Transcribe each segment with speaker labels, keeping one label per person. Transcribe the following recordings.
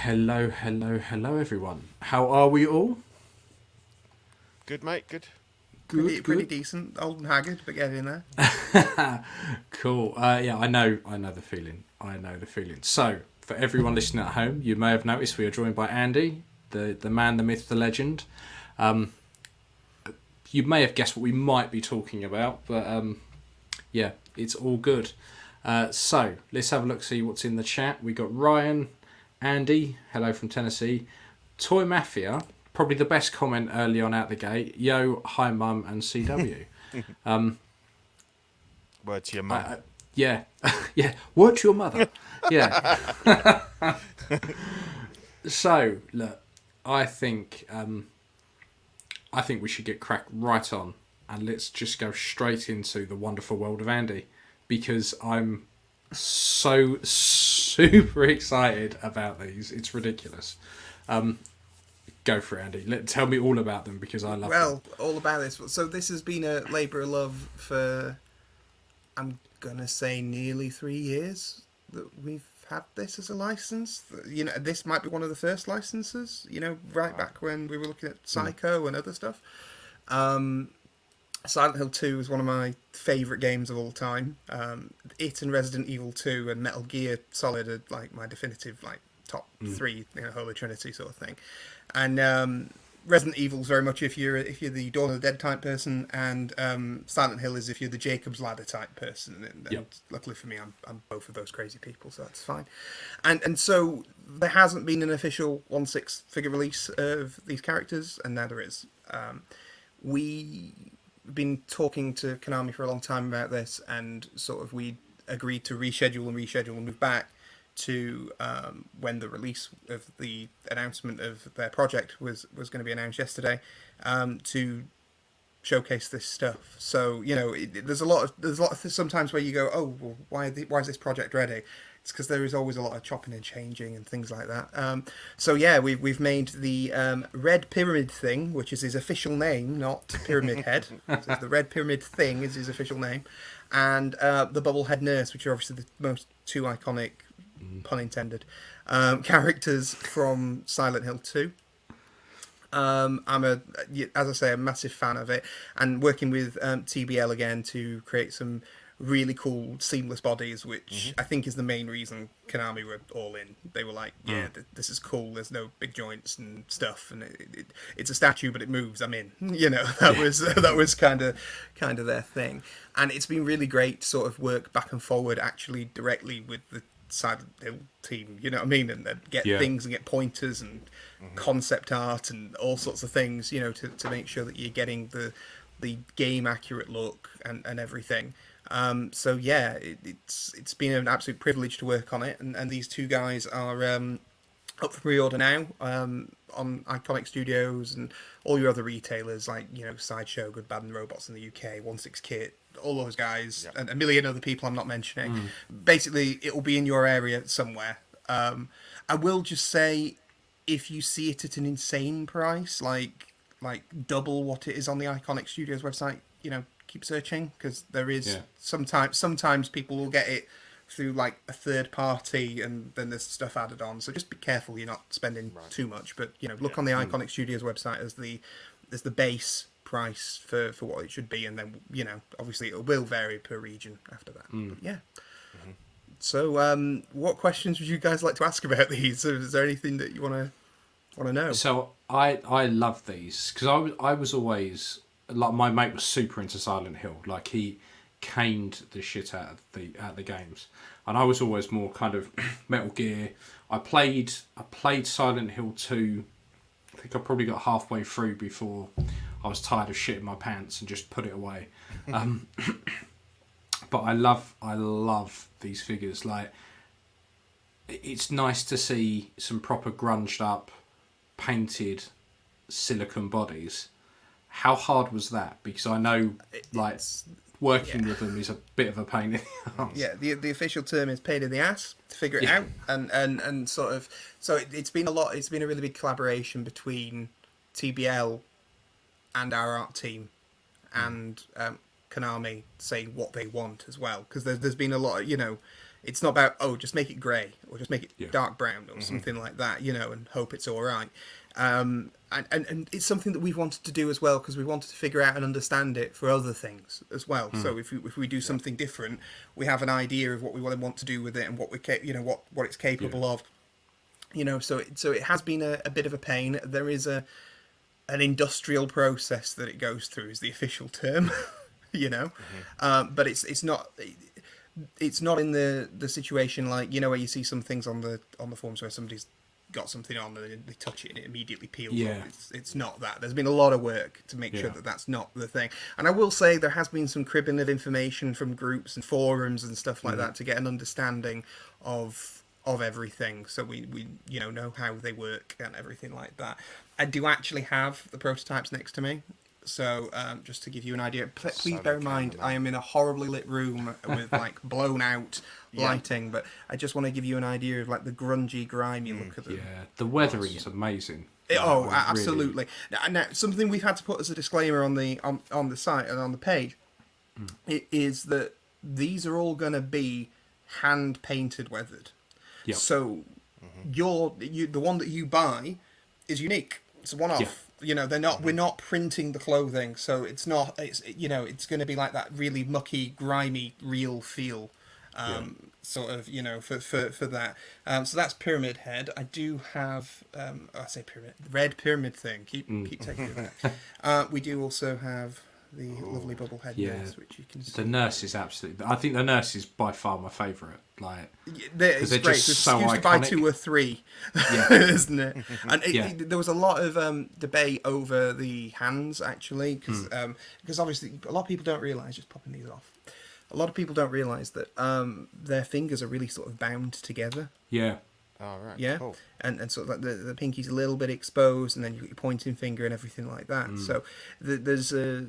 Speaker 1: Hello, hello, hello, everyone. How are we all?
Speaker 2: Good, mate. Good.
Speaker 1: Good,
Speaker 3: Pretty
Speaker 1: good.
Speaker 3: decent. Old and haggard, but getting there.
Speaker 1: Cool. Yeah, I know the feeling. I know the feeling. So, for everyone listening at home, you may have noticed we are joined by Andy, the man, the myth, the legend. Um, you may have guessed what we might be talking about, but yeah, it's all good. So, let's have a look, see what's in the chat. We got Ryan, Andy, hello from Tennessee, Toy Mafia, probably the best comment early on out the gate. Yo, hi mum, and CW.
Speaker 2: Word to your mum.
Speaker 1: Yeah, yeah. Word to your mother. Yeah. So look, I think we should get cracked right on, and let's just go straight into the wonderful world of Andy, because I'm so super excited about these. It's ridiculous. Go for it, Andy. Tell me all about them because I love them.
Speaker 3: Well, all about this. So this has been a labour of love for, I'm gonna say, nearly 3 years that we've had this as a license. You know, this might be one of the first licenses. You know, right back when we were looking at Psycho and other stuff. Silent Hill 2 is one of my favourite games of all time. It and Resident Evil 2 and Metal Gear Solid are like my definitive top three, Holy Trinity sort of thing. And Resident Evil's very much if you're the Dawn of the Dead type person, and Silent Hill is if you're the Jacob's Ladder type person. And
Speaker 1: Yep.
Speaker 3: luckily for me, I'm both of those crazy people, so that's fine. And so there hasn't been an official 1/6 figure release of these characters, and now there is. We've been talking to Konami for a long time about this, and sort of we agreed to reschedule and move back to when the release of the announcement of their project was going to be announced yesterday, to showcase this stuff. So there's a lot of sometimes where you go, oh well, why is this project ready? It's because there is always a lot of chopping and changing and things like that. So yeah, we've made the Red Pyramid Thing, which is his official name, not Pyramid Head. So the Red Pyramid Thing is his official name, and the Bubblehead Nurse, which are obviously the most two iconic, pun intended, characters from Silent Hill 2. I'm as I say, a massive fan of it, and working with TBL again to create some really cool seamless bodies, which I think is the main reason Konami were all in. They were like, yeah, this is cool. There's no big joints and stuff, and it's a statue, but it moves. I'm in. That was kind of their thing, and it's been really great to sort of work back and forward actually directly with the Silent Hill team, you know what I mean, and get things and get pointers and concept art and all sorts of things, to make sure that you're getting the game accurate look and everything. So yeah, it's been an absolute privilege to work on it, and these two guys are up for pre-order now on Iconic Studios and all your other retailers like Sideshow, Good Bad and Robots in the UK, 1/6 Kit, all those guys, and a million other people I'm not mentioning. Basically, it will be in your area somewhere. I will just say, if you see it at an insane price, like double what it is on the Iconic Studios website, keep searching, because there is sometimes people will get it through like a third party, and then there's stuff added on. So just be careful you're not spending too much. But look on the Iconic Studios website as the base price for what it should be, and then obviously it will vary per region after that. But yeah. So what questions would you guys like to ask about these? Is there anything that you want to know?
Speaker 1: So I love these because I was always like, my mate was super into Silent Hill. Like, he caned the shit out of the games, and I was always more kind of Metal Gear. I played Silent Hill 2. I think I probably got halfway through before I was tired of shitting my pants and just put it away. But I love these figures. Like, it's nice to see some proper grunged up, painted silicone bodies. How hard was that? Because I know, working with them is a bit of a pain in the ass.
Speaker 3: Yeah, the official term is pain in the ass to figure it out, and sort of. So it's been a lot. It's been a really big collaboration between TBL and our art team, and Konami saying what they want as well. Because there's been a lot of, It's not about, oh, just make it grey or just make it dark brown or something like that, you know, and hope it's all right. And it's something that we've wanted to do as well, because we wanted to figure out and understand it for other things as well. So if we do something different, we have an idea of what we want to do with it and what what it's capable of. You know, so it has been a bit of a pain. There is an industrial process that it goes through, is the official term. You know, but it's not in the situation like, you know, where you see some things on the forums where somebody's got something on and they touch it and it immediately peels off. It's not that. There's been a lot of work to make sure that that's not the thing. And I will say there has been some cribbing of information from groups and forums and stuff like that to get an understanding of everything, so we know how they work and everything like that. I do actually have the prototypes next to me. So just to give you an idea, please bear in mind I am in a horribly lit room with like blown out lighting, but I just want to give you an idea of like the grungy, grimy look of them.
Speaker 1: Yeah, the weathering is amazing.
Speaker 3: Absolutely. Really... Now, something we've had to put as a disclaimer on the site and on the page is that these are all going to be hand painted weathered. Yep. So the one that you buy is unique. It's a one-off. Yeah. You know, they're not. We're not printing the clothing, so it's not. It's it's going to be like that really mucky, grimy, real feel, sort of. You know, for that. So that's Pyramid Head. I do have. I say pyramid. Red pyramid thing. Keep taking it back. We do also have the lovely bubblehead nurse, which you can see.
Speaker 1: The nurse is absolutely. I think the nurse is by far my favourite. Like,
Speaker 3: it's they're great. Just so iconic. To buy 2 or 3, isn't it? And there was a lot of debate over the hands actually, because obviously a lot of people don't realise. Just popping these off. A lot of people don't realise that their fingers are really sort of bound together.
Speaker 1: Yeah.
Speaker 2: Oh, right.
Speaker 3: Yeah. Cool. And sort of like the pinky's a little bit exposed, and then you got your pointing finger and everything like that. So there's a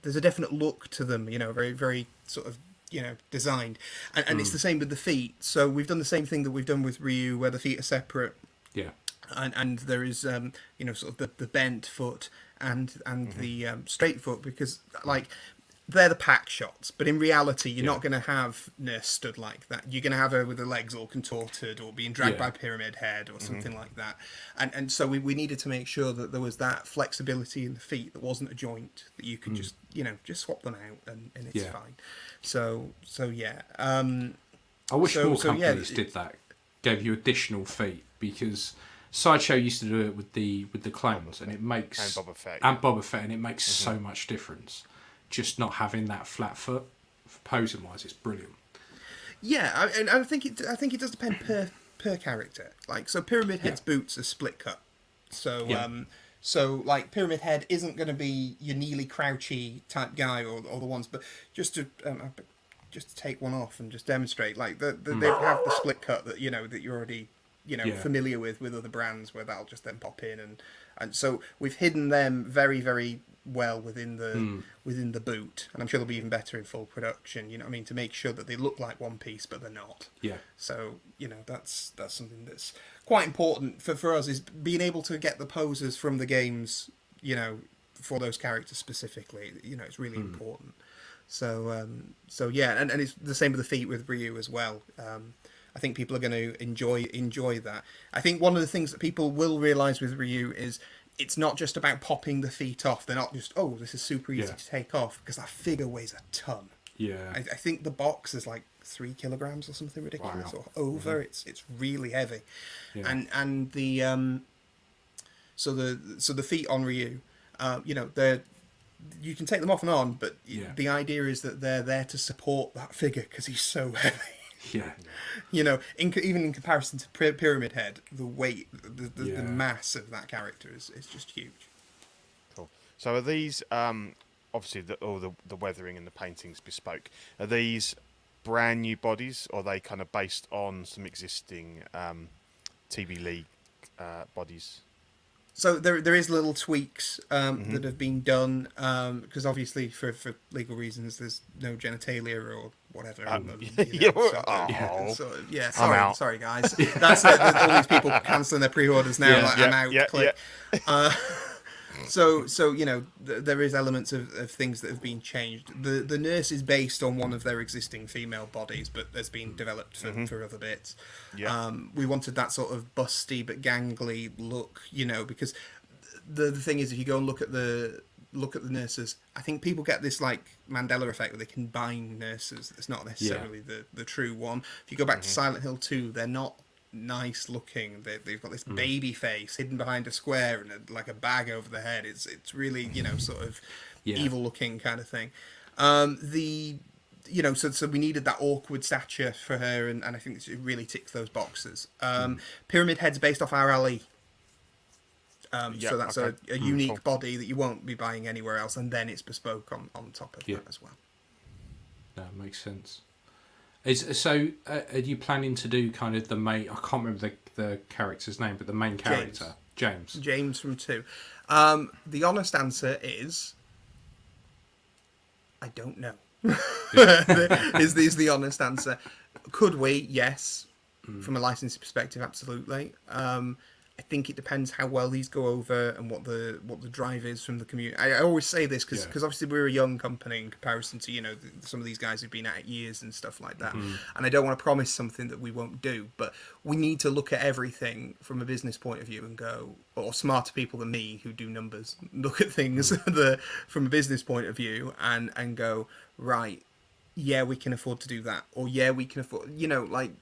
Speaker 3: definite look to them. You know, very very sort of. You know, designed, and it's the same with the feet. So we've done the same thing that we've done with Ryu, where the feet are separate. Yeah. And there is sort of the bent foot and the straight foot, because like they're the pack shots, but in reality you're not going to have Nurse stood like that. You're going to have her with her legs all contorted or being dragged by Pyramid Head or something like that. And so we needed to make sure that there was that flexibility in the feet, that wasn't a joint, that you could just swap them out and it's fine. So yeah.
Speaker 1: I wish more companies did that, gave you additional feet, because Sideshow used to do it with the clones, and it makes
Speaker 2: and Boba Fett,
Speaker 1: and it makes so much difference. Just not having that flat foot, posing wise, it's brilliant.
Speaker 3: Yeah, and I think it does depend per character. Like, so Pyramid Head's boots are split cut. So so like Pyramid Head isn't going to be your Neely Crouchy type guy or the ones, but just to take one off and just demonstrate, like they have the split cut that that you're already familiar with other brands, where that'll just then pop in, and so we've hidden them very very well within the boot, and I'm sure they'll be even better in full production. You know what I mean, to make sure that they look like one piece but they're not. Yeah. So that's something that's quite important for us, is being able to get the poses from the games. For those characters specifically. It's really important. So yeah, and it's the same with the feet with Ryu as well. I think people are going to enjoy that. I think one of the things that people will realise with Ryu is it's not just about popping the feet off. They're not just, this is super easy to take off, because that figure weighs a ton. Yeah. I think the box is like 3 kilograms or something ridiculous, or over. It's really heavy. Yeah. And the so the feet on Ryu, they're, you can take them off and on, but the idea is that they're there to support that figure, because he's so heavy. Yeah. Even in comparison to Pyramid Head, the weight, the mass of that character is just huge.
Speaker 2: Cool. So are these, obviously, the weathering and the paintings bespoke, are these brand new bodies, or are they kind of based on some existing TV League bodies?
Speaker 3: So there is little tweaks that have been done, because obviously for legal reasons there's no genitalia or whatever. Sorry guys. That's all these people cancelling their pre-orders now. I'm out. Click. So you know, there is elements of things that have been changed. The nurse is based on one of their existing female bodies, but has been developed for other bits.
Speaker 2: Yeah.
Speaker 3: We wanted that sort of busty but gangly look, you know, because the thing is, if you go and look at the nurses, I think people get this like Mandela effect where they combine nurses. It's not necessarily the true one. If you go back to Silent Hill 2, they're not nice looking. They've got this baby face hidden behind a square and like a bag over the head. It's really, you know, sort of evil looking kind of thing. You know, so we needed that awkward stature for her, and I think it really ticks those boxes. Pyramid Head's based off our alley. So that's a unique body that you won't be buying anywhere else, and then it's bespoke on top of that as well.
Speaker 1: That makes sense. Are you planning to do kind of the main? I can't remember the character's name, but the main character, James
Speaker 3: from 2. The honest answer is, I don't know. is the honest answer. Could we? Yes. From a licensing perspective, absolutely. I think it depends how well these go over and what the drive is from the community. I always say this because obviously we're a young company in comparison to, you know, some of these guys who've been at it years and stuff like that. And I don't want to promise something that we won't do, but we need to look at everything from a business point of view and go, or smarter people than me who do numbers look at things from a business point of view and go, right, yeah, we can afford to do that, or yeah, we can afford, you know, like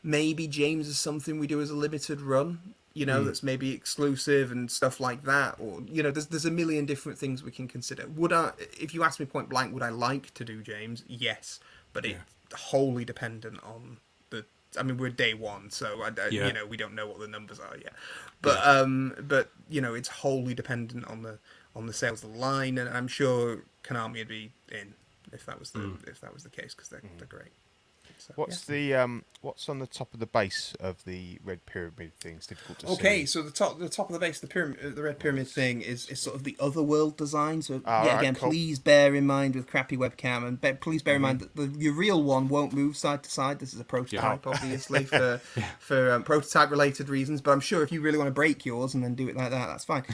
Speaker 3: maybe James is something we do as a limited run. You know, that's maybe exclusive and stuff like that, or you know, there's a million different things we can consider. If you ask me point blank, would I like to do James? Yes, but it's wholly dependent on the. I mean, we're day one, so you know, we don't know what the numbers are yet. But you know, it's wholly dependent on the sales of the line, and I'm sure Konami would be in if that was the case, because they're great. So,
Speaker 2: what's on the top of the base of the red pyramid thing? It's difficult to see.
Speaker 3: Okay, so the top of the base, the red pyramid thing is sort of the otherworld design. So again, cool. Please bear in mind with crappy webcam, and please bear in mind that your real one won't move side to side. This is a prototype, obviously, for prototype related reasons. But I'm sure if you really want to break yours and then do it like that, that's fine.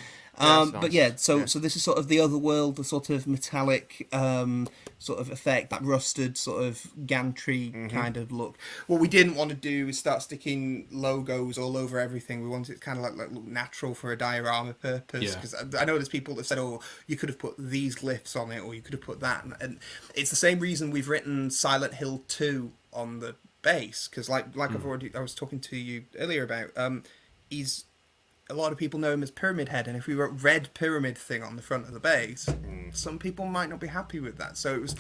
Speaker 3: Nice. But so this is sort of the other world, the sort of metallic sort of effect, that rusted sort of gantry kind of look. What we didn't want to do is start sticking logos all over everything. We wanted it kind of like look natural for a diorama purpose. Because I know there's people that said, oh, you could have put these glyphs on it, or you could have put that. And it's the same reason we've written Silent Hill 2 on the base. Because like I was talking to you earlier about, a lot of people know him as Pyramid Head, and if we wrote Red Pyramid thing on the front of the base, some people might not be happy with that. So it was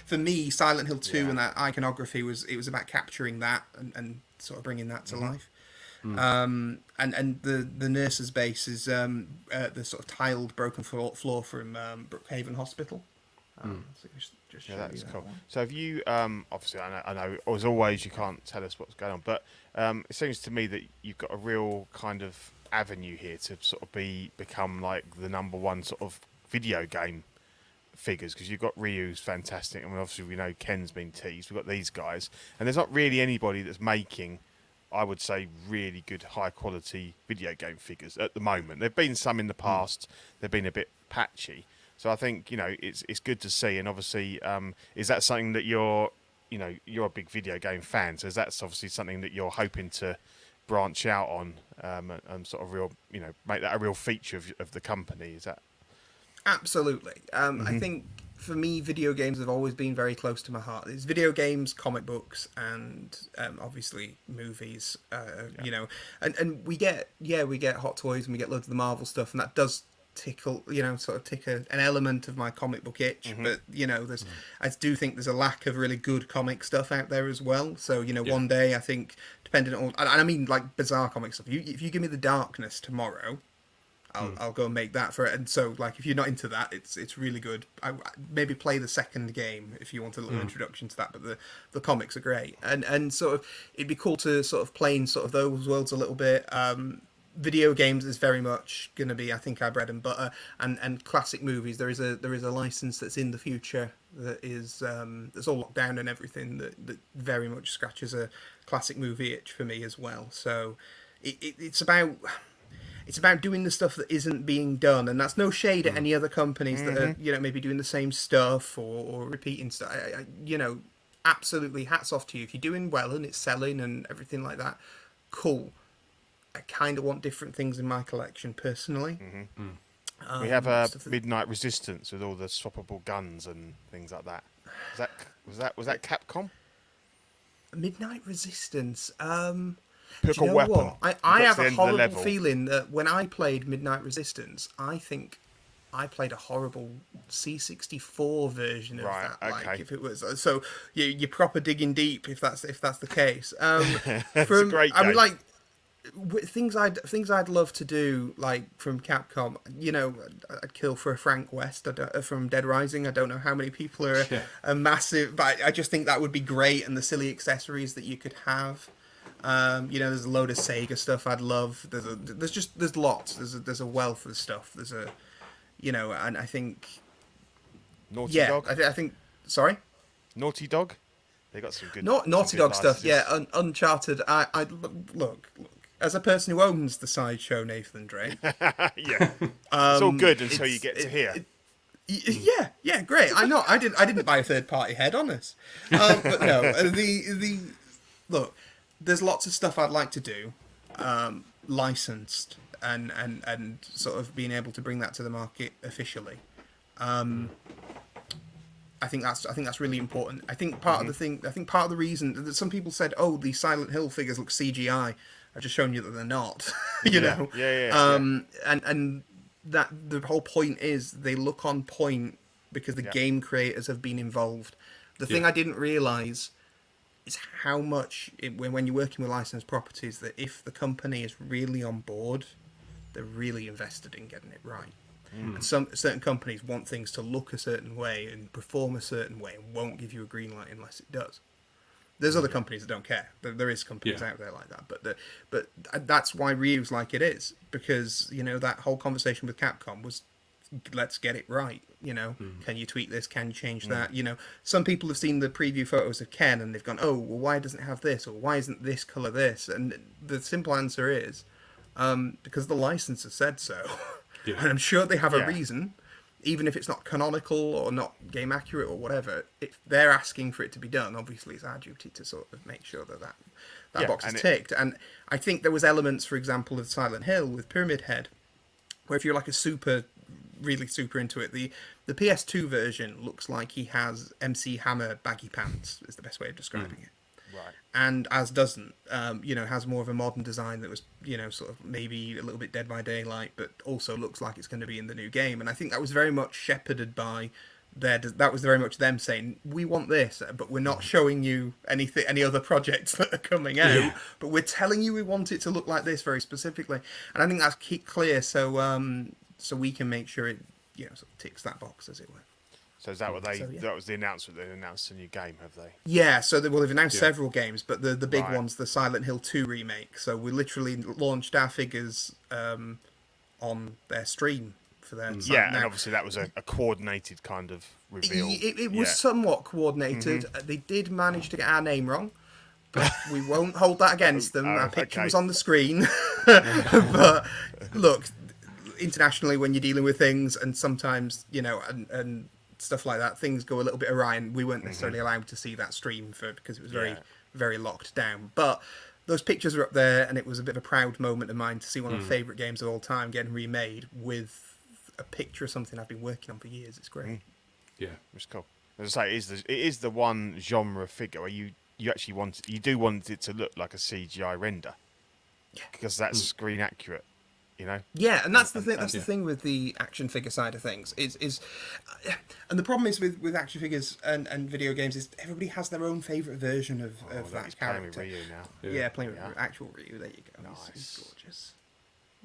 Speaker 3: for me, Silent Hill 2 and that iconography was about capturing that and sort of bringing that to life. And the nurse's base is the sort of tiled broken floor from Brookhaven Hospital. So just
Speaker 2: that's cool. So have you obviously I know as always you can't tell us what's going on, but it seems to me that you've got a real kind of avenue here to sort of become like the number one sort of video game figures, because you've got Ryu's fantastic. I mean, obviously we know Ken's been teased. We've got these guys, and there's not really anybody that's making, I would say, really good high quality video game figures at the moment. There've been some in the past. They've been a bit patchy. So I think, you know, it's good to see. And obviously, is that something that you're a big video game fan? So is that obviously something that you're hoping to branch out on and sort of make that a real feature of the company? Is that
Speaker 3: absolutely? I think for me, video games have always been very close to my heart. It's video games, comic books, and obviously movies. You know, and we get Hot Toys and we get loads of the Marvel stuff, and that does tickle, sort of tick an element of my comic book itch. But I do think there's a lack of really good comic stuff out there as well. So one day I think, depending on, and I mean like bizarre comic stuff, if you give me The Darkness tomorrow, I'll go and make that for it. And so like if you're not into that, it's really good. I maybe play the second game if you want a little introduction to that, but the comics are great, and sort of it'd be cool to sort of play in sort of those worlds a little bit. Video games is very much going to be, I think, our bread and butter, and classic movies. There is a license that's in the future that is that's all locked down and everything that very much scratches a classic movie itch for me as well. So it's about, it's about doing the stuff that isn't being done, and that's no shade at any other companies that are, you know, maybe doing the same stuff or repeating stuff. You know, absolutely hats off to you if you're doing well and it's selling and everything like that. Cool. I kind of want different things in my collection personally.
Speaker 2: We have a
Speaker 3: stuff that-
Speaker 2: Midnight Resistance with all the swappable guns and things like that. Was that Capcom?
Speaker 3: Midnight Resistance.
Speaker 2: Pick
Speaker 3: Do you
Speaker 2: a
Speaker 3: know
Speaker 2: weapon.
Speaker 3: what? I
Speaker 2: You got to
Speaker 3: have
Speaker 2: the
Speaker 3: a
Speaker 2: end of the
Speaker 3: horrible
Speaker 2: level.
Speaker 3: feeling that when I played Midnight Resistance, I think I played a horrible C-64 version of
Speaker 2: Right,
Speaker 3: that. Like,
Speaker 2: okay.
Speaker 3: if it was so, you're proper digging deep if that's the case.
Speaker 2: It's a great
Speaker 3: I mean,
Speaker 2: game.
Speaker 3: like things I'd love to do, like from Capcom. You know, I'd kill for a Frank West from Dead Rising. I don't know how many people are a massive, but I just think that would be great, and the silly accessories that you could have. You know, there's a load of Sega stuff I'd love. There's lots. There's a wealth of stuff. There's a, you know, and I think,
Speaker 2: Naughty Dog.
Speaker 3: I think. Sorry,
Speaker 2: Naughty Dog. They got some good.
Speaker 3: Naughty
Speaker 2: some good
Speaker 3: Dog stuff. Yeah,
Speaker 2: licenses.
Speaker 3: Uncharted. I look. As a person who owns the sideshow Nathan Drake,
Speaker 2: Yeah, it's all good until you get to here.
Speaker 3: Yeah, great. I didn't buy a third party head on this, but no. The look, there's lots of stuff I'd like to do, licensed and sort of being able to bring that to the market officially. I think that's really important. I think part of the reason that some people said, "Oh, the Silent Hill figures look CGI." I've just shown you that they're not. you know.
Speaker 2: Yeah.
Speaker 3: And that the whole point is they look on point because the game creators have been involved. The thing I didn't realize is how much when you're working with licensed properties, that if the company is really on board, they're really invested in getting it right. And certain companies want things to look a certain way and perform a certain way and won't give you a green light unless it does. There's other companies that don't care. There is companies out there like that, but that's why Ryu's like it is, because you know that whole conversation with Capcom was, let's get it right. You know, can you tweak this? Can you change that? You know, some people have seen the preview photos of Ken and they've gone, oh, well, why doesn't it have this, or why isn't this color this? And the simple answer is because the licensor said so, and I'm sure they have a reason. Even if it's not canonical or not game accurate or whatever, if they're asking for it to be done, obviously it's our duty to sort of make sure that box is ticked. And I think there was elements, for example, of Silent Hill with Pyramid Head, where if you're like really super into it, the PS2 version looks like he has MC Hammer baggy pants, is the best way of describing it.
Speaker 2: Right.
Speaker 3: And as doesn't, has more of a modern design that was, sort of maybe a little bit Dead by Daylight, but also looks like it's going to be in the new game. And I think that was very much shepherded by that was very much them saying, we want this, but we're not showing you any other projects that are coming out, but we're telling you we want it to look like this very specifically. And I think that's clear, so we can make sure it, sort of ticks that box, as it were.
Speaker 2: So is that what that was the announcement? They announced a new game, have they?
Speaker 3: Yeah, so they've announced several games, but the big one's the Silent Hill 2 remake. So we literally launched our figures on their stream for their
Speaker 2: And
Speaker 3: now,
Speaker 2: obviously that was a coordinated kind of reveal.
Speaker 3: it was somewhat coordinated. They did manage to get our name wrong, but we won't hold that against them. Our picture was on the screen. But look, internationally, when you're dealing with things, and sometimes, and stuff like that, things go a little bit awry, and we weren't necessarily allowed to see that stream because it was very, very locked down. But those pictures are up there, and it was a bit of a proud moment of mine to see one of my favourite games of all time getting remade with a picture of something I've been working on for years. It's great.
Speaker 1: Yeah,
Speaker 2: It's cool. As I say, it is the one genre figure where you actually want it to look like a CGI render, because that's screen accurate.
Speaker 3: Yeah, and that's the thing. That's the thing with the action figure side of things. And the problem is with action figures and video games is everybody has their own favourite version of that
Speaker 2: Playing with
Speaker 3: character.
Speaker 2: Ryu now.
Speaker 3: Yeah, playing with actual Ryu. There you go.
Speaker 2: Nice.
Speaker 3: He's gorgeous.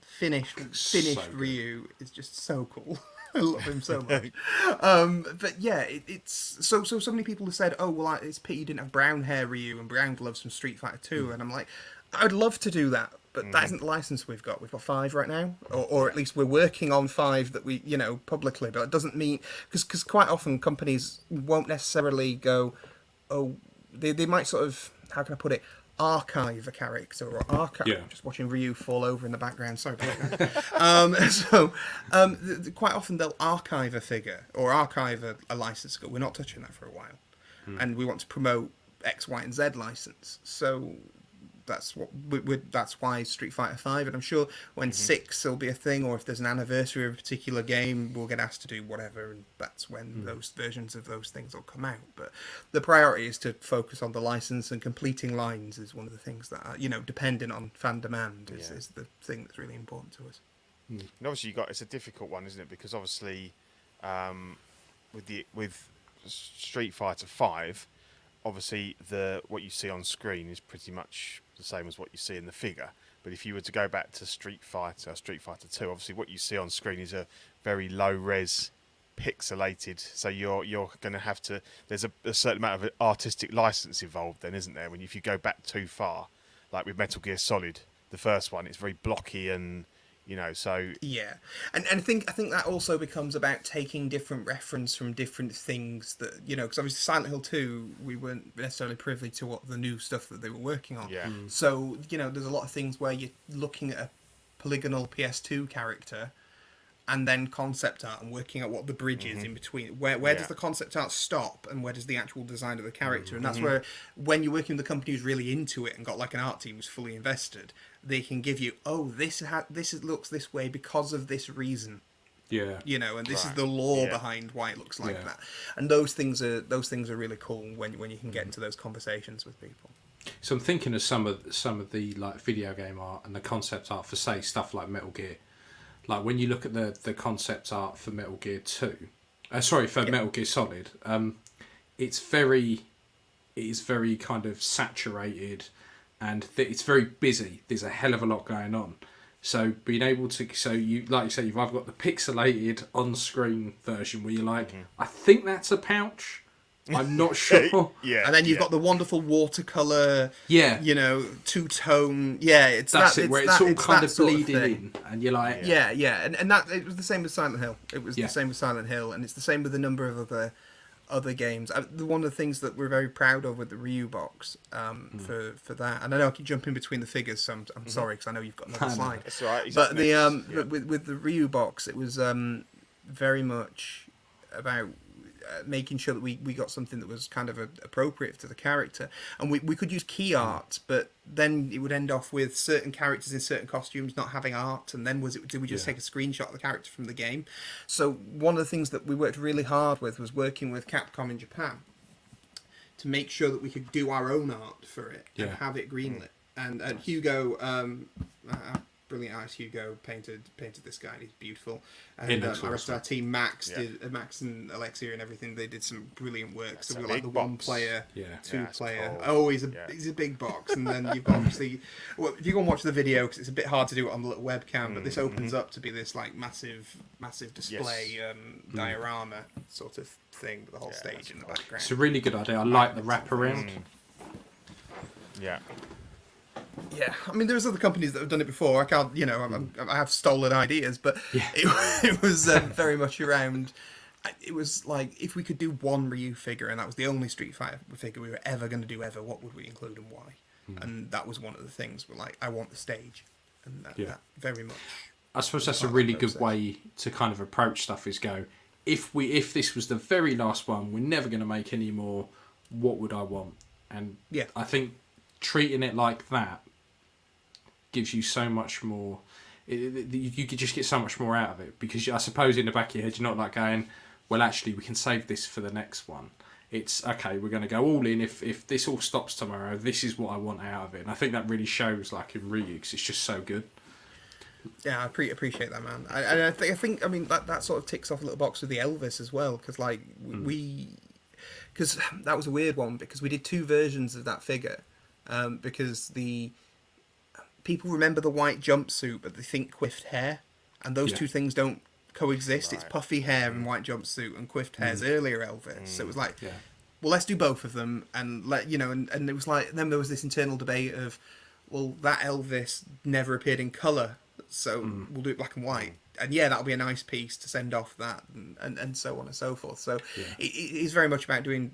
Speaker 3: Finished
Speaker 1: so good.
Speaker 3: Ryu is just so cool. I love him so much. But yeah, it's so many people have said, oh well, it's pity you didn't have brown hair Ryu and brown gloves from Street Fighter 2, and I'm like, I'd love to do that. But that isn't the license we've got. We've got 5 right now, or at least we're working on 5 that we, publicly. But it doesn't mean because quite often companies won't necessarily go, oh, they might sort of, how can I put it? archive a character or archive.
Speaker 1: Yeah.
Speaker 3: I'm just watching Ryu fall over in the background. Sorry about that. Quite often they'll archive a figure or archive a license. We're not touching that for a while, and we want to promote X, Y, and Z license. So that's what that's why Street Fighter 5, and I'm sure when 6 will be a thing, or if there's an anniversary of a particular game, we'll get asked to do whatever, and that's when those versions of those things will come out. But the priority is to focus on the license, and completing lines is one of the things that are, depending on fan demand is the thing that's really important to us.
Speaker 2: And obviously it's a difficult one, isn't it? Because obviously with Street Fighter 5, obviously what you see on screen is pretty much the same as what you see in the figure. But if you were to go back to Street Fighter 2, obviously what you see on screen is a very low res pixelated, so you're going to have to, there's a certain amount of artistic license involved then, isn't there? If you go back too far, like with Metal Gear Solid, the first one, it's very blocky and so
Speaker 3: yeah, and I think that also becomes about taking different reference from different things that because obviously Silent Hill 2, we weren't necessarily privy to what the new stuff that they were working on.
Speaker 2: Yeah.
Speaker 3: So there's a lot of things where you're looking at a polygonal PS2 character, and then concept art, and working out what the bridge is in between. Where does the concept art stop, and where does the actual design of the character? And that's where, when you're working with a company who's really into it and got like an art team who's fully invested, they can give you, this looks this way because of this reason.
Speaker 1: Yeah.
Speaker 3: And this is the lore behind why it looks like that. And those things are really cool when you can get into those conversations with people.
Speaker 1: So I'm thinking of some of the like video game art and the concept art for, say, stuff like Metal Gear. Like when you look at the concept art for Metal Gear 2, Metal Gear Solid, it is very kind of saturated, and it's very busy. There's a hell of a lot going on. So being able to, you like you say, you've either got the pixelated on-screen version where you're like, I think that's a pouch. I'm not sure.
Speaker 3: And then you've got the wonderful watercolor. Two-tone. It's
Speaker 1: all kind of bleeding in, and you're like,
Speaker 3: and that it was the same with Silent Hill. It was the same with Silent Hill, and it's the same with a number of other games. One of the things that we're very proud of with the Ryu box for that, and I know I keep jumping between the figures, so I'm sorry because I know you've got another slide.
Speaker 2: That's all right.
Speaker 3: But with the Ryu box, it was very much about making sure that we got something that was kind of appropriate to the character, and we could use key art, but then it would end off with certain characters in certain costumes not having art, and then did we just take a screenshot of the character from the game? So one of the things that we worked really hard with was working with Capcom in Japan to make sure that we could do our own art for it and have it greenlit. And Hugo, brilliant artist Hugo painted this guy, and he's beautiful. And the rest of our team, Max and Alexia and everything, they did some brilliant work. So we got like the one player, two player.
Speaker 2: Cool.
Speaker 3: He's a big box, and then you've got obviously. Well, if you go and watch the video, because it's a bit hard to do it on the little webcam, but this opens up to be this like massive display diorama sort of thing with the whole stage in the background.
Speaker 1: It's a really good idea. I like the wraparound.
Speaker 2: Yeah.
Speaker 3: Yeah, I mean, there's other companies that have done it before. I can't, I have stolen ideas, but it was very much around. It was like, if we could do one Ryu figure, and that was the only Street Fighter figure we were ever going to do ever, what would we include and why? And that was one of the things. We're like, I want the stage, and that very much.
Speaker 1: I suppose that's a really good way to kind of approach stuff. Is go, if this was the very last one, we're never going to make any more. What would I want? And I think treating it like that gives you so much more. You could just get so much more out of it, because I suppose in the back of your head you're not like going, well, actually we can save this for the next one. It's okay, we're going to go all in. If this all stops tomorrow, this is what I want out of it. And I think that really shows, like in Ryu, because it's just so good.
Speaker 3: Yeah, I appreciate that, man. I think I mean that sort of ticks off a little box with the Elvis as well, because like because that was a weird one, because we did two versions of that figure. Because the people remember the white jumpsuit, but they think quiffed hair, and those two things don't coexist. Right. It's puffy hair and white jumpsuit, and quiffed hair's earlier Elvis. So it was like, well, let's do both of them, and and it was like, then there was this internal debate of, well, that Elvis never appeared in colour, so we'll do it black and white. And that'll be a nice piece to send off that, and so on and so forth. So it is very much about doing,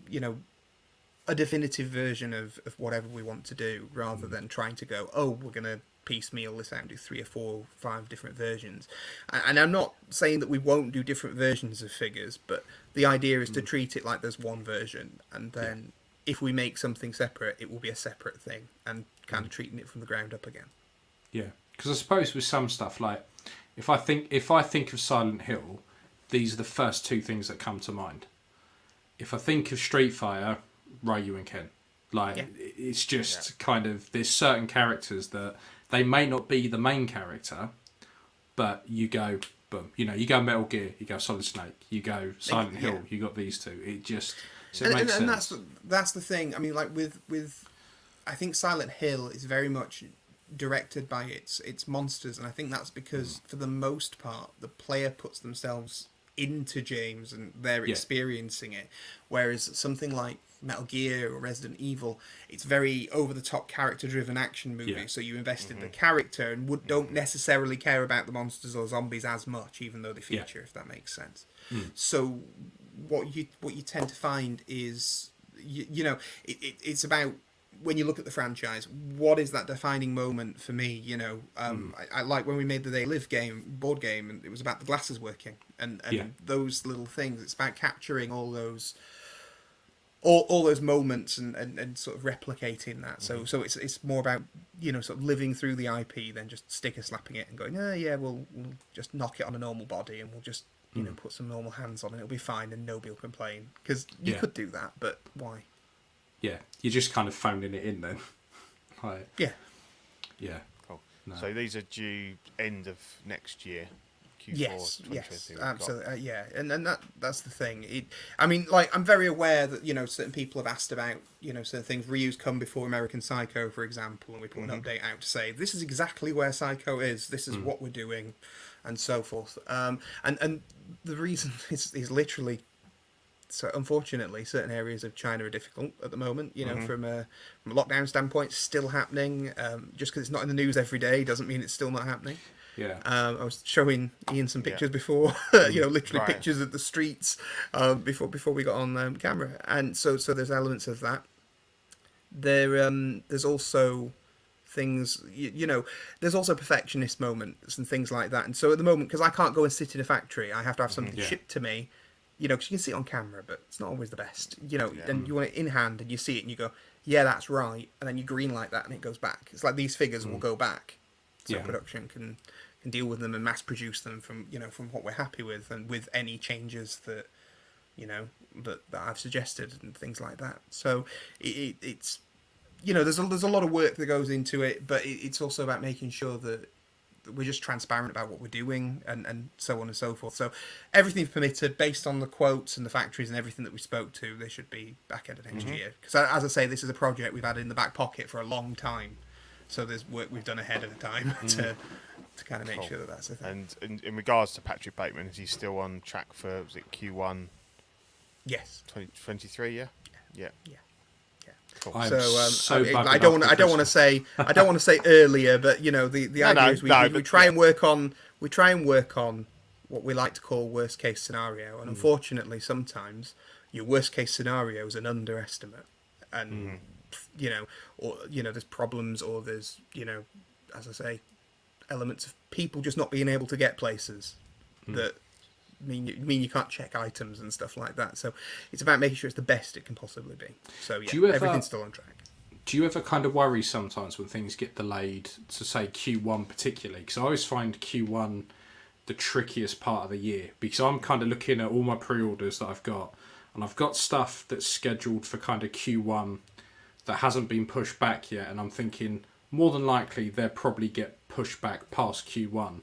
Speaker 3: a definitive version of whatever we want to do, rather than trying to go, oh, we're going to piecemeal this out and do 3 or 4 or 5 different versions. And I'm not saying that we won't do different versions of figures, but the idea is to treat it like there's one version, and then if we make something separate, it will be a separate thing, and kind of treating it from the ground up again.
Speaker 1: Yeah, because I suppose with some stuff, like if I think of Silent Hill, these are the first 2 things that come to mind. If I think of Street Fighter, Ryu and Ken. Like, it's just kind of, there's certain characters that they may not be the main character, but you go, boom. You know, you go Metal Gear, you go Solid Snake, you go Silent Hill, you got these 2. It just, so it makes sense.
Speaker 3: And that's the thing. I mean, like with I think Silent Hill is very much directed by its monsters, and I think that's because for the most part the player puts themselves into James and they're experiencing it, whereas something like Metal Gear or Resident Evil, it's very over the top character driven action movie, so you invest in the character and don't necessarily care about the monsters or zombies as much, even though they feature, if that makes sense. So what you tend to find is you know, it's about, when you look at the franchise, what is that defining moment for me? You know, I like when we made the They Live board game, and it was about the glasses working, and those little things. It's about capturing all those moments and sort of replicating that. So it's more about, you know, sort of living through the IP than just sticker slapping it and going, oh yeah, we'll just knock it on a normal body and we'll just, you know, put some normal hands on it. It'll be fine and nobody will complain, because you could do that, but why?
Speaker 1: Yeah, you're just kind of phoning it in then. Like, yeah.
Speaker 2: Cool.
Speaker 1: No.
Speaker 2: So these are due end of next year. Q4
Speaker 3: yes, absolutely. Yeah, and that's the thing. I mean, like, I'm very aware that, you know, certain people have asked about, you know, certain things. Ryu's come before American Psycho, for example, and we put an update out to say this is exactly where Psycho is. This is what we're doing, and so forth. And the reason is literally. So unfortunately, certain areas of China are difficult at the moment. You know, from a lockdown standpoint, still happening. Just because it's not in the news every day doesn't mean it's still not happening.
Speaker 1: Yeah.
Speaker 3: I was showing Ian some pictures before. You know, literally pictures of the streets before we got on camera, and so there's elements of that. There's also things, you know, there's also perfectionist moments and things like that. And so at the moment, because I can't go and sit in a factory, I have to have something shipped to me. You know, because you can see it on camera, but it's not always the best. You know, and you want it in hand, and you see it, and you go, yeah, that's right. And then you green light that, and it goes back. It's like these figures will go back. So production can deal with them and mass produce them from what we're happy with, and with any changes that, you know, that I've suggested and things like that. So it's, you know, there's a lot of work that goes into it, but it's also about making sure that we're just transparent about what we're doing, and so on and so forth. So everything's permitted based on the quotes and the factories and everything that we spoke to. They should be back end of next year, because as I say, this is a project we've had in the back pocket for a long time. So there's work we've done ahead of time to kind of make sure that that's a thing.
Speaker 2: And in regards to Patrick Bateman, is he still on track for, was it Q1?
Speaker 3: Yes.
Speaker 2: 2023. Yeah. Cool.
Speaker 1: I
Speaker 3: don't want to say earlier, but you know, the idea is we try and work on what we like to call worst case scenario, and unfortunately sometimes your worst case scenario is an underestimate, and you know, or you know, there's problems, or there's, you know, as I say, elements of people just not being able to get places that mean you can't check items and stuff like that. So it's about making sure it's the best it can possibly be. So yeah, everything's still on track.
Speaker 1: Do you ever kind of worry sometimes when things get delayed to, say, Q1 particularly? Because I always find Q1 the trickiest part of the year, because I'm kind of looking at all my pre-orders that I've got, and I've got stuff that's scheduled for kind of Q1 that hasn't been pushed back yet, and I'm thinking more than likely they'll probably get pushed back past Q1.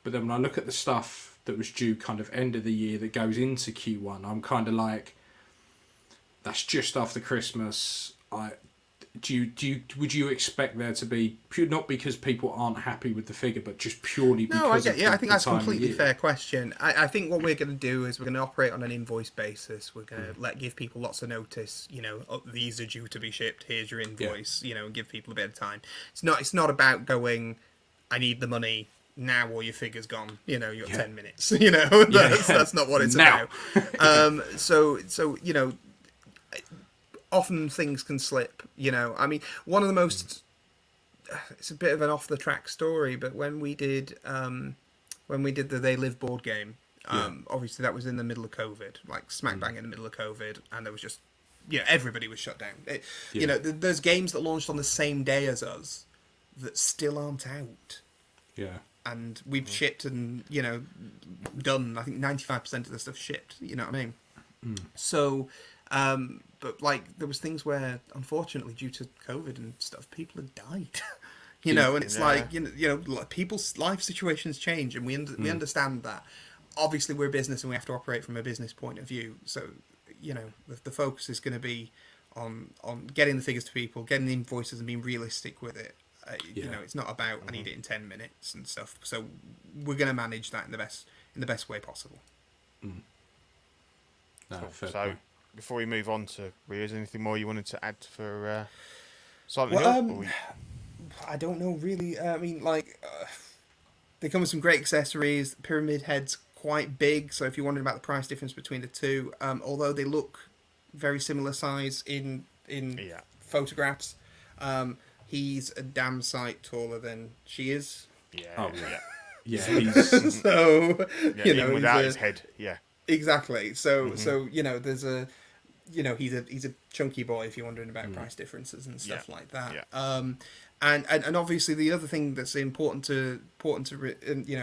Speaker 1: But then when I look at the stuff that was due kind of end of the year that goes into Q1, I'm kind of like, that's just after Christmas. Would you expect there to be, not because people aren't happy with the figure, but just purely because
Speaker 3: I think that's a completely fair question. I think what we're going to do is we're going to operate on an invoice basis. We're going to give people lots of notice. You know, these are due to be shipped. Here's your invoice. You know, and give people a bit of time. It's not about going, I need the money now or your figure's gone. You know, you've got 10 minutes. You know, that's not what it's about. So you know, often things can slip. I mean, one of the most it's a bit of an off the track story, but when we did the They Live board game, obviously that was in the middle of COVID, like smack bang in the middle of COVID, and there was just everybody was shut down. There's games that launched on the same day as us that still aren't out.
Speaker 1: Yeah.
Speaker 3: And we've shipped and done. I think 95% of the stuff shipped. You know what I mean? So, but like there was things where, unfortunately, due to COVID and stuff, people had died. And it's like people's life situations change, and we understand that. Obviously, we're a business, and we have to operate from a business point of view. So, the focus is going to be on getting the figures to people, getting the invoices, and being realistic with it. It's not about I need it in 10 minutes and stuff. So we're going to manage that in the best way possible.
Speaker 1: No,
Speaker 2: Cool.
Speaker 1: fair
Speaker 2: So
Speaker 1: point.
Speaker 2: before we move on to Ria, is there anything more you wanted to add for Silent Hill?
Speaker 3: I don't know really. I mean, they come with some great accessories. The pyramid head's quite big, so if you're wondering about the price difference between the two, although they look very similar size in photographs, he's a damn sight taller than she is.
Speaker 2: Yeah.
Speaker 1: Oh,
Speaker 2: yeah.
Speaker 1: Yeah, he's...
Speaker 3: So
Speaker 2: even without his head. Yeah.
Speaker 3: Exactly. So there's a he's a chunky boy if you're wondering about price differences and stuff like that.
Speaker 2: Yeah.
Speaker 3: And obviously the other thing that's important to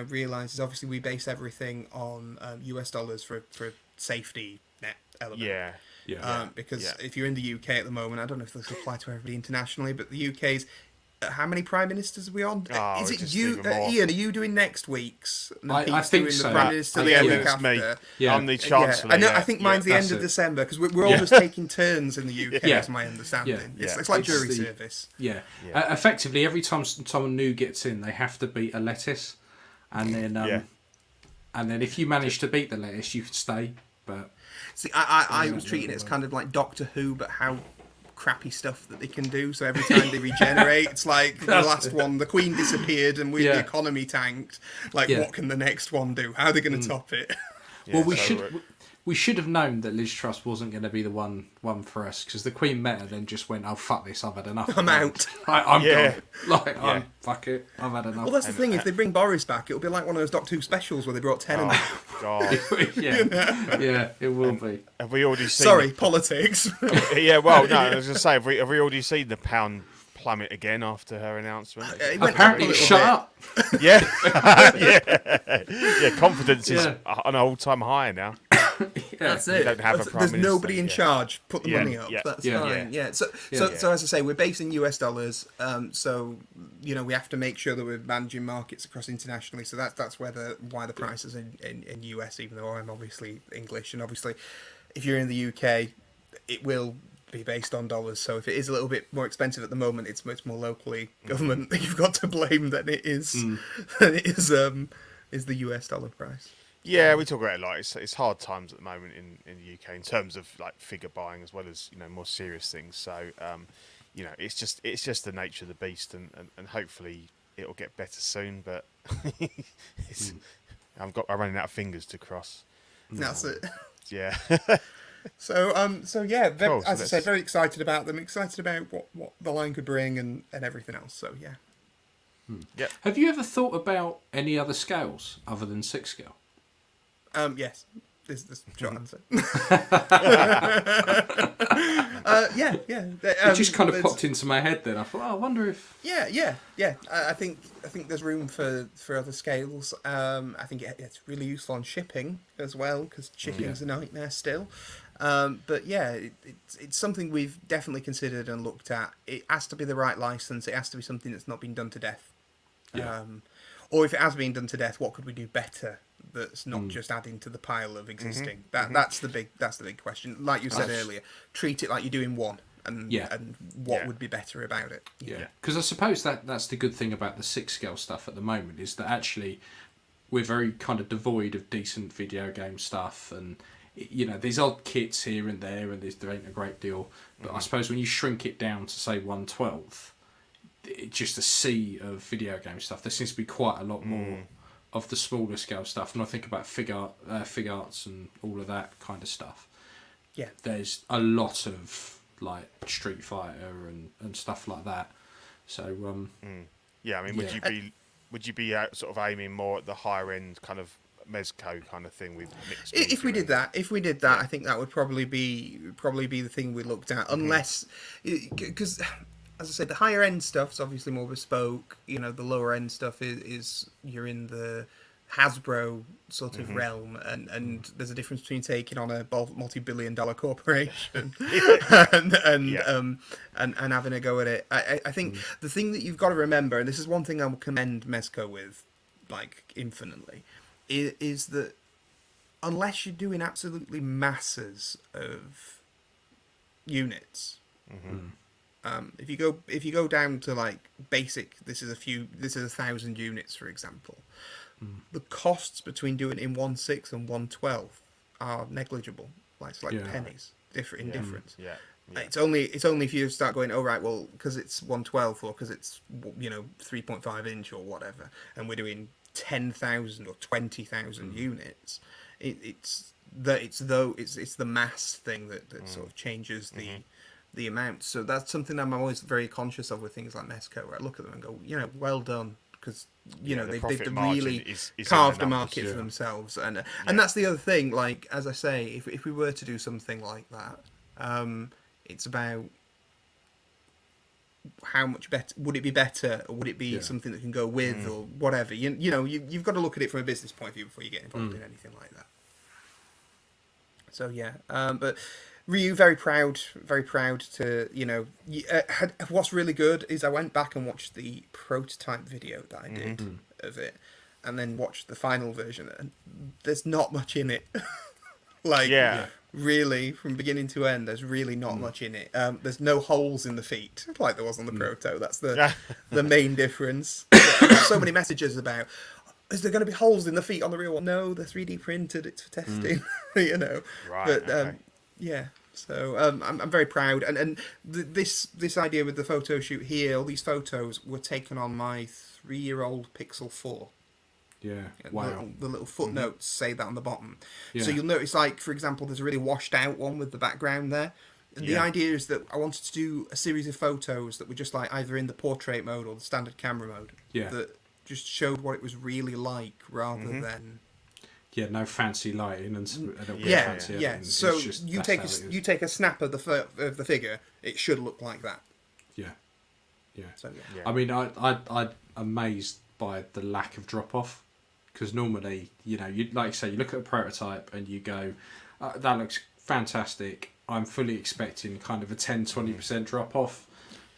Speaker 3: realize is obviously we base everything on US dollars for safety net element.
Speaker 2: Yeah.
Speaker 1: Yeah.
Speaker 3: Because if you're in the UK at the moment, I don't know if this applies to everybody internationally, but the UK's how many prime ministers are we on?
Speaker 2: Oh,
Speaker 3: is it
Speaker 2: just
Speaker 3: you,
Speaker 2: even more.
Speaker 3: Ian? Are you doing next week's? And
Speaker 1: I
Speaker 3: Pete's
Speaker 1: think
Speaker 3: doing
Speaker 1: so.
Speaker 3: The prime minister the
Speaker 2: Yeah,
Speaker 3: week
Speaker 2: it's me.
Speaker 3: after.
Speaker 1: Yeah.
Speaker 2: I'm the Chancellor.
Speaker 3: I know.
Speaker 2: Yeah.
Speaker 3: I think mine's the
Speaker 1: that's
Speaker 3: end of
Speaker 1: it.
Speaker 3: December because we're all just taking turns in the UK.
Speaker 1: Yeah.
Speaker 3: Is my understanding.
Speaker 1: Yeah.
Speaker 3: It's like
Speaker 1: It's
Speaker 3: jury
Speaker 1: the-
Speaker 3: service.
Speaker 1: Yeah.
Speaker 2: Yeah.
Speaker 1: Effectively, every time someone new gets in, they have to beat a lettuce, and then and then if you manage to beat the lettuce, you can stay. But
Speaker 3: See, I was treating it as kind of like Doctor Who, but how crappy stuff that they can do. So every time they regenerate, it's like the last one, the Queen disappeared and the economy tanked. Like, what can the next one do? How are they going to top it?
Speaker 1: well, we should have known that Liz Truss wasn't going to be the one for us, because the Queen met her, then just went, "Oh fuck this, I've had enough.
Speaker 3: I'm out."
Speaker 1: I'm gone. Fuck it, I've had enough.
Speaker 3: Well, that's the thing. If they bring Boris back, it'll be like one of those Doctor Who specials where they brought 10 in there.
Speaker 2: God.
Speaker 1: yeah, it will be.
Speaker 2: Have we already seen?
Speaker 3: Sorry, politics.
Speaker 2: Yeah. Well, no. I was going to say, have we already seen the pound plummet again after her announcement?
Speaker 3: It went
Speaker 1: Apparently,
Speaker 3: up a little
Speaker 1: shut
Speaker 3: bit.
Speaker 1: up.
Speaker 2: Yeah. Confidence is on an all-time high now.
Speaker 3: That's
Speaker 2: You
Speaker 3: it.
Speaker 2: don't have a prime
Speaker 3: There's
Speaker 2: minister,
Speaker 3: nobody in charge. Put the money up.
Speaker 2: Yeah.
Speaker 3: That's
Speaker 1: Yeah.
Speaker 3: fine. Yeah. So as I say, we're based in US dollars. So we have to make sure that we're managing markets across internationally. So that's why the price is in US, even though I'm obviously English, and obviously if you're in the UK, it will be based on dollars. So if it is a little bit more expensive at the moment, it's much more locally government that you've got to blame than it is is the US dollar price.
Speaker 2: Yeah, we talk about it a lot. It's hard times at the moment in the UK in terms of like figure buying as well as more serious things. So it's just the nature of the beast, and hopefully it'll get better soon. But I'm running out of fingers to cross.
Speaker 3: That's it.
Speaker 2: Yeah.
Speaker 3: So yeah,
Speaker 2: Cool,
Speaker 3: as
Speaker 2: so
Speaker 3: I said, very excited about them. Excited about what the line could bring and everything else. So yeah.
Speaker 2: Yep.
Speaker 1: Have you ever thought about any other scales other than 6 scale?
Speaker 3: Yes. Is the short answer. Yeah.
Speaker 1: It just kind of popped into my head then. I thought, I wonder if...
Speaker 3: Yeah. I think there's room for other scales. I think it's really useful on shipping as well, because shipping's a nightmare still. But yeah, it's something we've definitely considered and looked at. It has to be the right license. It has to be something that's not been done to death.
Speaker 1: Yeah.
Speaker 3: Or if it has been done to death, what could we do better? That's not just adding to the pile of existing. That's the big question. Like you said earlier, treat it like you're doing one, and what would be better about it.
Speaker 1: Yeah, because I suppose that's the good thing about the 6 scale stuff at the moment, is that actually we're very kind of devoid of decent video game stuff, and there's odd kits here and there, and there ain't a great deal. But I suppose when you shrink it down to say 1/12, it's just a sea of video game stuff. There seems to be quite a lot more of the smaller scale stuff, and I think about fig arts and all of that kind of stuff.
Speaker 3: Yeah,
Speaker 1: there's a lot of like Street Fighter and stuff like that. So
Speaker 2: Yeah, I mean, would you be sort of aiming more at the higher end kind of Mezco kind of thing with mixed?
Speaker 3: If we did that, I think that would probably be the thing we looked at, unless, because as I said, the higher end stuff is obviously more bespoke. You know, the lower end stuff is you're in the Hasbro sort of realm, and there's a difference between taking on a multi-billion-dollar corporation and having a go at it. I think the thing that you've got to remember, and this is one thing I will commend Mezco with, like, infinitely, is that unless you're doing absolutely masses of units, if you go down to like basic, this is 1,000 units, for example. The costs between doing it in 1/6 and 1/12 are negligible. Like it's like pennies in difference.
Speaker 2: Yeah.
Speaker 3: It's only if you start going, oh right, well, because it's 1/12 or because it's 3.5 inch or whatever, and we're doing 10,000 or 20,000 units. It's the mass thing that sort of changes the amount. So that's something I'm always very conscious of with things like Mezco, where I look at them and go, well done. Because they've really carved a market for themselves, and that's the other thing. Like, as I say, if we were to do something like that, it's about how much better would it be better, or would it be something that can go with, or whatever. You've got to look at it from a business point of view before you get involved in anything like that. So yeah, but Ryu, very proud to, what's really good is I went back and watched the prototype video that I did of it, and then watched the final version, and there's not much in it. Really, from beginning to end, there's really not much in it. There's no holes in the feet like there was on the proto. That's the main difference. There's so many messages about, is there going to be holes in the feet on the real one? No, they're 3D printed. It's for testing. Right. But
Speaker 2: okay.
Speaker 3: yeah. So I'm very proud, and this idea with the photo shoot here, all these photos were taken on my 3-year-old Pixel 4.
Speaker 1: Yeah, wow.
Speaker 3: The little footnotes say that on the bottom.
Speaker 1: Yeah.
Speaker 3: So you'll notice, like, for example, there's a really washed out one with the background there. And the idea is that I wanted to do a series of photos that were just like either in the portrait mode or the standard camera mode.
Speaker 1: Yeah.
Speaker 3: That just showed what it was really like rather than...
Speaker 1: Yeah, no fancy lighting and
Speaker 3: fancy. So
Speaker 1: just,
Speaker 3: you take a snap of the figure, it should look like that.
Speaker 1: Yeah.
Speaker 3: So, yeah.
Speaker 1: I mean, I'm amazed by the lack of drop off, because normally, you like you say, you look at a prototype and you go, that looks fantastic. I'm fully expecting kind of a 10-20% drop off,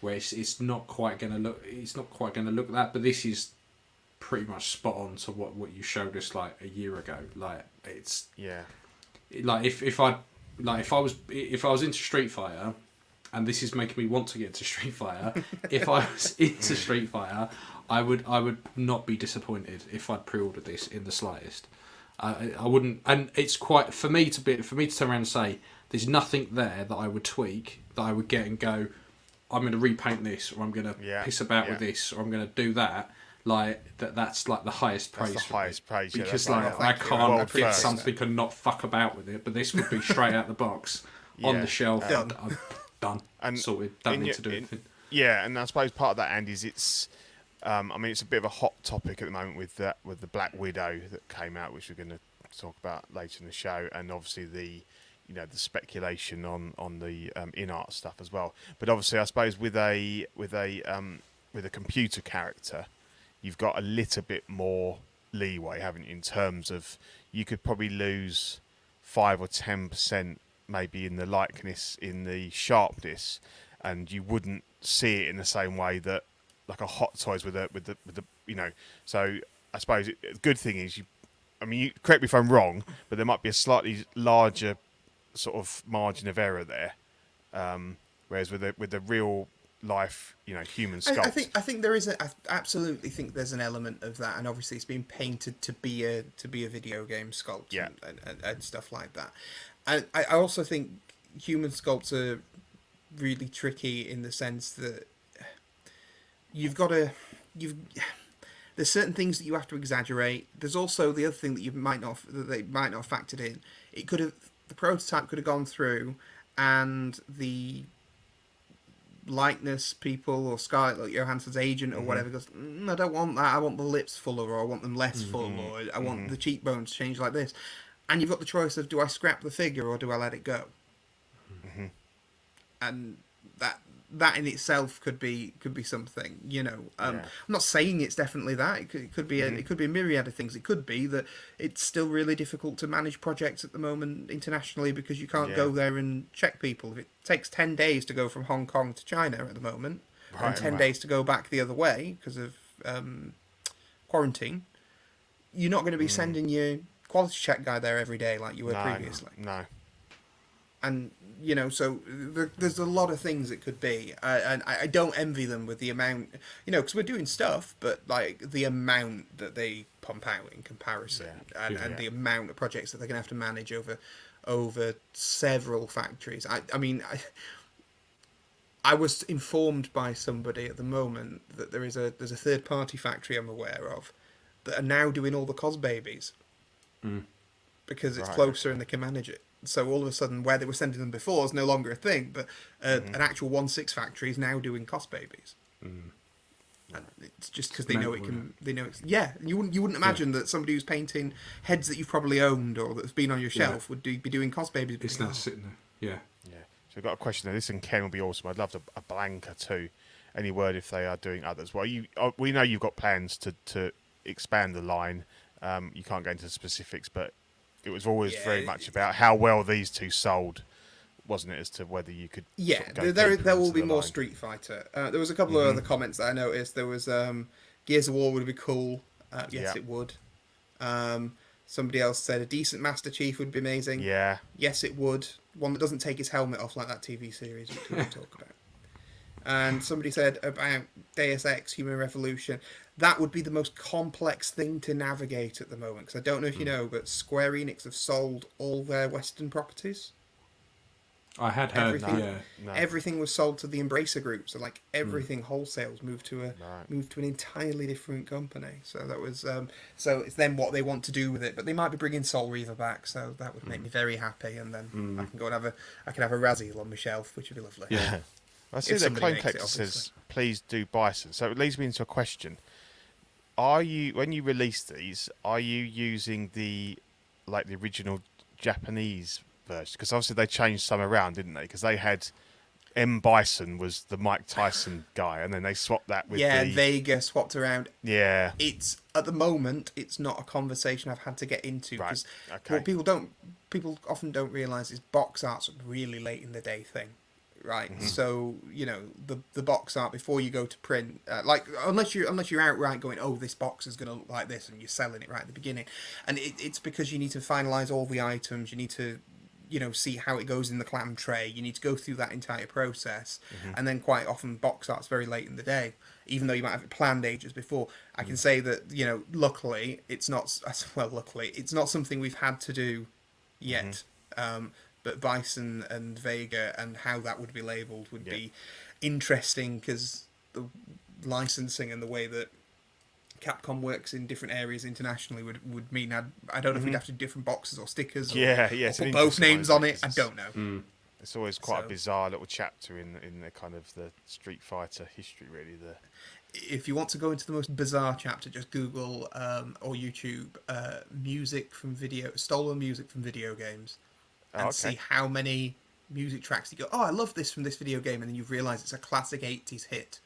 Speaker 1: where it's not quite going to look. It's not quite going to look that, but this is pretty much spot on to what you showed us like a year ago. Like it's like if I was into Street Fighter, and this is making me want to get into Street Fighter. If I was into Street Fighter, I would not be disappointed if I'd pre-ordered this in the slightest. I wouldn't, and it's quite for me to turn around and say there's nothing there that I would tweak, that I would get and go, I'm going to repaint this, or I'm going to piss about with this, or I'm going to do that. Like that's like the highest praise.
Speaker 2: That's the highest praise,
Speaker 1: because I can't get something and not fuck about with it. But this would be straight out the box on the shelf. I'm done and sorted. Don't need to do anything.
Speaker 2: Yeah, and I suppose part of that, Andy, is it's. I mean, it's a bit of a hot topic at the moment with the Black Widow that came out, which we're going to talk about later in the show, and obviously the speculation on the InArt stuff as well. But obviously, I suppose with a computer character, you've got a little bit more leeway, haven't you? In terms of, you could probably lose 5 or 10% maybe in the likeness, in the sharpness, and you wouldn't see it in the same way that like a Hot Toys with the So I suppose the good thing is you correct me if I'm wrong, but there might be a slightly larger sort of margin of error there, whereas with the real life, human sculpt.
Speaker 3: I think there is I absolutely think there's an element of that, and obviously it's been painted to be a video game sculpt, and stuff like that. And I also think human sculpts are really tricky in the sense that there's certain things that you have to exaggerate. There's also the other thing that they might not have factored in. The prototype could have gone through, and the likeness people or Scarlett Johansson's agent or whatever goes, I don't want that. I want the lips fuller, or I want them less full, or I want the cheekbones changed like this. And you've got the choice of, do I scrap the figure or do I let it go? And that in itself could be something, you know. I'm not saying it's definitely that. It could be it could be a myriad of things. It could be that it's still really difficult to manage projects at the moment internationally because you can't go there and check people. If it takes 10 days to go from Hong Kong to China at the moment, and 10 days to go back the other way because of quarantine, you're not going to be sending your quality check guy there every day like you were previously.
Speaker 2: No.
Speaker 3: And, you know, so there's a lot of things it could be. And I don't envy them with the amount, you know, because we're doing stuff, but, like, the amount that they pump out in comparison and the amount of projects that they're going to have to manage over several factories. I mean, I was informed by somebody at the moment that there's a third-party factory I'm aware of that are now doing all the cos babies because it's closer and they can manage it. So all of a sudden, where they were sending them before is no longer a thing, but an actual 1/6 factory is now doing cos babies. And it's just because they know it can. They know it's You wouldn't imagine that somebody who's painting heads that you've probably owned or that's been on your shelf would be doing cos babies.
Speaker 1: It's now sitting there. Yeah.
Speaker 2: So we've got a question there. This and Ken will be awesome. I'd love a blanker too. Any word if they are doing others? Well, we know you've got plans to expand the line. You can't go into specifics, but it was always very much about how well these two sold, wasn't it, as to whether you could.
Speaker 3: There will be more Street Fighter. There was a couple of other comments that I noticed. There was Gears of War would be cool. Yes, it would. Somebody else said a decent Master Chief would be amazing.
Speaker 2: Yeah.
Speaker 3: Yes, it would. One that doesn't take his helmet off like that TV series, which we won't talk about. And somebody said about Deus Ex Human Revolution, that would be the most complex thing to navigate at the moment. Because I don't know if you know, but Square Enix have sold all their Western properties.
Speaker 1: I had heard
Speaker 3: everything was sold to the Embracer Group. So like everything wholesales moved to an entirely different company. So that was so it's then what they want to do with it. But they might be bringing Soul Reaver back, so that would make me very happy. And then I can go and have a Razzie on my shelf, which would be lovely.
Speaker 2: Yeah. I see that Clone Collector says, please do Bison. So it leads me into a question. When you release these, are you using the original Japanese version? Because obviously they changed some around, didn't they? Because they had M. Bison was the Mike Tyson guy, and then they swapped that with
Speaker 3: Vega swapped around.
Speaker 2: Yeah.
Speaker 3: It's, at the moment, it's not a conversation I've had to get into. Because what people often don't realise is box art's a really late in the day thing. Right, so you know the box art before you go to print, unless you're outright going, oh, this box is going to look like this, and you're selling it right at the beginning, and it's because you need to finalize all the items, you need to, you know, see how it goes in the clam tray, you need to go through that entire process, and then quite often box art's very late in the day, even though you might have it planned ages before. I can say that, you know, luckily it's not something we've had to do yet. But Bison and Vega and how that would be labelled would be interesting, because the licensing and the way that Capcom works in different areas internationally would mean I don't know if we'd have to do different boxes or stickers or put both names on it. I don't know.
Speaker 2: It's always quite a bizarre little chapter in the kind of the Street Fighter history, really.
Speaker 3: If you want to go into the most bizarre chapter, just Google or YouTube stolen music from video games. And see how many music tracks you go, oh, I love this from this video game, and then you realise it's a classic 80s hit,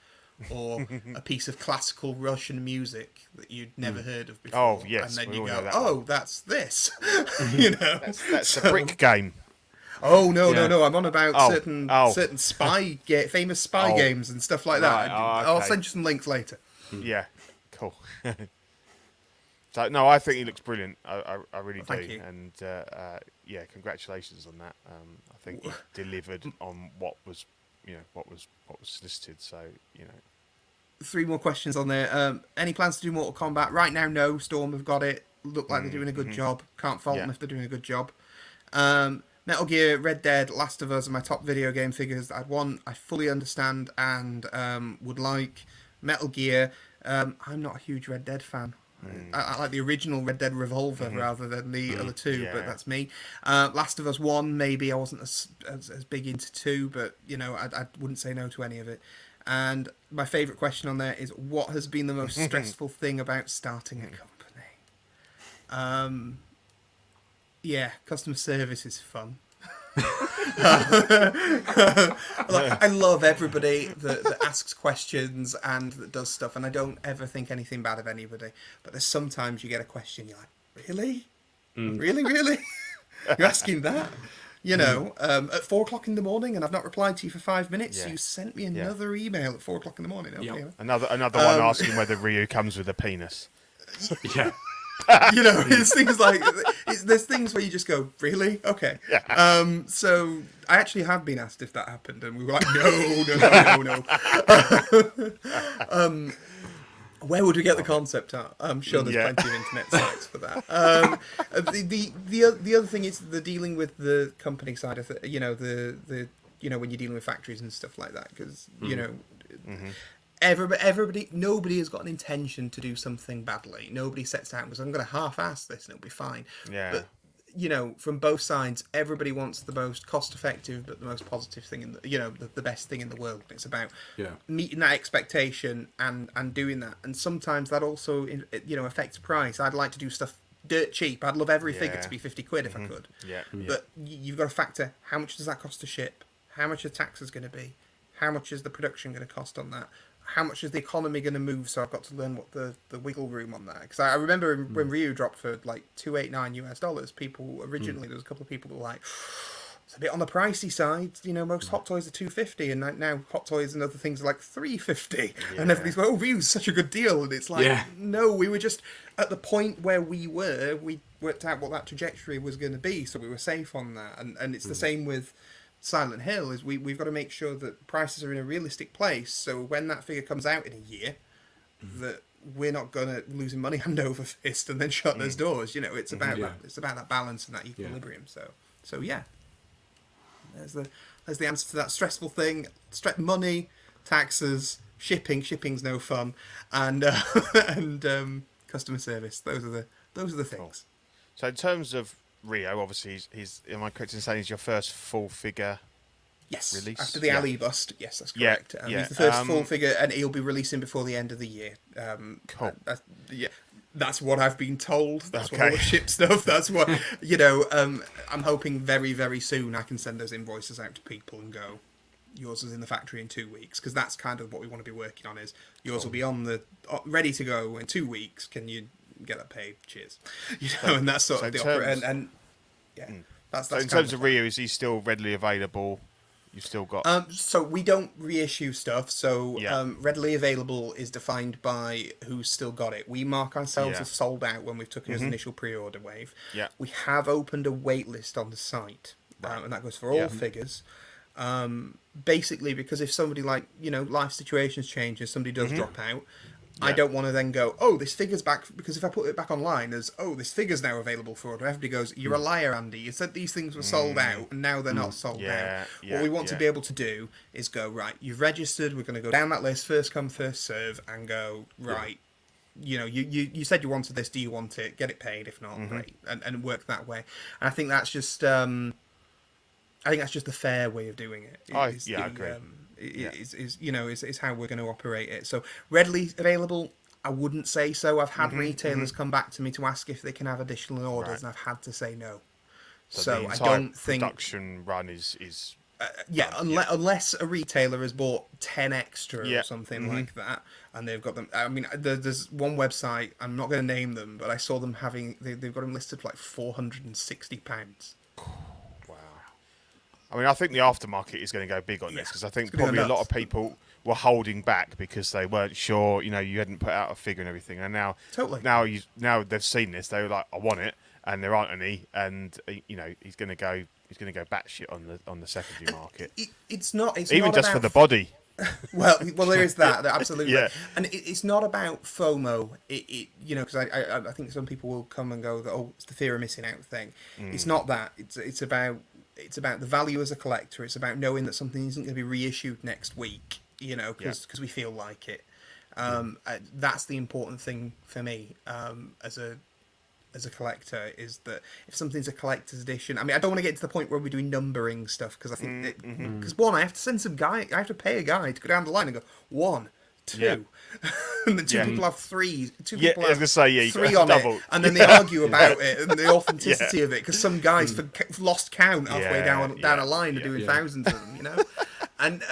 Speaker 3: or a piece of classical Russian music that you'd never heard of before.
Speaker 2: Oh, yes.
Speaker 3: And then you go, oh, that's this. You know?
Speaker 2: That's a brick game.
Speaker 3: Oh, no. I'm on about certain famous spy games and stuff like that. I'll send you some links later.
Speaker 2: Yeah, cool. So, no, I think he looks brilliant. I really do.
Speaker 3: Thank you.
Speaker 2: And congratulations on that. I think he delivered on what was solicited. So, you know.
Speaker 3: 3 more questions on there. Any plans to do Mortal Kombat? Right now, no. Storm have got it. Look like they're doing a good job. Can't fault them if they're doing a good job. Metal Gear, Red Dead, Last of Us are my top video game figures that I'd want. I fully understand and would like. Metal Gear. I'm not a huge Red Dead fan. I like the original Red Dead Revolver rather than the other two, but
Speaker 2: Yeah.
Speaker 3: that's me. Last of Us 1, maybe I wasn't as big into 2, but I wouldn't say no to any of it. And my favourite question on there is, what has been the most stressful thing about starting a company? Yeah, customer service is fun. I love everybody that asks questions and that does stuff, and I don't ever think anything bad of anybody. But there's sometimes you get a question, you're like, really? Really? You're asking that? At 4:00 in the morning, and I've not replied to you for 5 minutes.
Speaker 2: Yeah.
Speaker 3: You sent me another email at 4:00 in the morning. Okay.
Speaker 1: Yep.
Speaker 2: Another one asking whether Ryu comes with a penis.
Speaker 1: Yeah.
Speaker 3: It's things like there's things where you just go, really? Okay.
Speaker 2: Yeah.
Speaker 3: So I actually have been asked if that happened, and we were like, no. Where would we get the concept art? I'm sure there's plenty of internet sites for that. The other thing is the dealing with the company side of it. When you're dealing with factories and stuff like that, because everybody, nobody has got an intention to do something badly. Nobody sets out and goes, I'm going to half-ass this and it'll be fine.
Speaker 2: Yeah.
Speaker 3: But from both sides, everybody wants the most cost-effective but the most positive thing in the best thing in the world. It's about meeting that expectation and doing that. And sometimes that also affects price. I'd like to do stuff dirt cheap. I'd love every figure to be 50 quid if I could.
Speaker 2: Yeah.
Speaker 3: But you've got to factor, how much does that cost to ship? How much are taxes going to be? How much is the production going to cost on that? How much is the economy going to move? So I've got to learn what the wiggle room on that. Because I remember when Ryu dropped for like $289 US, people originally, there was a couple of people that were like, it's a bit on the pricey side. Most Hot Toys are $250, and now Hot Toys and other things are like $350. And everybody's like, oh, Ryu's such a good deal. And it's like, no, we were just at the point where we worked out what that trajectory was going to be, so we were safe on that. And it's the same with Silent Hill, is we've got to make sure that prices are in a realistic place, so when that figure comes out in a year, that we're not gonna losing money hand over fist and then shut those doors. It's about that. It's about that balance and that equilibrium. So yeah, there's the answer to that stressful thing. Money, taxes, shipping. Shipping's no fun, and customer service. Those are the things.
Speaker 2: Cool. So in terms of Rio, obviously, he's am I correct in saying he's your first full figure release?
Speaker 3: After the Ali bust, yes, that's correct. He's the first full figure, and he'll be releasing before the end of the year.
Speaker 2: Cool.
Speaker 3: That's what I've been told. That's what all the ship stuff. That's what I'm hoping very, very soon I can send those invoices out to people and go, yours is in the factory in 2 weeks, because that's kind of what we want to be working on. Is yours will be on the ready to go in 2 weeks? Can you get that paid? Cheers. And that's sort of the opera. And that's
Speaker 2: so in terms of Ryu, is he still readily available? You've still got
Speaker 3: so we don't reissue stuff, so readily available is defined by who's still got it. We mark ourselves as sold out when we've taken his initial pre-order wave. We have opened a wait list on the site, and that goes for all figures. Basically because if somebody life situations change and somebody does drop out, I don't want to then go, oh, this figure's back, because if I put it back online as, oh, this figure's now available for order, everybody goes, you're a liar, Andy. You said these things were sold out, and now they're not sold out. What we want to be able to do is go, right, you've registered, we're going to go down that list, first come, first serve, and go, right, you said you wanted this, do you want it? Get it paid, if not, great, and work that way. And I think that's just, the fair way of doing it.
Speaker 2: I agree.
Speaker 3: Is how we're going to operate it. So readily available, I wouldn't say so. I've had retailers come back to me to ask if they can have additional orders, and I've had to say no. So I don't think
Speaker 2: production run is
Speaker 3: unless a retailer has bought 10 extra or something like that, and they've got them. I mean, there's one website, I'm not going to name them, but I saw them they've got them listed for like £460.
Speaker 2: I mean, I think the aftermarket is going to go big on this, because I think probably a lot of people were holding back because they weren't sure. You hadn't put out a figure and everything, and now they've seen this. They were like, I want it, and there aren't any, and he's going to go batshit on the secondary market.
Speaker 3: It's not
Speaker 2: even just for the body.
Speaker 3: well, there is that absolutely, and it's not about FOMO. Because I think some people will come and go, oh, it's the fear of missing out thing. It's not that. It's about the value as a collector. It's about knowing that something isn't going to be reissued next week, because we feel like it. That's the important thing for me as a collector, is that if something's a collector's edition, I mean, I don't want to get to the point where we're doing numbering stuff, because I think because one, I have to send some guy, I have to pay a guy to go down the line and go 1, 2, and then two people have 3. Two people have
Speaker 2: you
Speaker 3: 3
Speaker 2: got
Speaker 3: on
Speaker 2: double.
Speaker 3: it, and then they argue about it and the authenticity of it, because some guys lost count halfway down a line and doing thousands of them, you know. And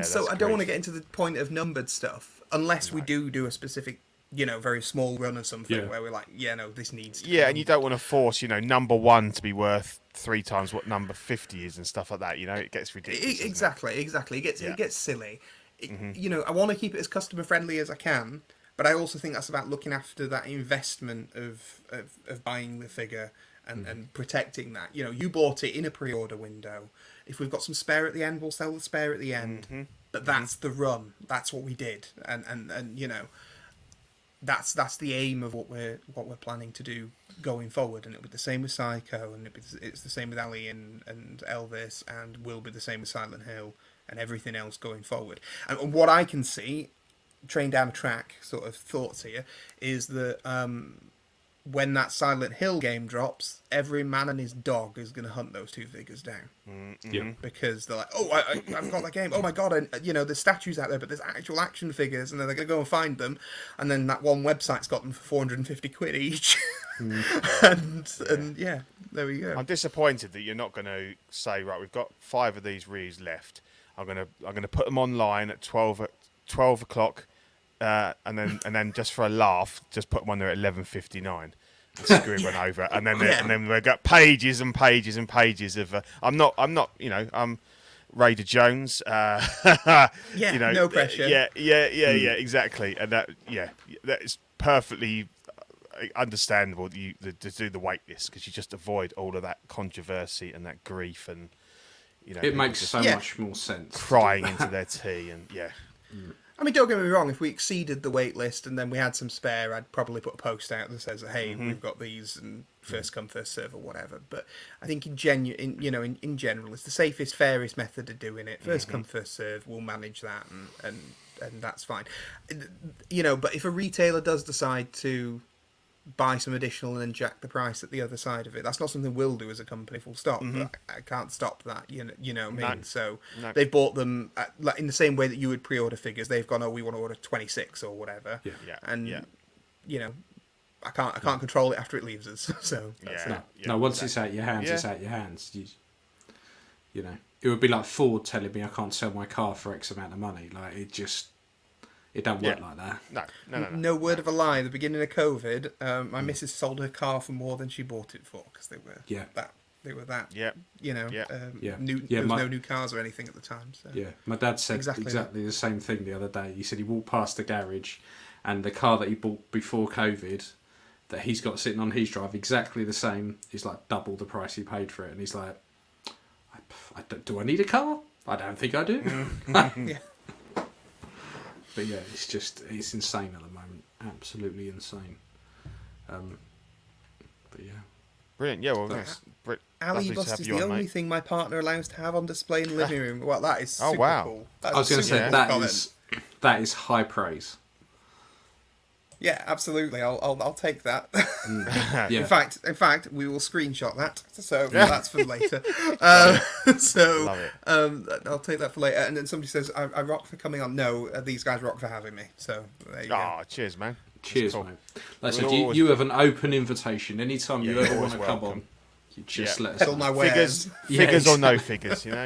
Speaker 3: so I don't want to get into the point of numbered stuff unless we do a specific, you know, very small run or something where we're like, this needs to be
Speaker 2: and you don't want to force, number 1 to be worth 3 times what number 50 is and stuff like that. It gets ridiculous.
Speaker 3: Exactly. It gets silly. I want to keep it as customer friendly as I can, but I also think that's about looking after that investment of buying the figure and protecting that. You bought it in a pre-order window. If we've got some spare at the end, we'll sell the spare at the end. But that's the run. That's what we did, and that's the aim of what we're planning to do going forward. And it'll be the same with Psycho, and it's the same with Ali and Elvis, and will be the same with Silent Hill and everything else going forward. And what I can see, train down a track sort of thoughts here, is that when that Silent Hill game drops, every man and his dog is going to hunt those 2 figures down. Because they're like, I've got that game. Oh my god! And there's statues out there, but there's actual action figures, and then they're going to go and find them. And then that one website's got them for 450 quid each. And there we go.
Speaker 2: I'm disappointed that you're not going to say, right, we've got 5 of these reels left. I'm gonna put them online at 12 o'clock. And then just for a laugh, just put them on there at 11:59 and screw everyone over, and then we've got pages and pages and pages of. I'm not. Raider Jones.
Speaker 3: No pressure.
Speaker 2: Yeah, exactly, and that is perfectly understandable that you to do the wait list, because you just avoid all of that controversy and that grief, and
Speaker 1: it makes so much more sense.
Speaker 2: Crying into their tea, and
Speaker 3: I mean, don't get me wrong, if we exceeded the wait list and then we had some spare, I'd probably put a post out that says, hey, we've got these, and first come, first serve, or whatever. But I think in general, it's the safest, fairest method of doing it. First come, first serve, we'll manage that, and that's fine. But if a retailer does decide to buy some additional and then jack the price at the other side of it, that's not something we'll do as a company, full stop. But I can't stop that, you know what I mean? So they've bought them in the same way that you would pre-order figures. They've gone, we want to order 26 or whatever, I can't control it after it leaves us. So
Speaker 1: once it's out your hands, it's out your hands. It would be like Ford telling me I can't sell my car for X amount of money. Like, it don't work like that.
Speaker 3: No word of a lie. At the beginning of COVID, my missus sold her car for more than she bought it for, because they were that. There was no new cars or anything at the time. So.
Speaker 1: Yeah, my dad said exactly the same thing the other day. He said he walked past the garage, and the car that he bought before COVID, that he's got sitting on his drive, exactly the same, is like double the price he paid for it. And he's like, do I need a car? I don't think I do. But yeah, it's insane at the moment. Absolutely insane. But yeah.
Speaker 2: Brilliant. Yeah, well, that's
Speaker 3: Ali Bust is the only thing my partner allows to have on display in the living room. Well, that is super cool.
Speaker 1: I was going to say, that is high praise.
Speaker 3: Yeah, absolutely. I'll take that.
Speaker 1: Yeah.
Speaker 3: In fact, we will screenshot that. So that's for later. Love it. I'll take that for later. And then somebody says, "I rock for coming on." No, these guys rock for having me. So there you go.
Speaker 2: Cheers, man.
Speaker 1: Cheers, mate. Like I said, you have an open invitation. Anytime you ever want to come on, you just let us know.
Speaker 3: My wares.
Speaker 2: Figures or no figures, you're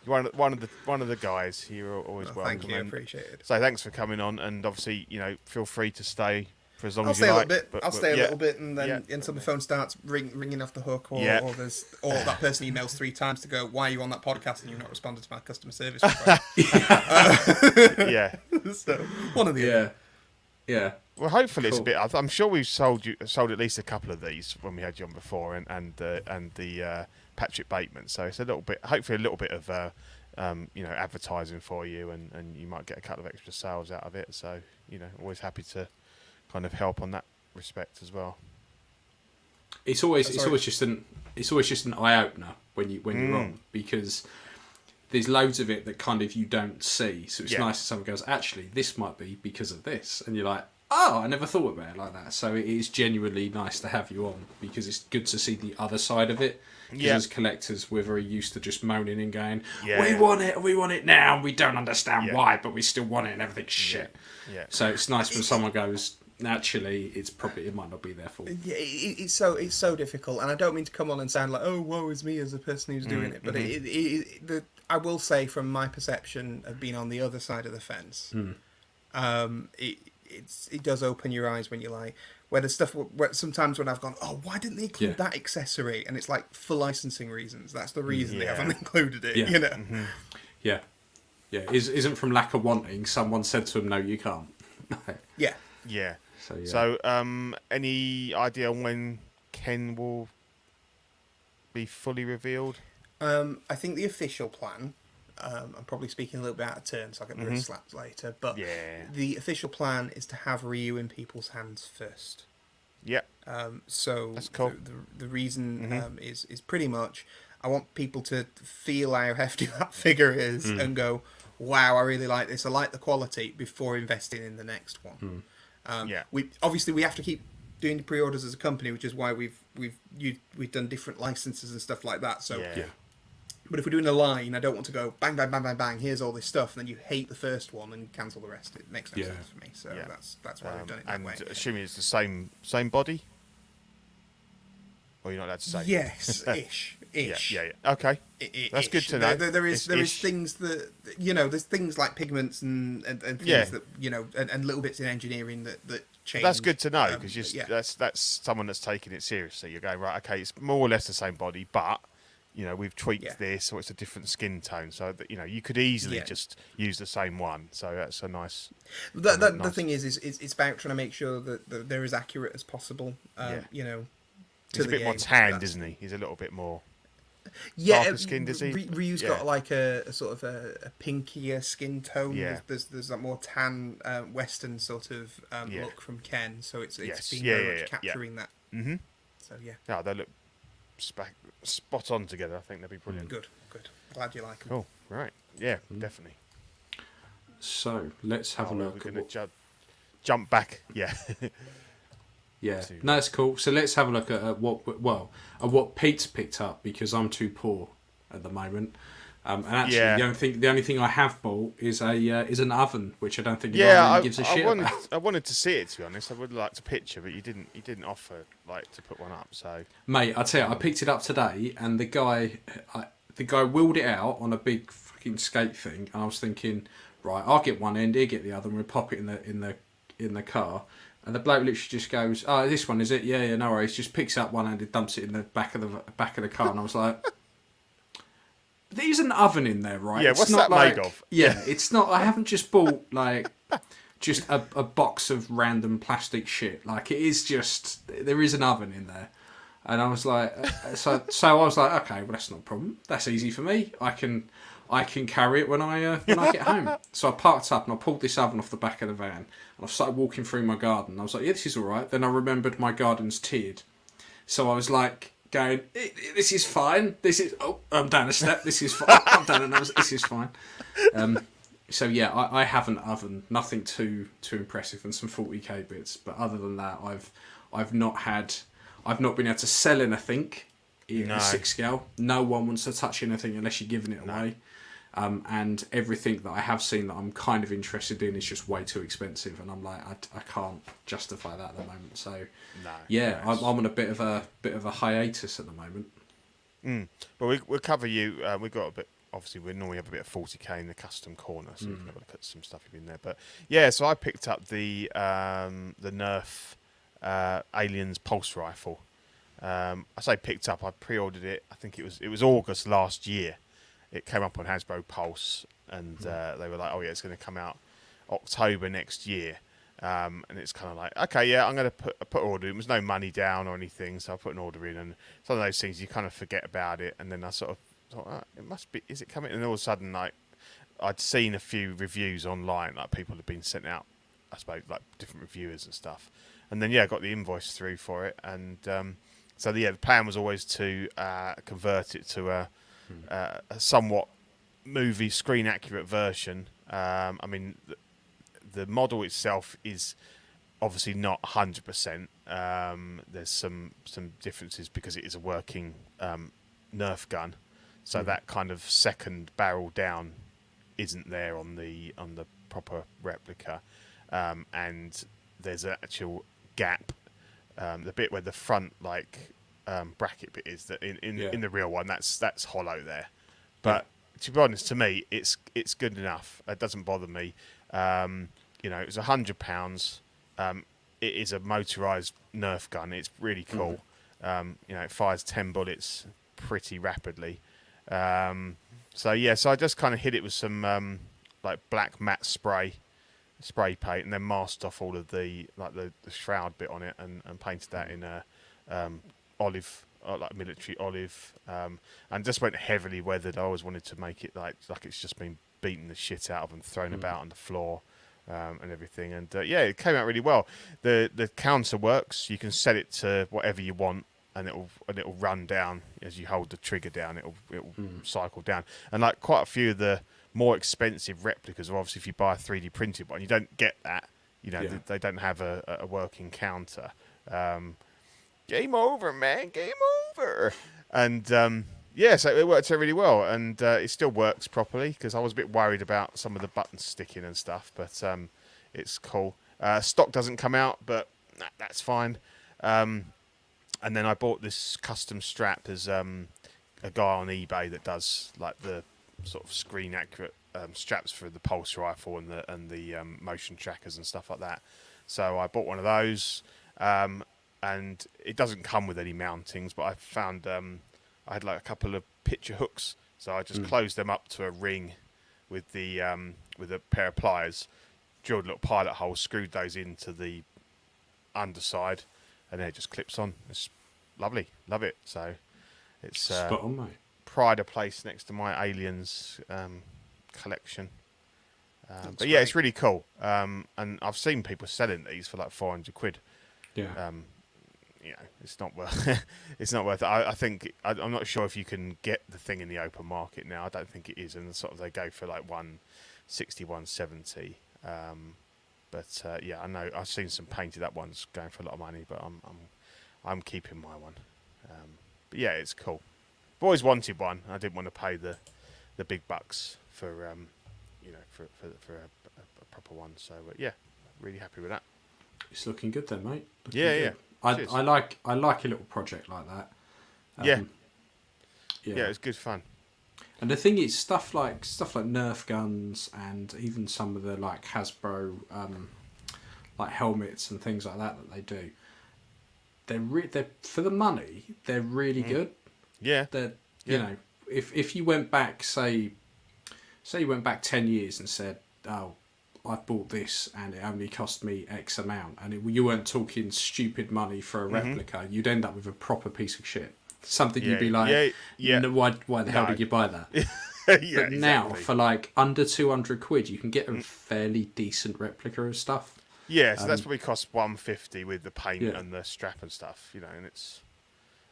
Speaker 2: one of the guys. You're always welcome.
Speaker 3: Thank you, appreciate it.
Speaker 2: So thanks for coming on, and obviously, feel free to stay for as long
Speaker 3: I'll
Speaker 2: as you like.
Speaker 3: I'll stay a little bit, and then until my phone starts ringing off the hook, or that person emails 3 times to go, "Why are you on that podcast and you've not responded to my customer service?" So one of the other.
Speaker 1: Yeah.
Speaker 2: Well, hopefully it's a bit. I'm sure we've sold at least a couple of these when we had you on before, and the Patrick Bateman. So it's hopefully a little bit of advertising for you, and you might get a couple of extra sales out of it. So always happy to kind of help on that respect as well.
Speaker 1: It's always just an eye opener when you're on, because there's loads of it that kind of you don't see. So it's
Speaker 2: Yeah.
Speaker 1: nice if someone goes, actually, this might be because of this. And you're like, oh, I never thought about it like that. So it is genuinely nice to have you on because it's good to see the other side of it. Because
Speaker 2: Yeah.
Speaker 1: as collectors, we're very used to just moaning and going,
Speaker 2: Yeah.
Speaker 1: we want it now, and we don't understand why, but we still want it and everything's shit.
Speaker 2: Yeah.
Speaker 1: So it's nice when someone goes, actually, it might not be their fault.
Speaker 3: Yeah, it's so difficult, and I don't mean to come on and sound like, oh, woe is me as a person who's doing it, but I will say from my perception of being on the other side of the fence, it does open your eyes when you're like, where there's stuff where sometimes when I've gone, oh, why didn't they include that accessory? And it's like for licensing reasons. That's the reason they haven't included it. You know.
Speaker 1: Yeah. Isn't from lack of wanting. Someone said to him, no, you can't.
Speaker 3: Yeah.
Speaker 2: Yeah.
Speaker 1: So, yeah.
Speaker 2: So, any idea on when Ken will be fully revealed?
Speaker 3: I think the official plan. I'm probably speaking a little bit out of turn, so I'll get the wrist slaps later. But the official plan is to have Ryu in people's hands first.
Speaker 2: Yeah.
Speaker 3: So
Speaker 2: that's cool.
Speaker 3: The reason is pretty much I want people to feel how hefty that figure is and go, wow, I really like this. I like the quality before investing in the next one. We have to keep doing the pre-orders as a company, which is why we've done different licenses and stuff like that. So.
Speaker 1: Yeah.
Speaker 3: But if we're doing a line, I don't want to go bang, bang, bang, bang, bang. Here's all this stuff, and then you hate the first one and cancel the rest. It makes no sense for me. So that's why we've done it that way.
Speaker 2: And assuming it's the same body, or you're not allowed to say.
Speaker 3: Yes, ish.
Speaker 2: Yeah. Okay, that's good to know.
Speaker 3: There is things that there's things like pigments and things that and little bits in engineering that change.
Speaker 2: That's good to know because that's someone that's taking it seriously. You're going right. Okay, it's more or less the same body, but. We've tweaked this, or it's a different skin tone, so that you could easily just use the same one. So that's a nice.
Speaker 3: The thing is it's about trying to make sure that they're as accurate as possible.
Speaker 2: He's a bit more tanned, isn't he? He's a little bit more.
Speaker 3: Darker
Speaker 2: skinned, is he?
Speaker 3: Ryu's got like a sort of a pinkier skin tone.
Speaker 2: Yeah.
Speaker 3: There's that more tan Western sort of look from Ken, so it's been
Speaker 2: Yes.
Speaker 3: very much capturing that.
Speaker 2: Mm-hmm.
Speaker 3: So yeah.
Speaker 2: Yeah, they look spot on together. I think they'll be brilliant.
Speaker 3: Good. Glad you like them.
Speaker 2: Cool. Right. Yeah, definitely.
Speaker 1: So let's have a look.
Speaker 2: We're going to jump back. Yeah.
Speaker 1: Yeah. No, it's cool. So let's have a look at what Pete's picked up because I'm too poor at the moment. And actually, the only thing I have bought is an oven, which I don't think anyone really gives a shit about.
Speaker 2: I wanted to see it, to be honest. I would like to picture, but you didn't offer to put one up. So,
Speaker 1: mate, I tell you, I picked it up today, and the guy wheeled it out on a big fucking skate thing, and I was thinking, right, I'll get one end, he'll get the other, and we'll pop it in the car. And the bloke literally just goes, "Oh, this one is it? Yeah, no worries." Just picks up one and dumps it in the back of the car, and I was like. There's an oven in there, right?
Speaker 2: Yeah,
Speaker 1: it's
Speaker 2: what's
Speaker 1: not
Speaker 2: that made of?
Speaker 1: Yeah, it's not. I haven't just bought just a box of random plastic shit. Like it is just there is an oven in there, and I was like, so I was like, okay, well that's not a problem. That's easy for me. I can carry it when I get home. So I parked up and I pulled this oven off the back of the van, and I started walking through my garden. I was like, yeah, this is all right. Then I remembered my garden's tiered, so I was like. Going, this is fine. I'm down a step. This is fine. I'm down another. This is fine. So yeah, I have an oven. Nothing too impressive and some 40k bits. But other than that, I've not been able to sell anything in a 6 scale. No one wants to touch anything unless you're giving it away. And everything that I have seen that I'm kind of interested in is just way too expensive, and I'm like, I can't justify that at the moment. So, I'm on a bit of a hiatus at the moment.
Speaker 2: Well, we'll cover you. We've got a bit. Obviously, we normally have a bit of 40k in the custom corner, so we can have a look at some stuff in there. But yeah, so I picked up the Nerf Aliens Pulse Rifle. I say picked up. I pre-ordered it. I think it was August last year. It came up on Hasbro Pulse, and they were like, "Oh yeah, it's going to come out October next year." And it's kind of like, okay, yeah, I'm going to put an order in. There was no money down or anything, so I put an order in, and it's one of those things you kind of forget about it, and then I sort of thought, it must be, is it coming? And all of a sudden, like, I'd seen a few reviews online, like people had been sent out, I suppose, like different reviewers and stuff, and then I got the invoice through for it, and so the plan was always to convert it to a somewhat movie screen accurate version. I mean, the model itself is obviously not 100%. There's some differences because it is a working Nerf gun, so that kind of second barrel down isn't there on the proper replica, and there's an actual gap, the bit where the front bracket bit is, that in the real one that's hollow there, but to be honest, to me it's good enough. It doesn't bother me. It was £100. It is a motorized Nerf gun. It's really cool. It fires 10 bullets pretty rapidly. So I just kind of hit it with some black matte spray paint, and then masked off all of the shroud bit on it, and painted that in a olive, military olive, and just went heavily weathered. I always wanted to make it like it's just been beaten the shit out of and thrown about on the floor. And everything, and it came out really well. The counter works. You can set it to whatever you want, and it'll run down as you hold the trigger down. It'll cycle down. And like quite a few of the more expensive replicas, or obviously if you buy a 3D printed one, you don't get that. They don't have a working counter. Game over, man. Game over. And so it worked out really well, and it still works properly, because I was a bit worried about some of the buttons sticking and stuff, but it's cool. Stock doesn't come out, but that's fine. And then I bought this custom strap. There's a guy on eBay that does like the sort of screen accurate straps for the pulse rifle and the motion trackers and stuff like that. So I bought one of those, and it doesn't come with any mountings, but I found I had like a couple of picture hooks, so I just closed them up to a ring with a pair of pliers, drilled a little pilot hole, screwed those into the underside, and then it just clips on. It's lovely, love it. So it's
Speaker 1: spot on, mate.
Speaker 2: Pride of place next to my Aliens collection. But
Speaker 1: great.
Speaker 2: it's really cool. And I've seen people selling these for like £400.
Speaker 1: Yeah.
Speaker 2: It's not worth. It's not worth it. I think I'm not sure if you can get the thing in the open market now. I don't think it is, and sort of they go for like 160, 170. But I know I've seen some painted up ones going for a lot of money, but I'm keeping my one. But it's cool. I've always wanted one. I didn't want to pay the big bucks for for a proper one. So really happy with that.
Speaker 1: It's looking good then, mate. Looking
Speaker 2: Yeah.
Speaker 1: good. I like a little project like that.
Speaker 2: It's good fun.
Speaker 1: And the thing is, stuff like Nerf guns, and even some of the like Hasbro like helmets and things like that they do. They're for the money. They're really good.
Speaker 2: Yeah.
Speaker 1: You know, if you went back, say you went back 10 years and said, oh, I bought this and it only cost me X amount, and you weren't talking stupid money for a replica, you'd end up with a proper piece of shit. Something you'd be like, why the hell did you buy that? But now, for like under £200, you can get a fairly decent replica of stuff.
Speaker 2: Yeah, so that's probably cost £150 with the paint and the strap and stuff, and it's.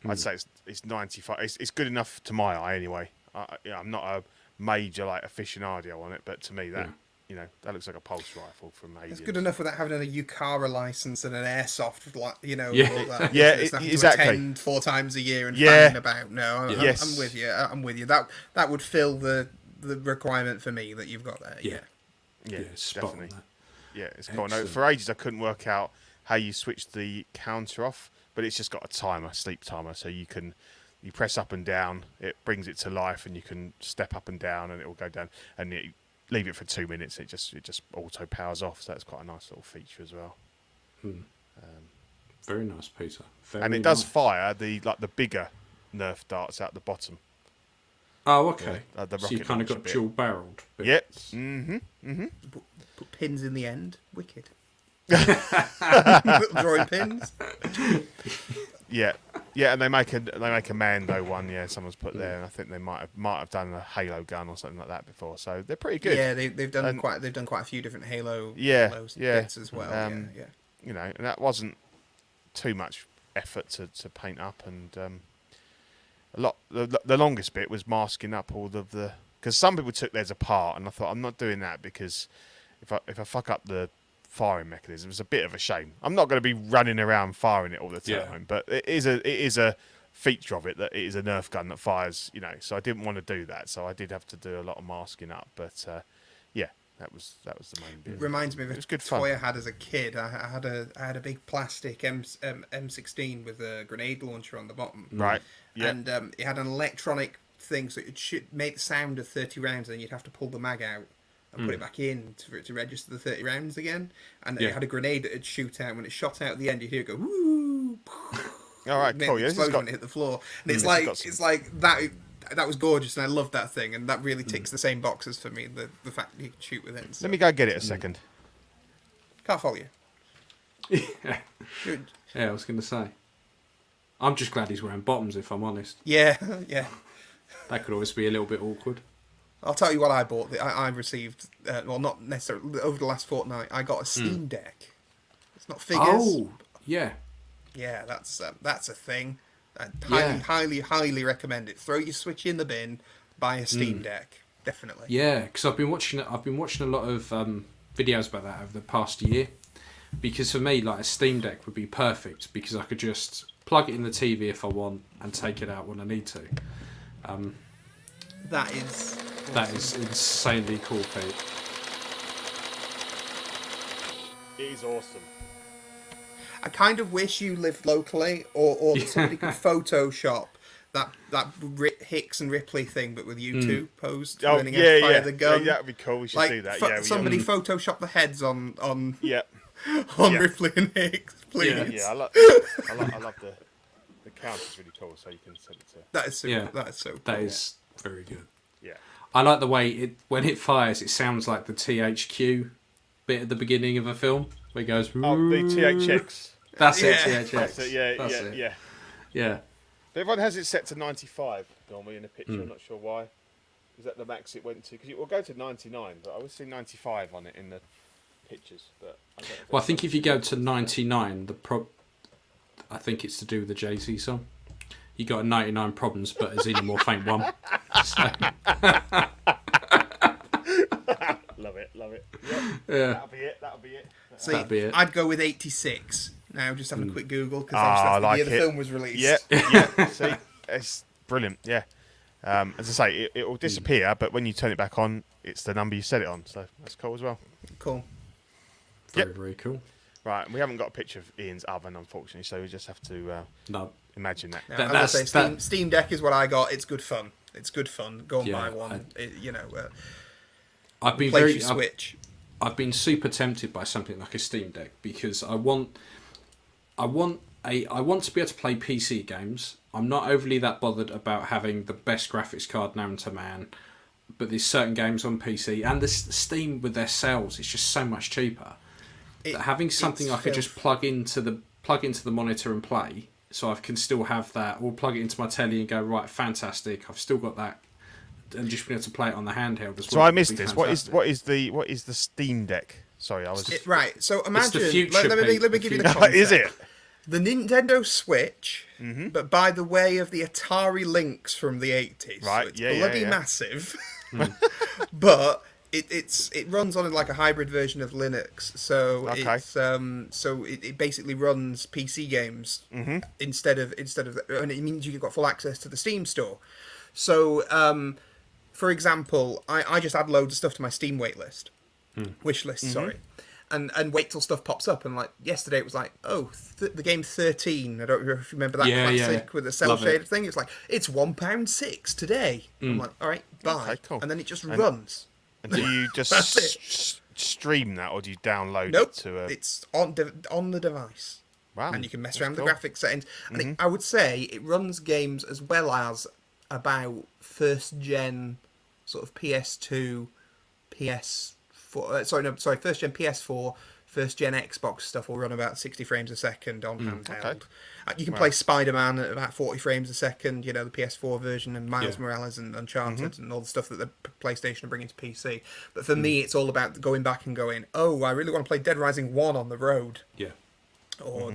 Speaker 2: I'd say it's 95. It's good enough to my eye anyway. I'm not a major aficionado on it, but to me that. That looks like a pulse rifle from Aliens.
Speaker 3: It's good enough without having a UCARA license and an airsoft, all that.
Speaker 2: Exactly.
Speaker 3: Attend 4 times a year and fanning about. No, I'm with you. I'm with you. That would fill the requirement for me that you've got there.
Speaker 1: Yeah,
Speaker 2: definitely. Yeah, it's cool.
Speaker 1: Excellent.
Speaker 2: No, for ages I couldn't work out how you switch the counter off, but it's just got a timer, sleep timer, so you press up and down, it brings it to life, and you can step up and down, and it will go down, and leave it for 2 minutes. It just auto powers off. So that's quite a nice little feature as well.
Speaker 1: Very nice, Peter.
Speaker 2: And it does fire the bigger Nerf darts out the bottom.
Speaker 1: Oh, okay.
Speaker 2: The
Speaker 1: so you kind of got dual barreled.
Speaker 2: Yep.
Speaker 3: Put pins in the end. Wicked. Little drawing pins.
Speaker 2: Yeah, and they make a Mando one. Yeah, someone's put there, and I think they might have done a Halo gun or something like that before. So they're pretty good.
Speaker 3: Yeah, they've done quite a few different Halo bits as well. And
Speaker 2: that wasn't too much effort to paint up, and a lot. The longest bit was masking up all of the because some people took theirs apart, and I thought I'm not doing that because if I fuck up the firing mechanism, it's a bit of a shame. I'm not going to be running around firing it all the time, but it is a feature of it that it is a Nerf gun that fires, so I didn't want to do that, so I did have to do a lot of masking up, but yeah, that was the main bit.
Speaker 3: It reminds me of a
Speaker 2: good
Speaker 3: toy I had as a kid. I had a big plastic M16 with a grenade launcher on the bottom,
Speaker 2: right? Yeah.
Speaker 3: And it had an electronic thing, so it should make the sound of 30 rounds, and you'd have to pull the mag out and put it back in for it to register the 30 rounds again. And it had a grenade that would shoot out. When it shot out at the end, you'd hear it go woo.
Speaker 2: All right, cool. Yeah,
Speaker 3: explosion when it hit the floor, and it's like that. That was gorgeous, and I loved that thing, and that really ticks the same boxes for me. The fact that you can shoot with it. So.
Speaker 2: Let me go get it a second.
Speaker 3: Can't follow you.
Speaker 1: Yeah, I was going to say. I'm just glad he's wearing bottoms, if I'm honest.
Speaker 3: Yeah, yeah.
Speaker 1: That could always be a little bit awkward.
Speaker 3: I'll tell you what I bought. I received, well, not necessarily over the last fortnight. I got a Steam Deck. It's not figures.
Speaker 1: Oh, yeah.
Speaker 3: Yeah, that's a thing. I highly recommend it. Throw your Switch in the bin. Buy a Steam Deck, definitely.
Speaker 1: Yeah, because I've been watching a lot of videos about that over the past year. Because for me, like a Steam Deck would be perfect because I could just plug it in the TV if I want and take it out when I need to.
Speaker 3: That is
Speaker 1: insanely cool, Pete.
Speaker 2: It is awesome.
Speaker 3: I kind of wish you lived locally, or that somebody could Photoshop that Hicks and Ripley thing, but with you two posed learning how to fire the gun.
Speaker 2: Yeah, that'd be cool. We should do that.
Speaker 3: Somebody Photoshop the heads on
Speaker 2: on
Speaker 3: Ripley and Hicks, please.
Speaker 2: Yeah, I love the count is really cool, so you can send it to.
Speaker 3: That is super. That is so cool.
Speaker 1: That is very good.
Speaker 2: Yeah.
Speaker 1: I like the way when it fires, it sounds like the THQ bit at the beginning of a film where it goes.
Speaker 2: Oh, the THX.
Speaker 1: That's it, THX.
Speaker 2: That's it, yeah.
Speaker 1: Yeah.
Speaker 2: But everyone has it set to 95 normally in a picture. I'm not sure why. Is that the max it went to? Because it will go to 99, but I always see 95 on it in the pictures. But I
Speaker 1: think if you go to 99, I think it's to do with the Jay-Z song. You got 99 problems, but a Xena more faint one. So.
Speaker 2: Love it.
Speaker 1: Yeah.
Speaker 2: That'll be it.
Speaker 3: See,
Speaker 1: that'll be it.
Speaker 3: I'd go with 86. Now, just having a quick Google, because that's the year the film was released.
Speaker 2: Yeah. See, it's brilliant. Yeah. As I say, it will disappear, but when you turn it back on, it's the number you set it on. So that's cool as well.
Speaker 3: Cool.
Speaker 1: Very cool.
Speaker 2: Right, we haven't got a picture of Ian's oven, unfortunately, so we just have to imagine that.
Speaker 3: Now, as I say, Steam Deck is what I got. It's good fun. Go and buy one.
Speaker 1: I've been
Speaker 3: Switch.
Speaker 1: I've been super tempted by something like a Steam Deck because I want to be able to play PC games. I'm not overly that bothered about having the best graphics card known to man, but there's certain games on PC and the Steam with their sales, it's just so much cheaper. Having something I could just plug into the monitor and play, so I can still have that, or plug it into my telly and go, right, fantastic, I've still got that, and just be able to play it on the handheld as well.
Speaker 2: So I missed this. What is the Steam Deck? Sorry, I was
Speaker 3: right. So imagine.
Speaker 1: It's the future,
Speaker 3: let me give you the concept.
Speaker 2: Is it?
Speaker 3: The Nintendo Switch, but by the way of the Atari Lynx from the 80s.
Speaker 2: Right,
Speaker 3: so it's bloody massive. But it runs on like a hybrid version of Linux. So it basically runs PC games instead of and it means you've got full access to the Steam store. So for example, I just add loads of stuff to my Steam wish list, sorry. And wait till stuff pops up. And like yesterday, it was like, the game 13. I don't know if you remember that classic with the cell shaded thing. It's like it's £1.06 today. I'm like, all right, bye. Okay, cool. And then it just runs.
Speaker 2: And do you just stream that, or do you download it to?
Speaker 3: It's on the device.
Speaker 2: Wow.
Speaker 3: And you can mess around with the graphics settings. And I would say it runs games as well as about first gen sort of PS2, PS4. First gen PS4, first gen Xbox stuff will run about 60 frames a second on handheld. Okay. You can play Spider-Man at about 40 frames a second, the PS4 version, and Miles Morales and Uncharted and all the stuff that the PlayStation are bringing to PC. But for me, it's all about going back and going, I really want to play Dead Rising 1 on the road.
Speaker 1: Yeah.
Speaker 3: or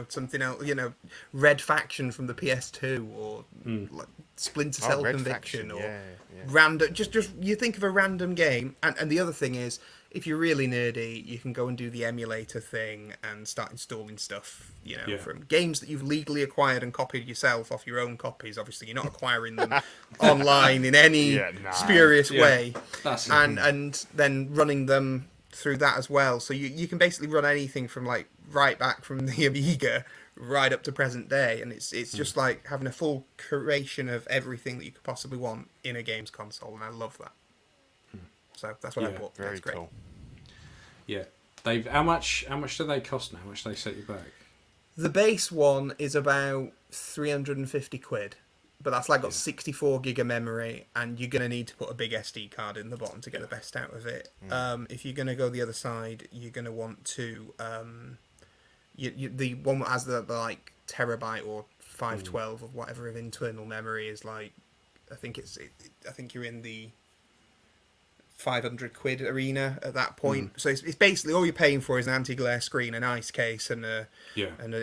Speaker 3: something else, Red Faction from the PS2, or like Splinter Cell
Speaker 2: Red
Speaker 3: Conviction,
Speaker 2: Faction,
Speaker 3: or
Speaker 2: yeah.
Speaker 3: random. Just you think of a random game, and the other thing is, if you're really nerdy, you can go and do the emulator thing and start installing stuff, from games that you've legally acquired and copied yourself off your own copies. Obviously, you're not acquiring them online in any spurious way, and then running them through that as well. So you can basically run anything from like right back from the Amiga right up to present day, and it's just like having a full curation of everything that you could possibly want in a games console, and I love that. So that's what I bought.
Speaker 2: Very
Speaker 3: that's great.
Speaker 2: cool.
Speaker 1: Yeah, Dave. How much do they cost now? How much do they set you back?
Speaker 3: The base one is about £350, but that's like got 64 gig of memory, and you're gonna need to put a big SD card in the bottom to get the best out of it. If you're gonna go the other side, you're gonna want to the one that has the like terabyte or 512 of whatever of internal memory is like. I think you're in the £500 arena at that point. So it's basically all you're paying for is an anti-glare screen, an ice case, and an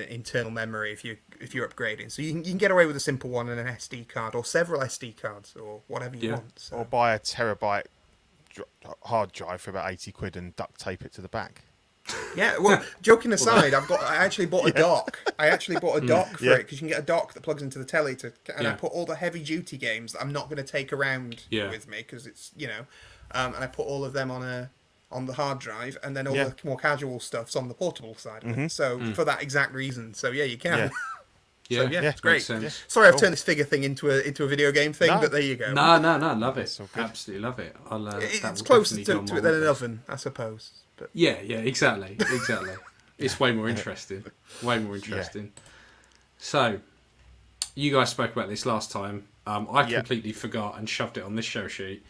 Speaker 3: internal memory if you're upgrading. So you can get away with a simple one and an SD card, or several SD cards, or whatever you want. So.
Speaker 2: Or buy a terabyte hard drive for about £80 and duct tape it to the back.
Speaker 3: Yeah, well, joking aside, I actually bought a dock. I actually bought a dock for it, because you can get a dock that plugs into the telly I put all the heavy duty games that I'm not going to take around with me, because it's and I put all of them on the hard drive, and then all the more casual stuff's on the portable side of it. So for that exact reason. So you can. It's great. Sorry, I've turned this figure thing into a video game thing, but there you go.
Speaker 1: No, love it. Absolutely love it.
Speaker 3: It's closer to it than an oven, I suppose. But
Speaker 1: yeah, exactly. It's way more interesting. So, you guys spoke about this last time. I completely forgot and shoved it on this show sheet.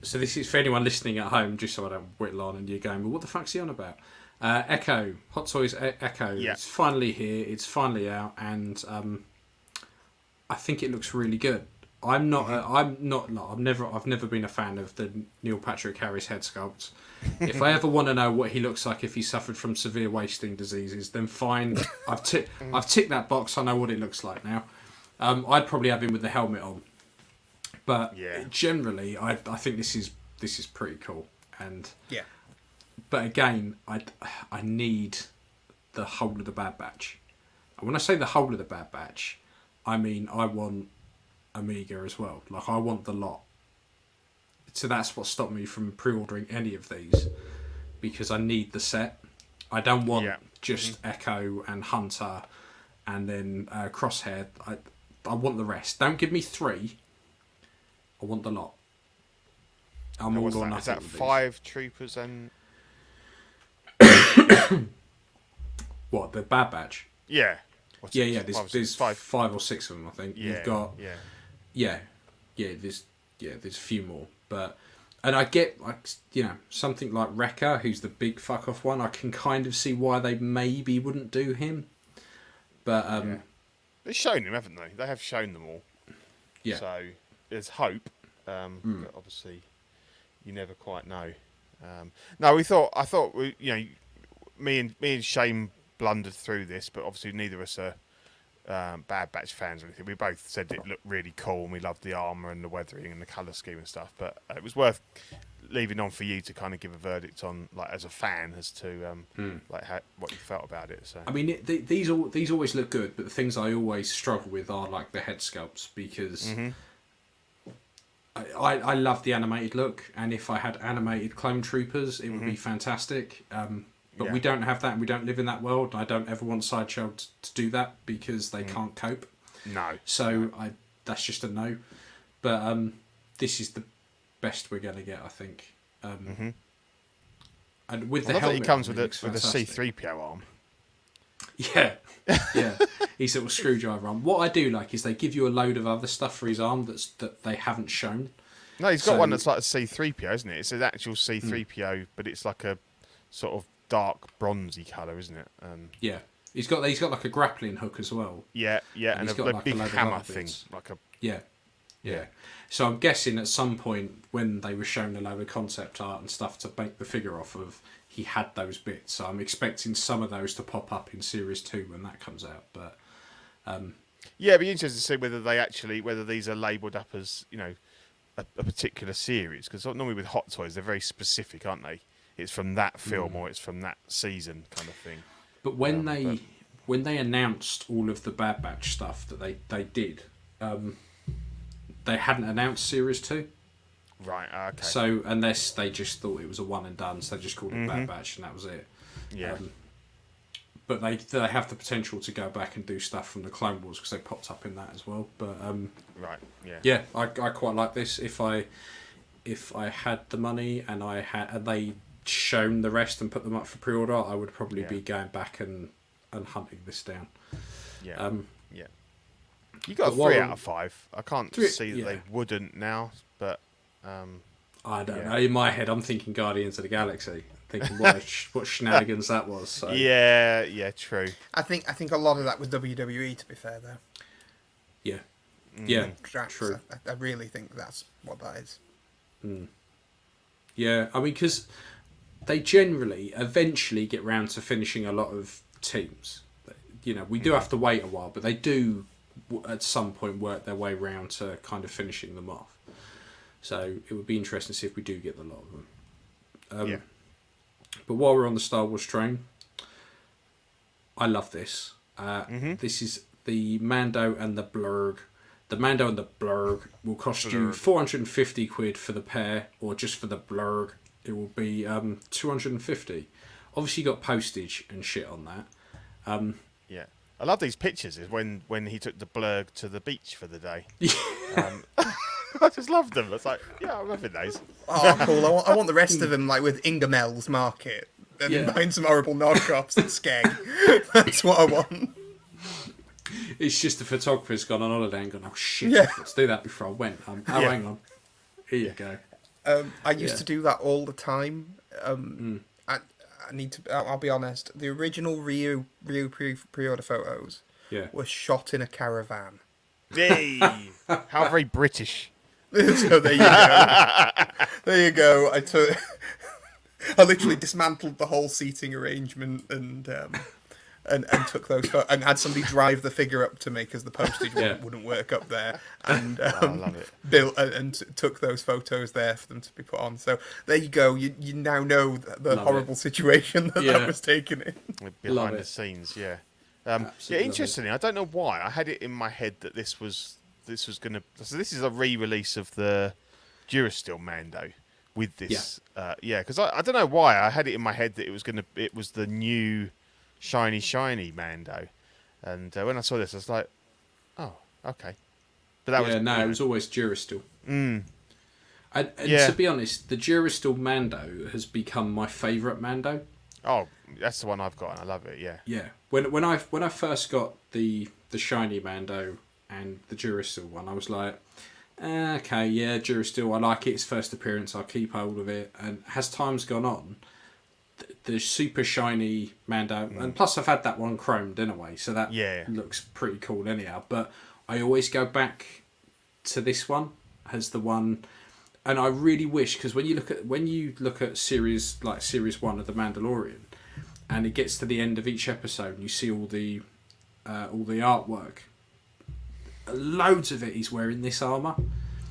Speaker 1: So this is for anyone listening at home, just so I don't whittle on and you're going, well, what the fuck's he on about? Echo, Hot Toys Echo. It's finally here. It's finally out, and I think it looks really good. I've never been a fan of the Neil Patrick Harris head sculpt. If I ever want to know what he looks like if he suffered from severe wasting diseases, then fine. I've ticked that box. I know what it looks like now. I'd probably have him with the helmet on, but generally, I think this is pretty cool. And but again, I need the whole of the Bad Batch. And when I say the whole of the Bad Batch, I mean I want Amiga as well. Like, I want the lot. So that's what stopped me from pre-ordering any of these, because I need the set. I don't want just Echo and Hunter and then Crosshair. I want the rest. Don't give me 3. I want the lot. I'm all or nothing.
Speaker 2: Is that 5 troopers and
Speaker 1: what, the Bad Batch?
Speaker 2: Yeah.
Speaker 1: There's 5 or 6 of them, I think. You've got there's a few more, and I get, like, something like Wrecker, who's the big fuck off one. I can kind of see why they maybe wouldn't do him, but
Speaker 2: they've shown him, haven't they? They have shown them all.
Speaker 1: Yeah.
Speaker 2: So there's hope, but obviously you never quite know. No, I thought me and Shane blundered through this, but obviously neither of us are Bad Batch fans or anything. We both said it looked really cool, and we loved the armour and the weathering and the colour scheme and stuff, but it was worth leaving on for you to kind of give a verdict on, like, as a fan, as to what you felt about it. So I
Speaker 1: mean, these always look good, but the things I always struggle with are like the head sculpts, because I love the animated look, and if I had animated clone troopers, it would be fantastic. But we don't have that, and we don't live in that world. I don't ever want Sideshow to do that, because they can't cope.
Speaker 2: No.
Speaker 1: So that's just a no. But this is the best we're going to get, I think. And with the helmet,
Speaker 2: it comes with a C-3po arm.
Speaker 1: Yeah. His little screwdriver arm. What I do like is they give you a load of other stuff for his arm that they haven't shown.
Speaker 2: No, he's got one that's like a C-3po, isn't it? It's an actual C-3po, but it's like a sort of dark bronzy colour, isn't it?
Speaker 1: He's got like a grappling hook as well.
Speaker 2: And a
Speaker 1: like
Speaker 2: big
Speaker 1: a
Speaker 2: hammer thing, like a
Speaker 1: So I'm guessing at some point when they were shown a load of concept art and stuff to make the figure off of, he had those bits. So I'm expecting some of those to pop up in Series 2 when that comes out. But
Speaker 2: yeah, it'd be interesting to see whether these are labelled up as, you know, a particular series, because normally with Hot Toys they're very specific, aren't they? It's from that film or it's from that season kind of thing.
Speaker 1: But when they announced all of the Bad Batch stuff that they did, they hadn't announced Series 2.
Speaker 2: Right, okay.
Speaker 1: So unless they just thought it was a one and done, so they just called it Bad Batch and that was it.
Speaker 2: Yeah.
Speaker 1: But they have the potential to go back and do stuff from the Clone Wars because they popped up in that as well. But
Speaker 2: right, yeah.
Speaker 1: Yeah, I quite like this. If I had the money and they shown the rest and put them up for pre-order, I would probably be going back and hunting this down.
Speaker 2: Yeah. Yeah. You got a 3 out of 5. I can't see that they wouldn't now, but
Speaker 1: I don't know. In my head, I'm thinking Guardians of the Galaxy, thinking what shenanigans that was. So.
Speaker 2: Yeah, true.
Speaker 3: I think a lot of that was WWE. To be fair, though.
Speaker 1: Yeah. Yeah.
Speaker 3: True. I really think that's what that is.
Speaker 1: Yeah, I mean, because they generally eventually get round to finishing a lot of teams. You know, we do have to wait a while, but they do at some point work their way round to kind of finishing them off. So it would be interesting to see if we do get a lot of them. But while we're on the Star Wars train, I love this. This is the Mando and the Blurg. The Mando and the Blurg will cost you 450 quid for the pair, or just for the Blurg, it will be 250. Obviously, you got postage and shit on that.
Speaker 2: Yeah, I love these pictures. Is when he took the Blurg to the beach for the day. I just loved them. I was like, yeah, I'm loving those.
Speaker 3: Oh, cool. I want the rest of them like with Ingamel's Market and buying some horrible knockoffs at Skeg. That's what I want.
Speaker 1: It's just the photographer's gone on holiday and gone, oh shit,
Speaker 3: Yeah.
Speaker 1: let's do that before I went. Hang on. Here you go.
Speaker 3: I used to do that all the time. I need to. I'll be honest. The original Ryu pre-order photos were shot in a caravan.
Speaker 2: Hey, how very British.
Speaker 3: So there you go. There you go. I literally dismantled the whole seating arrangement and took those and had somebody drive the figure up to me because the postage wouldn't work up there, and
Speaker 2: I love it.
Speaker 3: built and took those photos there for them to be put on. So there you go. You now know the horrible situation that was taken in
Speaker 2: behind the scenes. Yeah. Interestingly, I don't know why I had it in my head that this was gonna. So this is a re-release of the Durasteel Mando with this. Because I don't know why I had it in my head that it was the new shiny Mando, and when I saw this, I was like, oh, okay. But that was
Speaker 1: it was always Durasteel. And to be honest, the Durasteel Mando has become my favourite Mando.
Speaker 2: Oh, that's the one I've got, and I love it. Yeah.
Speaker 1: Yeah. When I first got the shiny Mando and the Durasteel one, I was like, okay, yeah, Durasteel, I like it. Its first appearance, I'll keep hold of it. And as time's gone on, the super shiny Mando, and plus I've had that one chromed anyway, so that looks pretty cool anyhow. But I always go back to this one as the one. And I really wish, because when you look at series 1 of The Mandalorian, and it gets to the end of each episode, and you see all the artwork, loads of it he's wearing this armor.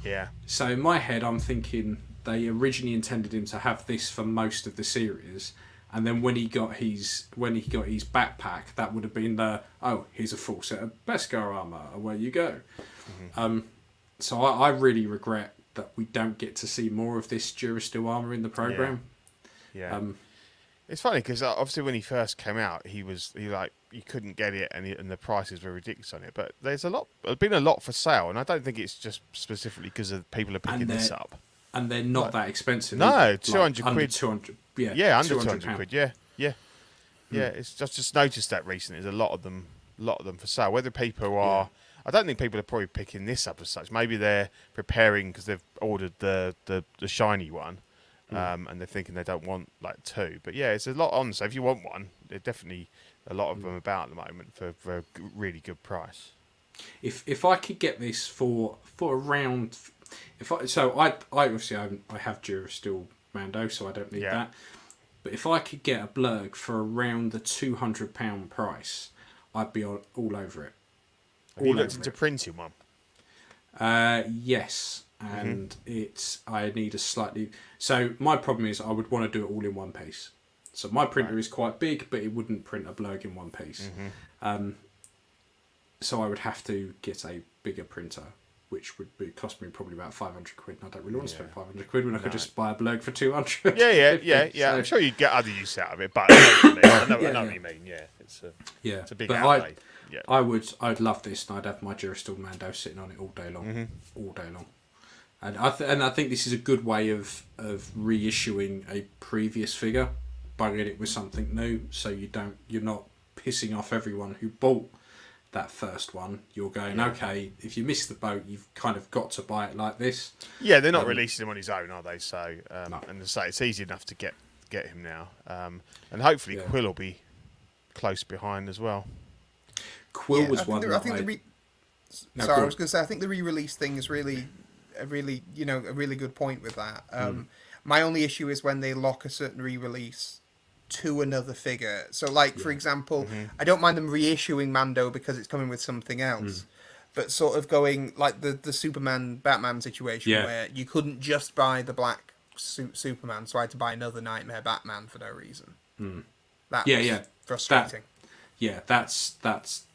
Speaker 2: Yeah.
Speaker 1: So in my head, I'm thinking they originally intended him to have this for most of the series, and then when he got his backpack, that would have been here's a full set of Beskar armor. Away you go. So I really regret that we don't get to see more of this Durasteel armor in the program.
Speaker 2: Yeah. It's funny because obviously when he first came out, you couldn't get it, and the prices were ridiculous on it. But there's been a lot for sale, and I don't think it's just specifically because of people are picking this up.
Speaker 1: And they're not that expensive.
Speaker 2: No, 200 quid.
Speaker 1: Under 200.
Speaker 2: Yeah, under 200 quid. Yeah. It's just noticed that recently. There's a lot of them for sale. Whether people are, I don't think people are probably picking this up as such. Maybe they're preparing because they've ordered the shiny one. And they're thinking they don't want like two, but it's a lot on. So if you want one, there's definitely a lot of them about at the moment for a really good price.
Speaker 1: If I could get this for around, I obviously I have Durasteel Mando, so I don't need that. But if I could get a blurg for around the £200 price, I'd be all over it.
Speaker 2: Have you looked into printing one?
Speaker 1: Yes, and I need a slightly. So my problem is I would want to do it all in one piece. So my printer is quite big, but it wouldn't print a blurg in one piece. So I would have to get a bigger printer, which would cost me probably about £500. And I don't really want to spend £500 when I could just buy a blurg for 200.
Speaker 2: Yeah. So, I'm sure you'd get other use out of it, but I know what you mean. Yeah, it's a big outlay.
Speaker 1: I'd love this, and I'd have my Durasteel Mando sitting on it all day long, And I think this is a good way of reissuing a previous figure, bugging it with something new, so you're not pissing off everyone who bought that first one. You're going, okay, if you miss the boat, you've kind of got to buy it like this.
Speaker 2: Yeah, they're not releasing him on his own, are they? So, and to say it's easy enough to get him now, and hopefully Quill will be close behind as well.
Speaker 1: Quill was one.
Speaker 3: I think I was going to say I think the re-release thing is really a really good point with that. My only issue is when they lock a certain re-release to another figure. So, like for example, I don't mind them reissuing Mando because it's coming with something else, but sort of going like the Superman Batman situation where you couldn't just buy the black Superman, so I had to buy another Nightmare Batman for no reason. That was frustrating.
Speaker 1: That's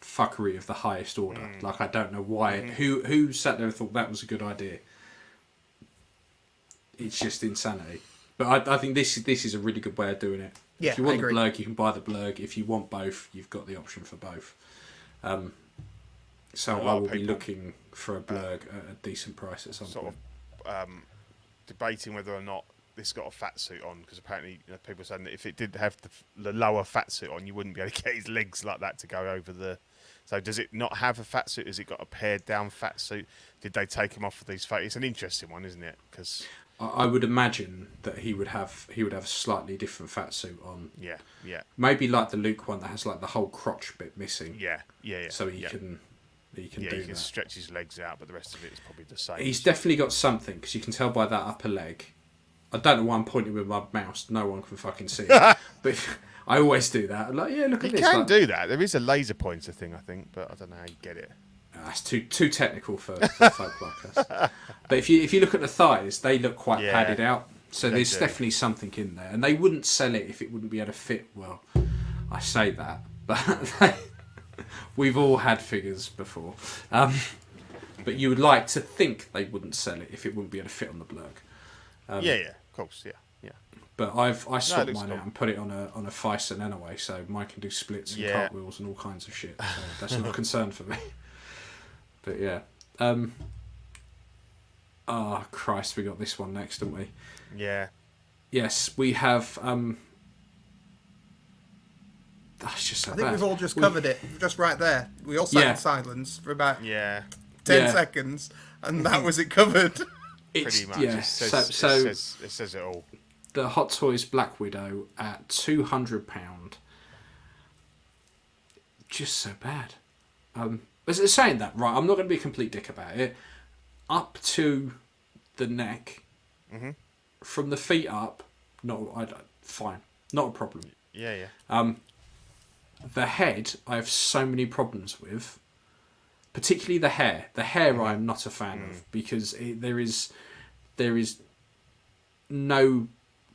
Speaker 1: fuckery of the highest order. Like I don't know why. Who sat there and thought that was a good idea? It's just insanity. But I think this is a really good way of doing it.
Speaker 3: Yeah,
Speaker 1: if you want
Speaker 3: I
Speaker 1: the
Speaker 3: agree.
Speaker 1: blurg, you can buy the blurg. If you want both, you've got the option for both. So I will be looking for a blurg at a decent price at some point.
Speaker 2: Debating whether or not this got a fat suit on, because apparently people are saying that if it did have the lower fat suit on, you wouldn't be able to get his legs like that to go over the. So does it not have a fat suit? Has it got a pared down fat suit? Did they take him off of these photos? It's an interesting one, isn't it? Because
Speaker 1: I would imagine that he would have a slightly different fat suit on.
Speaker 2: Yeah.
Speaker 1: Maybe like the Luke one that has like the whole crotch bit missing.
Speaker 2: Yeah.
Speaker 1: So he can do
Speaker 2: he can
Speaker 1: that.
Speaker 2: stretch his legs out, but the rest of it is probably the same.
Speaker 1: He's definitely got something, because you can tell by that upper leg. I don't know why I'm pointing with my mouse. No one can fucking see it. But I always do that. I'm like, look at this.
Speaker 2: You can do that. There is a laser pointer thing, I think, but I don't know how you get it.
Speaker 1: That's too technical for folk like us. But if you look at the thighs, they look quite padded out. So there's definitely something in there. And they wouldn't sell it if it wouldn't be able to fit well. I say that. But we've all had figures before. But you would like to think they wouldn't sell it if it wouldn't be able to fit on the blurg.
Speaker 2: Of course, yeah.
Speaker 1: But I swapped mine out and put it on a Thyssen anyway, so mine can do splits and cartwheels and all kinds of shit. So that's not a concern for me. But yeah. Oh Christ, we got this one next, didn't we?
Speaker 2: Yeah.
Speaker 1: Yes, we have. That's just so
Speaker 3: I think
Speaker 1: bad.
Speaker 3: we've all just covered it, just right there. We all sat in silence for about 10 seconds, and that was it covered.
Speaker 2: Pretty much.
Speaker 1: Yeah.
Speaker 2: It says it all.
Speaker 1: The Hot Toys Black Widow at £200. Just so bad. Saying that, right, I'm not going to be a complete dick about it. Up to the neck, from the feet up, fine. Not a problem.
Speaker 2: Yeah.
Speaker 1: The head, I have so many problems with. Particularly the hair. The hair I'm not a fan of, because there is no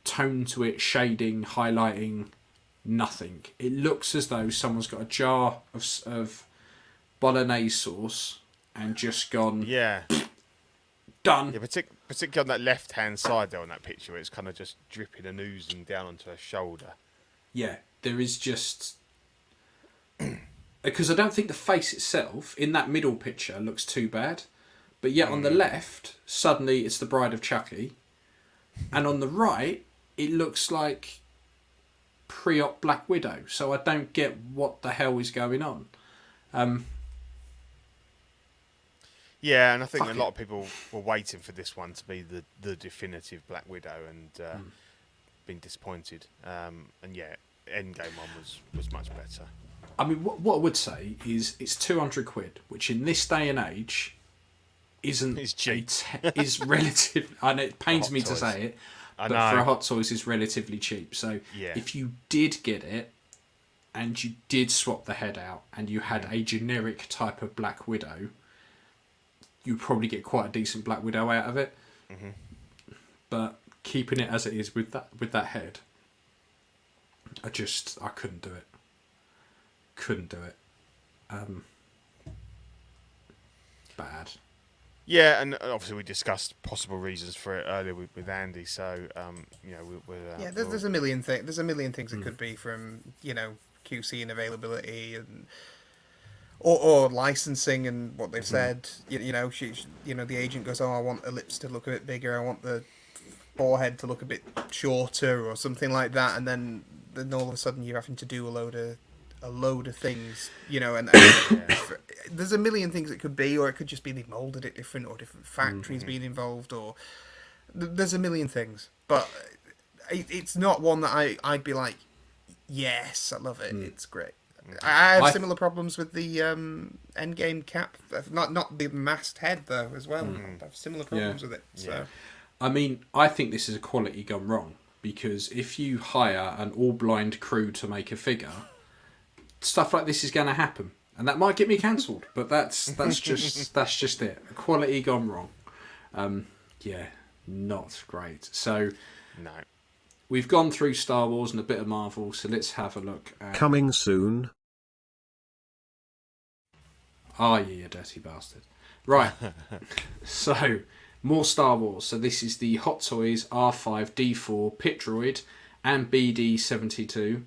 Speaker 1: tone to it, shading, highlighting, nothing. It looks as though someone's got a jar of bolognese sauce and just gone, done.
Speaker 2: Yeah, particularly on that left-hand side there on that picture, where it's kind of just dripping and oozing down onto her shoulder.
Speaker 1: Yeah, there is just... Because I don't think the face itself, in that middle picture, looks too bad. But yet on the left, suddenly it's the Bride of Chucky. And on the right, it looks like pre-op Black Widow. So I don't get what the hell is going on.
Speaker 2: Yeah, and I think a lot of people were waiting for this one to be the definitive Black Widow, and been disappointed. And yeah, Endgame one was much better.
Speaker 1: I mean, what I would say is it's £200, which in this day and age isn't
Speaker 2: It's cheap.
Speaker 1: is relative. I know it pains me to say it,
Speaker 2: I
Speaker 1: but
Speaker 2: know.
Speaker 1: for a Hot Toys is relatively cheap. So
Speaker 2: Yeah.
Speaker 1: if you did get it and you did swap the head out and you had a generic type of Black Widow, you'd probably get quite a decent Black Widow out of it.
Speaker 2: Mm-hmm.
Speaker 1: But keeping it as it is with that head, I couldn't do it. Couldn't do it. Bad.
Speaker 2: Yeah, and obviously we discussed possible reasons for it earlier with Andy. So
Speaker 3: There's a million things. There's a million things it could be, from QC and availability, and or licensing and what they've said. The agent goes, "Oh, I want the lips to look a bit bigger. I want the forehead to look a bit shorter," or something like that, and then all of a sudden you're having to do a load of things, and there's a million things it could be, or it could just be they molded it different, or different factories being involved, or there's a million things. But it's not one that I'd be like, yes, I love it, it's great. I have similar problems with the Endgame cap, not the masked head though as well. I have similar problems with it. So
Speaker 1: I mean, I think this is a quality gone wrong, because if you hire an all blind crew to make a figure, stuff like this is going to happen, and that might get me cancelled. But that's just it. Quality gone wrong. Not great. So
Speaker 2: No.
Speaker 1: we've gone through Star Wars and a bit of Marvel. So let's have a look at
Speaker 4: Coming soon.
Speaker 1: Oh, you dirty bastard. Right. So more Star Wars. So this is the Hot Toys R5D4 Pit Droid and BD72.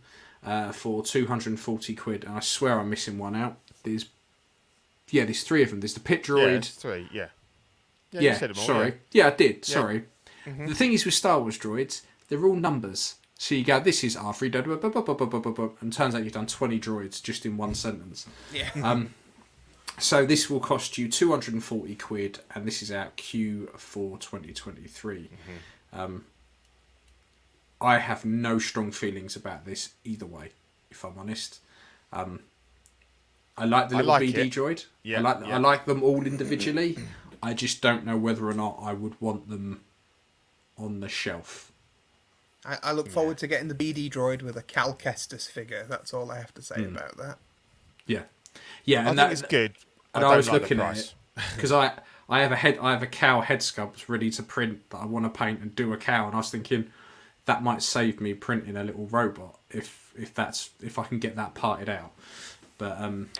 Speaker 1: For 240 quid, and I swear I'm missing one out. There's three of them. There's the Pit Droid.
Speaker 2: Yeah, it's three. Yeah. You said them all,
Speaker 1: sorry. Yeah, I did. Sorry. The thing is with Star Wars droids, they're all numbers. So you go, this is R3, and turns out you've done 20 droids just in one sentence.
Speaker 3: yeah.
Speaker 1: So this will cost you 240 quid, and this is out Q4 2023. I have no strong feelings about this either way, if I'm honest. I like the little BD droid.
Speaker 2: Yeah,
Speaker 1: I like them all individually. I just don't know whether or not I would want them on the shelf.
Speaker 3: I look forward to getting the BD droid with a Cal Kestis figure. That's all I have to say about that.
Speaker 1: Yeah,
Speaker 2: I think it's good.
Speaker 1: And I was looking at it because I have a cow head sculpt ready to print that I want to paint and do a cow, and I was thinking that might save me printing a little robot if I can get that parted out. But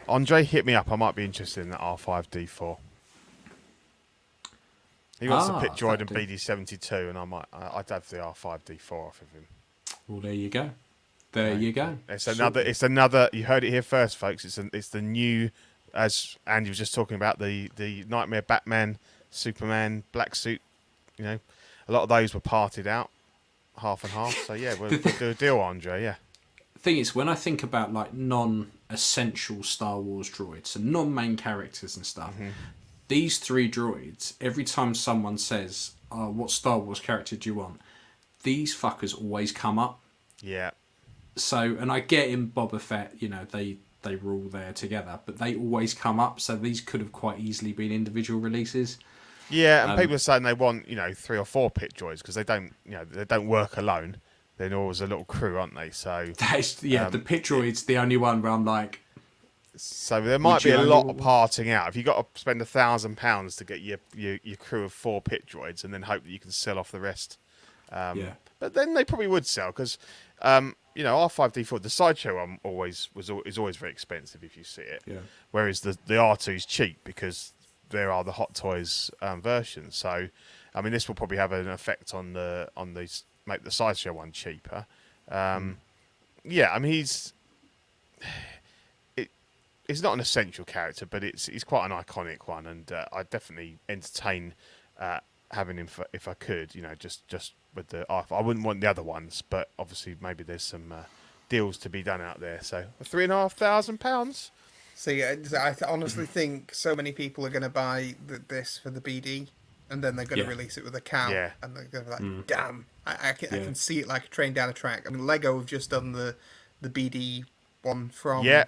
Speaker 2: Andre, hit me up. I might be interested in that R5D4. He wants the Pit Droid and BD72, and I'd have the R5D4 off of him.
Speaker 1: Well, there you go. You go.
Speaker 2: It's another. You heard it here first, folks. It's the new, as Andy was just talking about, the Nightmare Batman, Superman, Black Suit. A lot of those were parted out. Half and half, so yeah, we'll do a deal, Andre. Yeah.
Speaker 1: The thing is, when I think about like non-essential Star Wars droids and non-main characters and stuff, these three droids, every time someone says, "Oh, what Star Wars character do you want?" these fuckers always come up.
Speaker 2: Yeah.
Speaker 1: So, and I get in Boba Fett, they were all there together, but they always come up. So these could have quite easily been individual releases.
Speaker 2: Yeah, and people are saying they want 3 or 4 Pit Droids because they don't work alone. They're always a little crew, aren't they? So
Speaker 1: the Pit Droid's the only one where I'm like.
Speaker 2: So there might be a lot of parting out. If you've got to spend £1,000 to get your crew of 4 Pit Droids and then hope that you can sell off the rest. But then they probably would sell because R5D4, the sideshow one is always very expensive if you see it. Yeah. Whereas the R2 is cheap because there are the Hot Toys versions. So, I mean, this will probably have an effect on these, make the sideshow one cheaper. Yeah, I mean, he's not an essential character, but he's quite an iconic one, and I'd definitely entertain having him if I could. Just with the I wouldn't want the other ones, but obviously maybe there's some deals to be done out there. So £3,500.
Speaker 3: See, I honestly think so many people are going to buy this for the BD, and then they're going to release it with a cow, and they're going to be like, damn, I can see it like a train down a track. I mean, Lego have just done the BD one from...
Speaker 2: Yeah,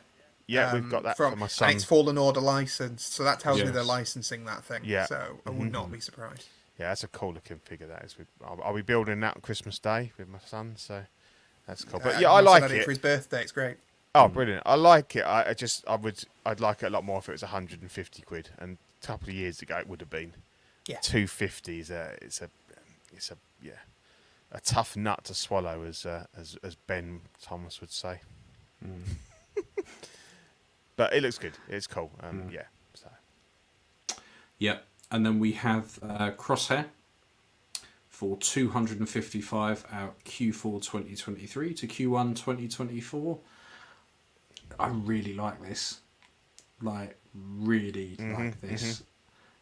Speaker 2: we've got that for my son.
Speaker 3: And it's Fallen Order licensed, so that tells me they're licensing that thing.
Speaker 2: Yeah.
Speaker 3: So I would not be surprised.
Speaker 2: Yeah, that's a cool looking figure. That is. I'll be building that on Christmas Day with my son, so that's cool. But yeah, I
Speaker 3: my son
Speaker 2: like
Speaker 3: had
Speaker 2: it.
Speaker 3: for his birthday. It's great.
Speaker 2: Oh, brilliant! I like it. I'd like it a lot more if it was 150 quid. And a couple of years ago, it would have been.
Speaker 3: Yeah.
Speaker 2: 250 is a tough nut to swallow, as Ben Thomas would say. But it looks good. It's cool. Yeah. So.
Speaker 1: Yep. And then we have Crosshair for 255 out Q4 2023 to Q1 2024. I really like this. Like this.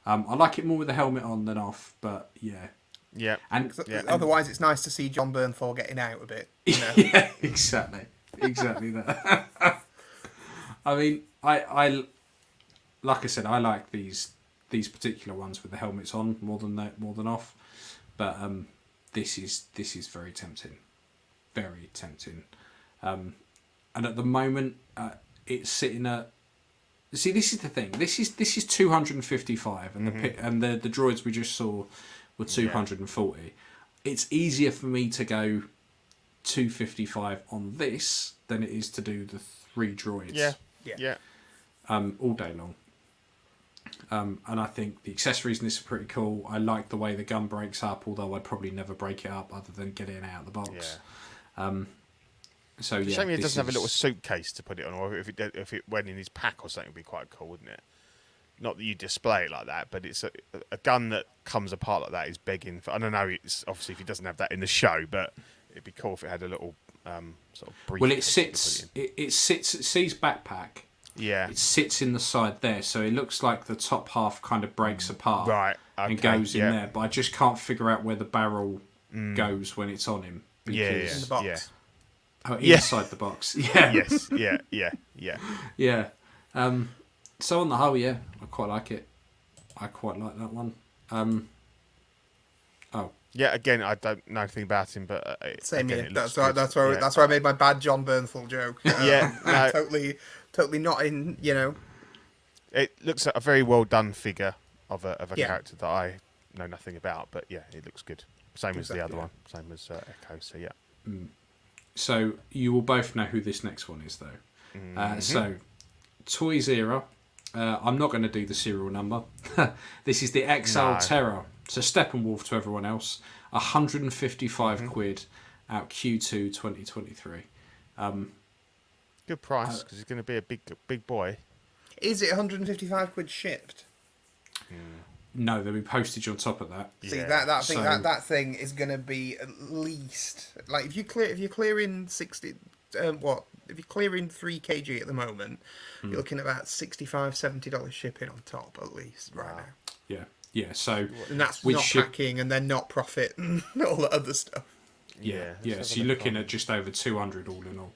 Speaker 1: I like it more with the helmet on than off, but yeah.
Speaker 2: Yeah.
Speaker 1: And
Speaker 3: otherwise, it's nice to see John Bernthal getting out a bit. You know?
Speaker 1: Yeah, exactly that. I mean, I like I said, I like these particular ones with the helmets on more than off, but this is very tempting, and at the moment it's sitting at. See, this is the thing. This is 255, and the droids we just saw were 240. Yeah. It's easier for me to go 255 on this than it is to do the 3 droids.
Speaker 2: Yeah.
Speaker 1: All day long. And I think the accessories in this are pretty cool. I like the way the gun breaks up, although I'd probably never break it up other than getting it out of the box. Yeah. So yeah,
Speaker 2: shame it doesn't have a little suitcase to put it on, or if it went in his pack or something, would be quite cool, wouldn't it? Not that you display it like that, but it's a gun that comes apart like that is begging for. I don't know. It's obviously if he doesn't have that in the show, but it'd be cool if it had a little sort of brief.
Speaker 1: Well, it sits at C's backpack.
Speaker 2: Yeah,
Speaker 1: it sits in the side there, so it looks like the top half kind of breaks apart,
Speaker 2: right, okay,
Speaker 1: and goes in there. But I just can't figure out where the barrel goes when it's on him.
Speaker 3: In the box.
Speaker 2: Yeah.
Speaker 1: Oh, inside the box. Yeah.
Speaker 2: Yes. Yeah.
Speaker 1: So on the whole, yeah, I quite like it. I quite like that one.
Speaker 2: Yeah. Again, I don't know anything about him, but
Speaker 3: same
Speaker 2: again,
Speaker 3: here. That's why I made my bad John Bernthal joke.
Speaker 2: No.
Speaker 3: totally not in. You know.
Speaker 2: It looks like a very well done figure of a character that I know nothing about, but yeah, it looks good. Same as the other one. Same as Echo. So yeah.
Speaker 1: So you will both know who this next one is, though. So Toys Era. I'm not going to do the serial number. This is the Exile Terror. So Steppenwolf to everyone else. 155 quid out Q2 2023.
Speaker 2: Good price because he's going to be a big boy.
Speaker 3: Is it 155 quid shipped?
Speaker 1: No, there'll be postage on top of that.
Speaker 3: See that thing is going to be at least like if you're clearing 60 if you're clearing 3 kg at the moment, you're looking at about $65-$70 shipping on top at least right now.
Speaker 1: Yeah. So
Speaker 3: and that's not packing and then not profit and all that other stuff.
Speaker 1: Yeah. So you're looking at just over 200 all in all.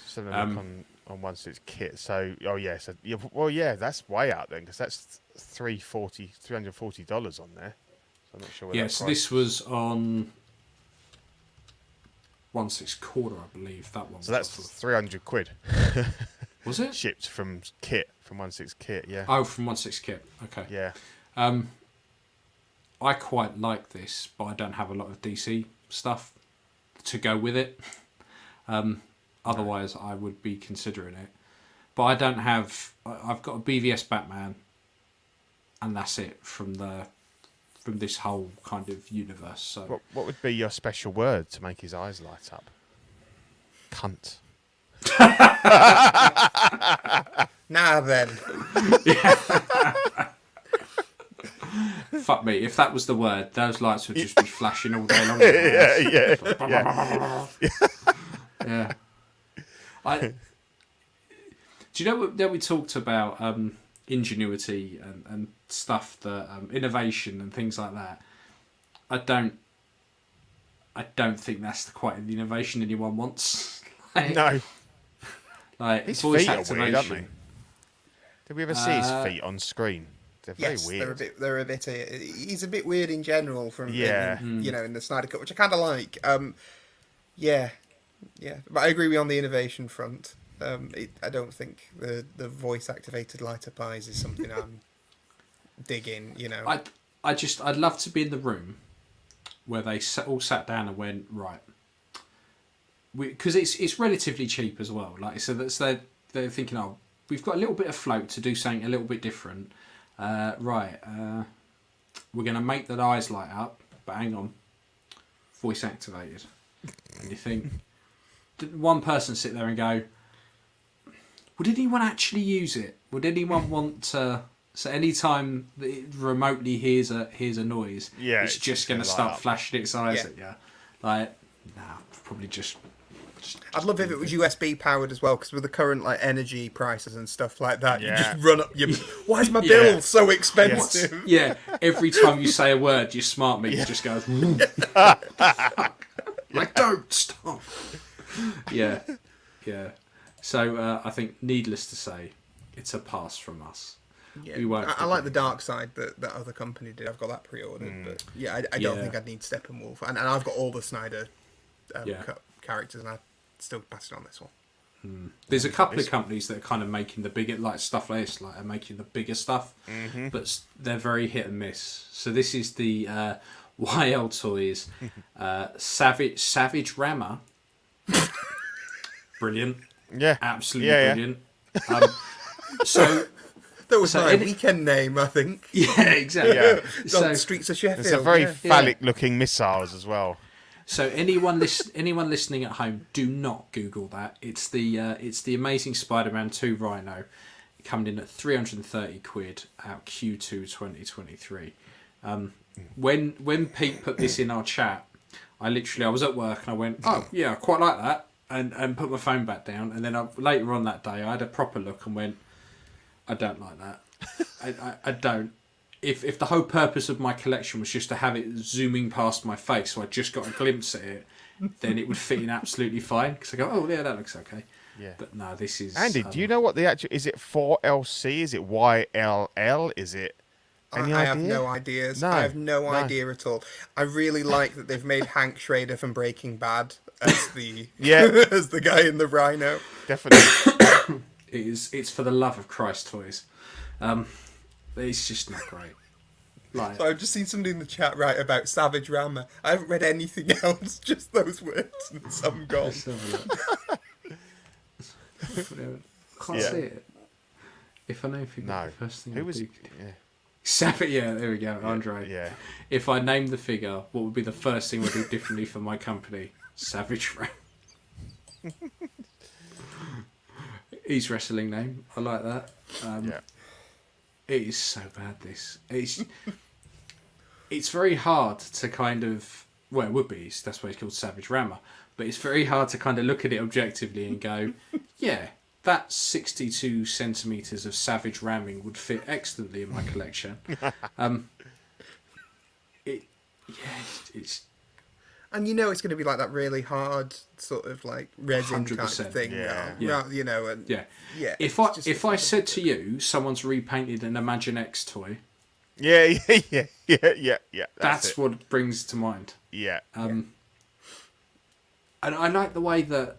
Speaker 2: So on 1/6 kit. So that's way out then because that's $340 on there. So I'm not sure.
Speaker 1: Yeah, so this was on 1/6 quarter, I believe that one.
Speaker 2: So that's 300 quid.
Speaker 1: Was it
Speaker 2: shipped from 1/6 kit? Yeah.
Speaker 1: Oh, from 1/6 kit. Okay.
Speaker 2: Yeah.
Speaker 1: I quite like this, but I don't have a lot of DC stuff to go with it. Otherwise, I would be considering it. But I don't have. I've got a BVS Batman, and that's it from this whole kind of universe. So,
Speaker 2: what would be your special word to make his eyes light up? Cunt.
Speaker 3: Now then.
Speaker 1: Fuck me. If that was the word, those lights would just be flashing all day long. Yeah. Do you know that we talked about ingenuity and stuff, that innovation and things like that? I don't think that's quite the innovation anyone wants.
Speaker 2: No.
Speaker 1: Like
Speaker 2: his
Speaker 1: voice
Speaker 2: feet
Speaker 1: activation.
Speaker 2: Are weird, aren't they? Did we ever see his feet on screen? They're very weird.
Speaker 3: They're a bit. He's a bit weird in general from in the Snyder Cut, which I kind of like. Yeah, but I agree with you on the innovation front. I don't think the voice activated light up eyes is something I'm digging. You know,
Speaker 1: I'd love to be in the room where they all sat down and went, right, because it's relatively cheap as well. Like, so they're thinking, oh, we've got a little bit of float to do something a little bit different. We're going to make the eyes light up, but hang on, voice activated. And you think, did one person sit there and go, would anyone actually use it? Would anyone want to? So any time that it remotely hears a noise, it's just going to start flashing its eyes at you. Like, nah, probably just
Speaker 3: I'd love if it was USB powered as well, because with the current like energy prices and stuff like that, you just run up your. Why is my bill so expensive?
Speaker 1: Yeah, every time you say a word, your smart meter just goes. Like, don't stop. Yeah. So I think, needless to say, it's a pass from us.
Speaker 3: Yeah, I like the Dark Side that other company did. I've got that pre-ordered, but I don't think I'd need Steppenwolf, and I've got all the Snyder characters, and I still pass it on this one.
Speaker 1: There's a couple of companies that are kind of making the bigger, like stuff like this, like are making the bigger stuff, but they're very hit and miss. So this is the YL Toys Savage Rammer. Brilliant.
Speaker 2: Yeah.
Speaker 1: Absolutely brilliant. So
Speaker 3: that was my weekend name, I think.
Speaker 1: Yeah, exactly. Yeah.
Speaker 3: So, Streets of Sheffield.
Speaker 2: It's a very phallic-looking missiles as well. So
Speaker 1: anyone listening at home, do not Google that. It's the Amazing Spider-Man 2 Rhino, coming in at £330 out Q2 2023. When Pete put this in our chat, I was at work and I went, oh yeah, I quite like that, and put my phone back down. And then later on that day, I had a proper look and went, I don't like that. I don't. If the whole purpose of my collection was just to have it zooming past my face, so I just got a glimpse at it, then it would fit in absolutely fine. Because I go, oh yeah, that looks okay. Yeah. But no, this is.
Speaker 2: Andy, do you know what the actual? Is it 4LC? Is it YLL? Is it? Any
Speaker 3: I
Speaker 2: idea?
Speaker 3: have no ideas.
Speaker 2: No,
Speaker 3: I have no idea at all. I really like that they've made Hank Schrader from Breaking Bad as the as the guy in the Rhino.
Speaker 2: Definitely.
Speaker 1: It's for the love of Christ toys. It's just not great.
Speaker 3: So I've just seen somebody in the chat write about Savage Rammer. I haven't read anything else, just those words and some gone.
Speaker 1: Can't see it. If I know if you got the first thing.
Speaker 2: Who was?
Speaker 1: Savage, there we go, Andre.
Speaker 2: Yeah.
Speaker 1: If I named the figure, what would be the first thing I would do differently for my company? Savage Ram. His wrestling name. I like that. It is so bad, this. It's very hard to kind of... Well, it would be. That's why it's called Savage Rammer. But it's very hard to kind of look at it objectively and go, yeah, that 62 centimetres of savage ramming would fit excellently in my collection. It's...
Speaker 3: And you know it's going to be like that really hard sort of like resin
Speaker 1: 100%.
Speaker 3: Kind of thing. You know, and
Speaker 1: If I said to you, someone's repainted an Imaginext toy.
Speaker 2: Yeah.
Speaker 1: That's what it brings to mind.
Speaker 2: Yeah.
Speaker 1: And I like the way that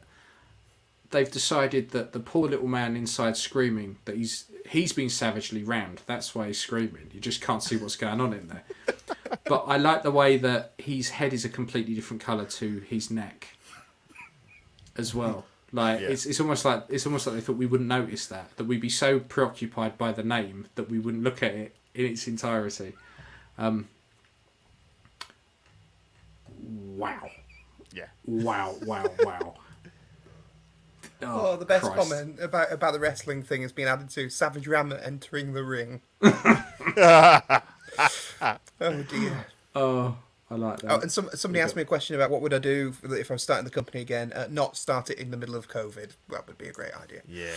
Speaker 1: they've decided that the poor little man inside screaming, that he's been savagely rammed. That's why he's screaming. You just can't see what's going on in there. But I like the way that his head is a completely different colour to his neck as well. Like it's almost like they thought we wouldn't notice that we'd be so preoccupied by the name that we wouldn't look at it in its entirety. Wow.
Speaker 2: Yeah.
Speaker 1: Wow.
Speaker 3: Oh, the best
Speaker 1: Christ.
Speaker 3: comment about the wrestling thing has been added to Savage Rammer entering the ring. Oh dear.
Speaker 1: Oh, I like that.
Speaker 3: Oh, and somebody asked me a question about what would I do if I was starting the company again. Not start it in the middle of COVID. That would be a great idea.
Speaker 2: Yeah.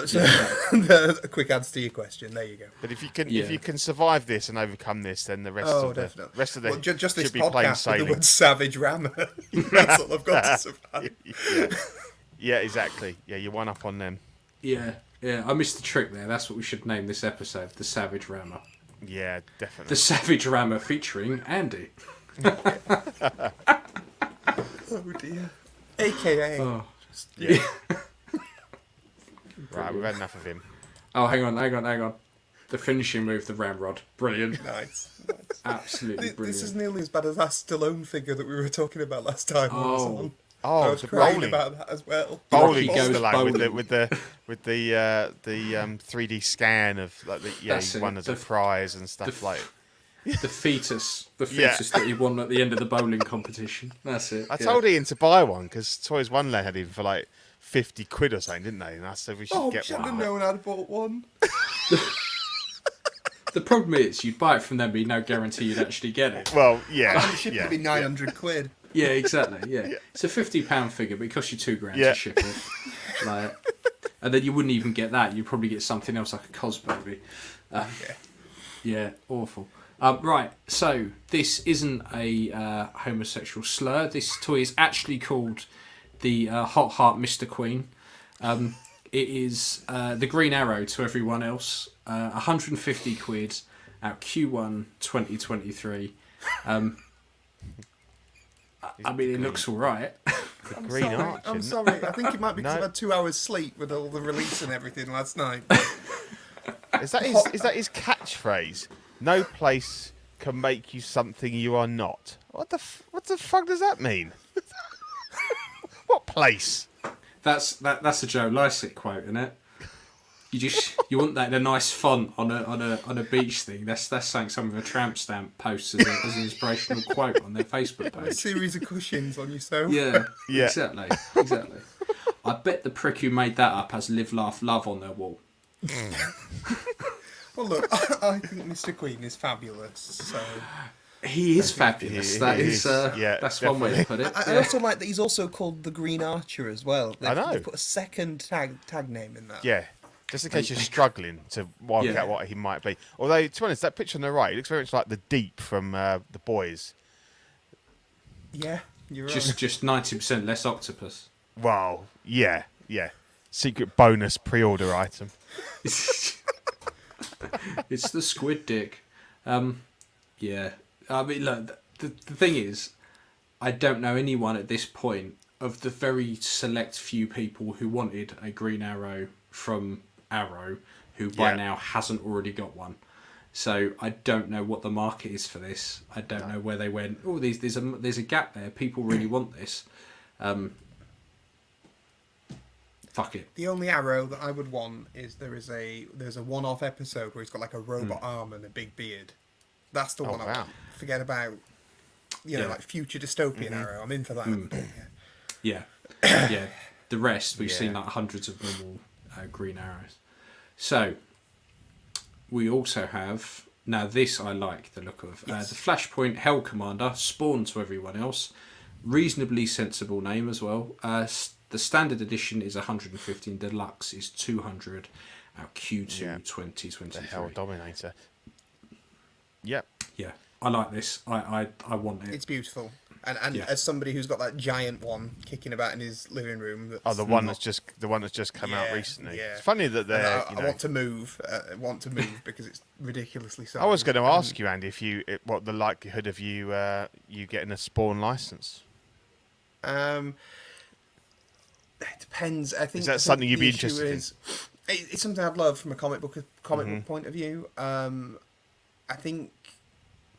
Speaker 3: So a quick answer to your question. There you go.
Speaker 2: But if you can survive this and overcome this, then the rest of the
Speaker 3: just this
Speaker 2: should be plain
Speaker 3: podcast
Speaker 2: sailing.
Speaker 3: with the word Savage Rammer. That's all I've got to survive.
Speaker 2: Yeah, exactly. Yeah, you're one up on them.
Speaker 1: Yeah. I missed the trick there. That's what we should name this episode: the Savage Rammer.
Speaker 2: Yeah, definitely.
Speaker 1: The Savage Rammer featuring Andy.
Speaker 3: Oh dear. AKA.
Speaker 1: Oh.
Speaker 2: Right, we've had enough of him.
Speaker 1: Oh, hang on. The finishing move, the ramrod, brilliant.
Speaker 3: Nice.
Speaker 1: Absolutely brilliant.
Speaker 3: This is nearly as bad as that Stallone figure that we were talking about last time. When it was on. I
Speaker 2: Oh,
Speaker 3: was
Speaker 2: the
Speaker 3: crying
Speaker 2: bowling.
Speaker 3: about that as well.
Speaker 2: Bowling
Speaker 1: Rocky goes
Speaker 2: Stallone
Speaker 1: bowling.
Speaker 2: with the 3D scan of like
Speaker 1: That's
Speaker 2: he
Speaker 1: it.
Speaker 2: won as a prize and stuff like.
Speaker 1: The fetus
Speaker 2: Yeah.
Speaker 1: that he won at the end of the bowling competition. That's it.
Speaker 2: I told Ian to buy one because Toys Wonderland had him for like 50 quid or something, didn't they? And I said we should get
Speaker 3: should have
Speaker 2: one.
Speaker 3: known I'd bought one.
Speaker 1: The problem is, you'd buy it from them, but you no guarantee you'd actually get it.
Speaker 2: Well, yeah,
Speaker 3: And it should be 900 quid.
Speaker 1: Yeah, exactly. Yeah, it's a £50 figure, but it costs you £2,000
Speaker 2: Yeah.
Speaker 1: to ship it. Like, and then you wouldn't even get that. You'd probably get something else like a Cos Baby. Yeah, awful. Right, so this isn't a homosexual slur. This toy is actually called the Hot Heart Mr. Queen. It is the Green Arrow to everyone else. 150 quid out Q1 2023. I mean, it looks all right.
Speaker 2: The Green Arch.
Speaker 3: I'm
Speaker 2: isn't it?
Speaker 3: sorry. I think it might be because
Speaker 2: No.
Speaker 3: I had 2 hours sleep with all the release and everything last night.
Speaker 2: Is that his catchphrase? No place can make you something you are not. What the fuck does that mean? What place?
Speaker 1: That's a Joe Lycett quote, isn't it? You want that in a nice font on a beach thing. That's saying some of a tramp stamp posts as an inspirational quote on their Facebook
Speaker 3: A
Speaker 1: page.
Speaker 3: series of cushions on your sofa.
Speaker 1: Yeah, exactly. I bet the prick who made that up has "Live, Laugh, Love" on their wall.
Speaker 3: Well, look, I think Mr. Queen is fabulous. So
Speaker 1: He is fabulous. That's one way to put it.
Speaker 3: I also like that he's also called the Green Archer as well.
Speaker 2: I know.
Speaker 3: They put a second tag name in that.
Speaker 2: Yeah. Just in case you're struggling to work out what he might be. Although, to be honest, that picture on the right, it looks very much like the Deep from The Boys.
Speaker 3: Yeah, you're right.
Speaker 1: Just 90% less octopus.
Speaker 2: Wow. Yeah. Secret bonus pre-order item.
Speaker 1: It's the squid dick. Yeah. I mean, look, the thing is, I don't know anyone at this point of the very select few people who wanted a Green Arrow from Arrow who by now hasn't already got one. So I don't know what the market is for this. I don't know where they went. Oh, there's a gap there. People really want this. Fuck it.
Speaker 3: The only Arrow that I would want is there's a one-off episode where he's got like a robot arm and a big beard. That's the one I want. Forget about like future dystopian Arrow. I'm in for that.
Speaker 1: Yeah. Yeah. The rest we've seen like hundreds of normal Green Arrows. So we also have, now this I like the look of, the Flashpoint Hell Commander, Spawn to everyone else. Reasonably sensible name as well. The standard edition is 150 and deluxe is 200 out Q2 2023.
Speaker 2: The Hell Dominator. Yep.
Speaker 1: Yeah, I like this. I want it.
Speaker 3: It's beautiful. And as somebody who's got that giant one kicking about in his living room,
Speaker 2: the one that's just come out recently.
Speaker 3: Yeah.
Speaker 2: It's funny that they're.
Speaker 3: I want to move. Because it's ridiculously sized.
Speaker 2: I was going to ask you, Andy, what the likelihood of you getting a Spawn license.
Speaker 3: It depends. I think.
Speaker 2: Is that something you'd be interested in?
Speaker 3: It's something I'd love from a comic book point of view. I think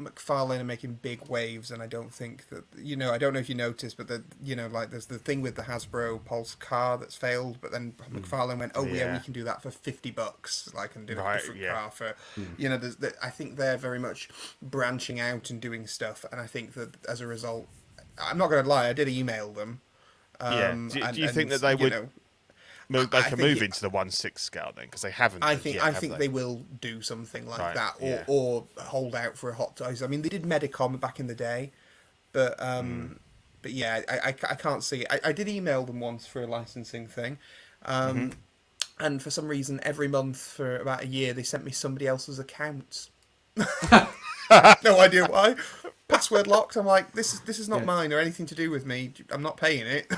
Speaker 3: McFarlane are making big waves, and I don't think that I don't know if you noticed, but like there's the thing with the Hasbro Pulse car that's failed, but then McFarlane went, we can do that for $50, like, and do a different car for I think they're very much branching out and doing stuff, and I think that as a result, I'm not going to lie, I did email them.
Speaker 2: Do you think that they would? They can move into the 1/6 scale then, because they haven't.
Speaker 3: I think they will do something like that, or hold out for a Hot Toys. I mean, they did Medicom back in the day, but yeah, I can't see. I did email them once for a licensing thing, and for some reason, every month for about a year, they sent me somebody else's account. No idea why. Password locked. I'm like, this is not mine or anything to do with me. I'm not paying it.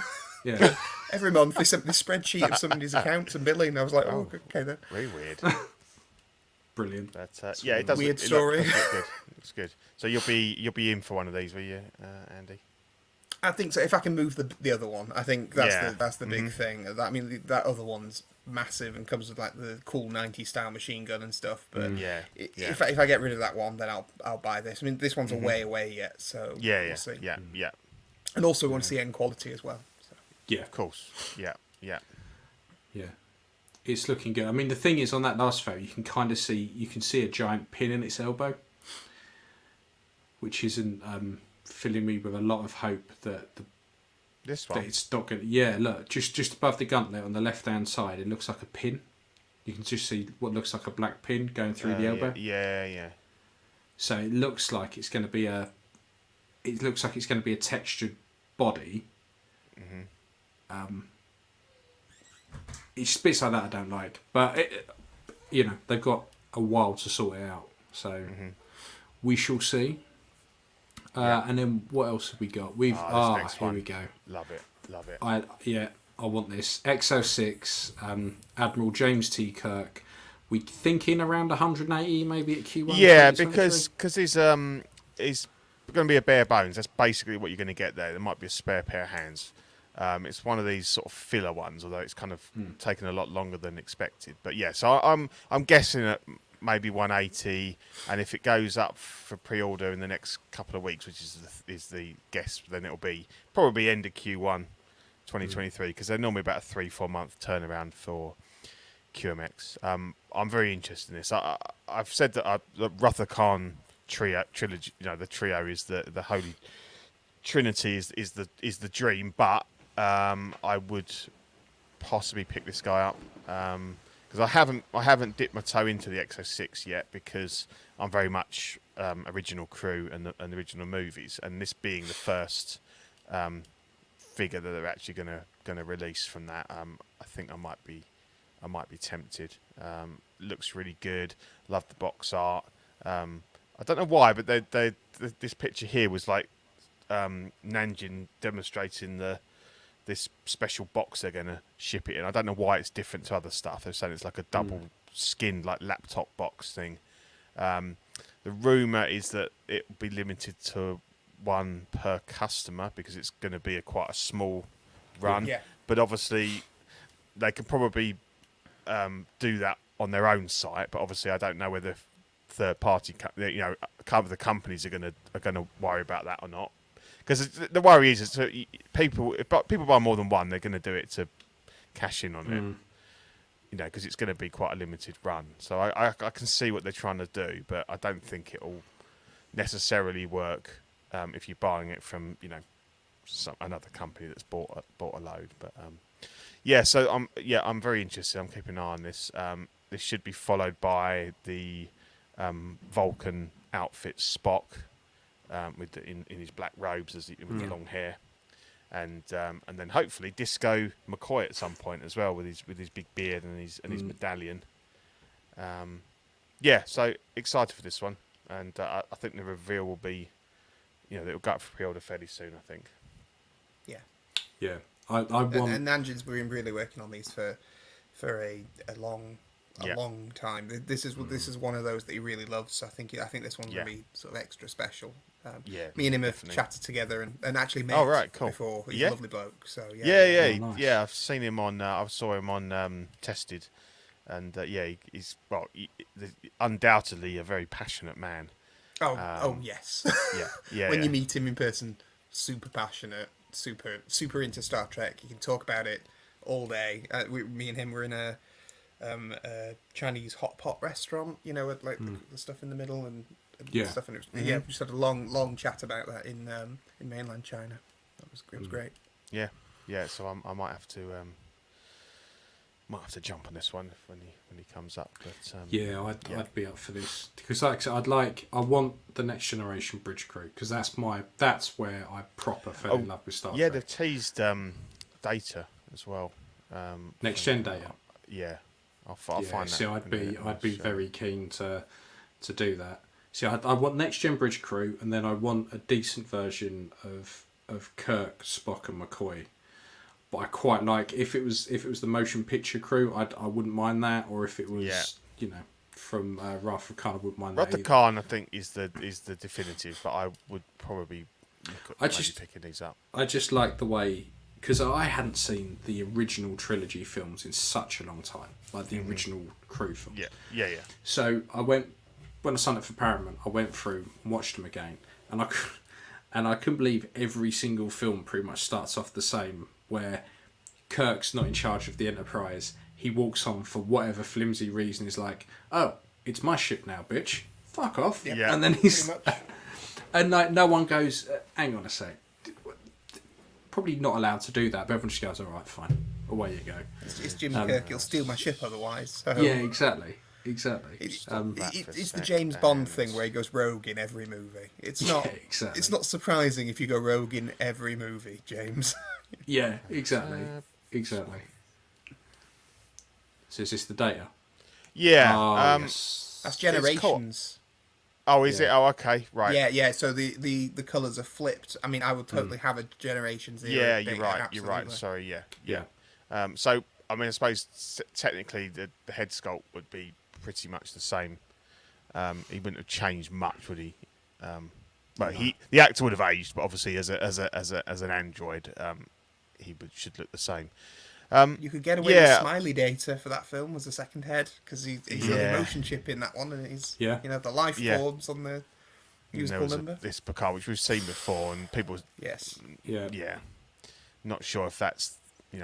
Speaker 1: Yeah.
Speaker 3: Every month they sent me a spreadsheet of somebody's accounts and billing. I was like, okay then.
Speaker 2: Very weird.
Speaker 1: Brilliant.
Speaker 2: But it does.
Speaker 3: Weird story.
Speaker 2: It looks good. So you'll be in for one of these, will you, Andy?
Speaker 3: I think so. If I can move the other one, I think that's the big
Speaker 2: Mm-hmm.
Speaker 3: thing. I mean, that other one's massive and comes with like the cool 90s style machine gun and stuff. But if I get rid of that one, then I'll buy this. I mean, this one's a way away yet, so we'll see.
Speaker 2: Yeah.
Speaker 3: And also, we want to see end quality as well. So.
Speaker 1: Yeah,
Speaker 2: Of course. Yeah.
Speaker 1: it's looking good. I mean, the thing is, on that last photo, you can see a giant pin in its elbow, which isn't filling me with a lot of hope that
Speaker 2: This one.
Speaker 1: that it's not going to... Yeah, look, just above the gauntlet on the left-hand side, it looks like a pin. You can just see what looks like a black pin going through the elbow.
Speaker 2: Yeah.
Speaker 1: So it looks like it's going to be a... It looks like it's going to be a textured body. It's bits like that I don't like. But, they've got a while to sort it out. So we shall see. And then what else have we got? We've
Speaker 2: next
Speaker 1: here
Speaker 2: one.
Speaker 1: we go.
Speaker 2: Love it.
Speaker 1: I want this XO6 Admiral James T. Kirk. We thinking around 180 maybe at Q1.
Speaker 2: Yeah, because he's going to be a bare bones. That's basically what you're going to get there. There might be a spare pair of hands. It's one of these sort of filler ones, although it's kind of taken a lot longer than expected. But yeah, so I'm guessing at maybe 180, and if it goes up for pre-order in the next couple of weeks, which is the guess, then it'll be probably end of Q1 2023, because they're normally about a 3-4 month turnaround for QMX. I'm very interested in this. I've said that the Ruther Khan trilogy, the trio is the holy trinity, is the dream, but I would possibly pick this guy up because I haven't dipped my toe into the XO6 yet, because I'm very much original crew and the original movies, and this being the first figure that they're actually gonna release from that, I think I might be tempted. Looks really good. Love the box art. I don't know why, but this picture here was like Nanjing demonstrating this special box they're going to ship it in. I don't know why it's different to other stuff. They're saying it's like a double skinned like laptop box thing. The rumour is that it will be limited to one per customer, because it's going to be quite a small run.
Speaker 3: Yeah.
Speaker 2: But obviously they could probably do that on their own site. But obviously I don't know whether third party, the companies are going to worry about that or not. Because the worry is that if people buy more than one, they're going to do it to cash in on it. Because it's going to be quite a limited run. So I can see what they're trying to do, but I don't think it'll necessarily work if you're buying it from another company that's bought a load. But so I'm very interested. I'm keeping an eye on this. This should be followed by the Vulcan outfit Spock. In his black robes with the long hair, and then hopefully Disco McCoy at some point as well with his big beard and his medallion. So excited for this one, and I think the reveal will be, it'll go up for pre-order fairly soon. I think.
Speaker 1: Yeah. I want.
Speaker 3: And Nanjin's been really working on these for a long time. This is one of those that he really loves. I think this one's gonna be sort of extra special. Me and him have chatted together and actually met before. He's a lovely bloke. So
Speaker 1: Nice.
Speaker 2: I've seen him on. I saw him on Tested, and he's undoubtedly a very passionate man.
Speaker 3: Yes.
Speaker 2: When
Speaker 3: you meet him in person, super passionate, super into Star Trek. You can talk about it all day. Me and him were in a Chinese hot pot restaurant, with like the stuff in the middle and stuff. And we just had a long chat about that in mainland China. It was great.
Speaker 2: So I might have to jump on this one when he comes up. But
Speaker 1: I'd be up for this, because like I said, I want the next generation bridge crew, because that's where I proper fell in love with Star Trek.
Speaker 2: Yeah, they've teased Data as well.
Speaker 1: Next gen Data.
Speaker 2: I'll find that.
Speaker 1: See, I'd be very keen to do that. See, I want next gen bridge crew, and then I want a decent version of Kirk, Spock, and McCoy. But I quite like if it was the motion picture crew, I wouldn't mind that. Or if it was from Ruther Khan, I wouldn't mind that.
Speaker 2: Ruther Khan, I think, is the definitive, but I would probably maybe picking these up.
Speaker 1: I just like the way, because I hadn't seen the original trilogy films in such a long time, like the original crew films.
Speaker 2: Yeah.
Speaker 1: So when I signed up for Paramount, I went through and watched them again, and I couldn't believe every single film pretty much starts off the same, where Kirk's not in charge of the Enterprise. He walks on for whatever flimsy reason. He's like, "Oh, it's my ship now, bitch. Fuck off."
Speaker 2: Yeah.
Speaker 1: And then he's and like no one goes, "Hang on a sec." Probably not allowed to do that, but everyone just goes, "All right, fine, away you go."
Speaker 3: It's Jim Kirk. He'll steal my ship otherwise. So.
Speaker 1: Yeah, exactly.
Speaker 3: It's the
Speaker 2: sec,
Speaker 3: James Bond thing where he goes rogue in every movie. It's not.
Speaker 1: exactly.
Speaker 3: It's not surprising if you go rogue in every movie, James.
Speaker 1: Yeah, exactly. Exactly. So is this the data?
Speaker 2: Yeah.
Speaker 1: Oh, yes.
Speaker 3: That's Generations.
Speaker 2: Oh, is it? Oh, okay, right.
Speaker 3: Yeah. So the colours are flipped. I mean, I would totally have a Generations era.
Speaker 2: Yeah,
Speaker 3: data,
Speaker 2: you're right.
Speaker 3: absolutely.
Speaker 2: You're right. Sorry. Yeah.
Speaker 1: Yeah.
Speaker 2: So, I mean, I suppose technically the head sculpt would be pretty much the same. He wouldn't have changed much, would he? But the actor would have aged, but obviously as an android, should look the same.
Speaker 3: You could get away with Smiley data for that film as a second head because he's got a motion chip in that one, and he's the life forms on the musical number.
Speaker 2: This Picard, which we've seen before, and people not sure if that's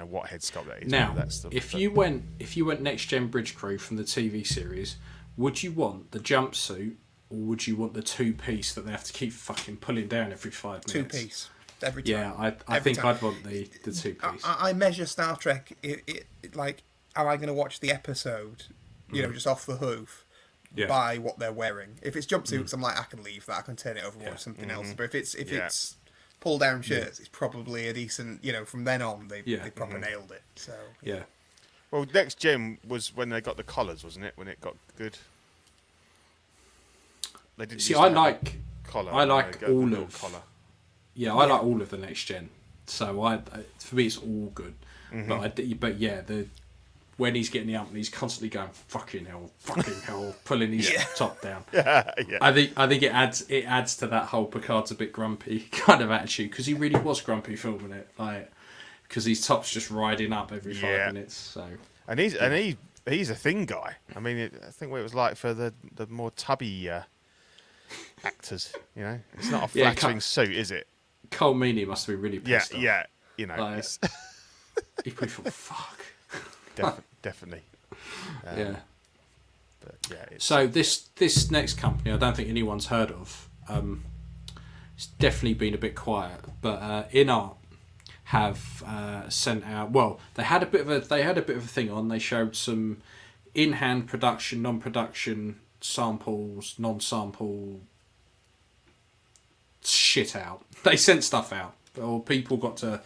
Speaker 2: what head sculpt that is.
Speaker 1: Now,
Speaker 2: that's
Speaker 1: if you went Next Gen Bridge Crew from the TV series, would you want the jumpsuit or would you want the two-piece that they have to keep fucking pulling down every 5 minutes?
Speaker 3: Two-piece. Every time.
Speaker 1: Yeah, I think I'd want the two-piece.
Speaker 3: I measure Star Trek, like, am I going to watch the episode, just off the hoof, by what they're wearing? If it's jumpsuits, I'm like, I can leave that, I can turn it over and watch something else. But if it's pull-down shirts, it's probably a decent, from then on, they proper nailed it. So
Speaker 1: Yeah.
Speaker 2: Well, Next Gen was when they got the collars, wasn't it? When it got good. They didn't
Speaker 1: See,
Speaker 2: used
Speaker 1: I
Speaker 2: to have
Speaker 1: like
Speaker 2: a collar.
Speaker 1: I like
Speaker 2: They got the
Speaker 1: all
Speaker 2: little
Speaker 1: of
Speaker 2: collar.
Speaker 1: Yeah, I like all of the Next Gen. So for me, it's all good. But yeah, when he's getting the up and he's constantly going fucking hell, pulling his top down.
Speaker 2: Yeah.
Speaker 1: I think it adds to that whole Picard's a bit grumpy kind of attitude because he really was grumpy filming it, like because his top's just riding up every 5 minutes. So
Speaker 2: and he's a thin guy. I mean, I think what it was like for the more tubby actors. It's not a flattering suit, is it?
Speaker 1: Cole Meany must be really pissed off.
Speaker 2: Yeah.
Speaker 1: Like, he probably thought, fuck.
Speaker 2: Definitely.
Speaker 1: Yeah.
Speaker 2: But yeah.
Speaker 1: So this next company, I don't think anyone's heard of. It's definitely been a bit quiet, but InArt have sent out. Well, they had a bit of a thing on. They showed some in-hand production, non-production samples, non-sample shit out. They sent stuff out, or people got to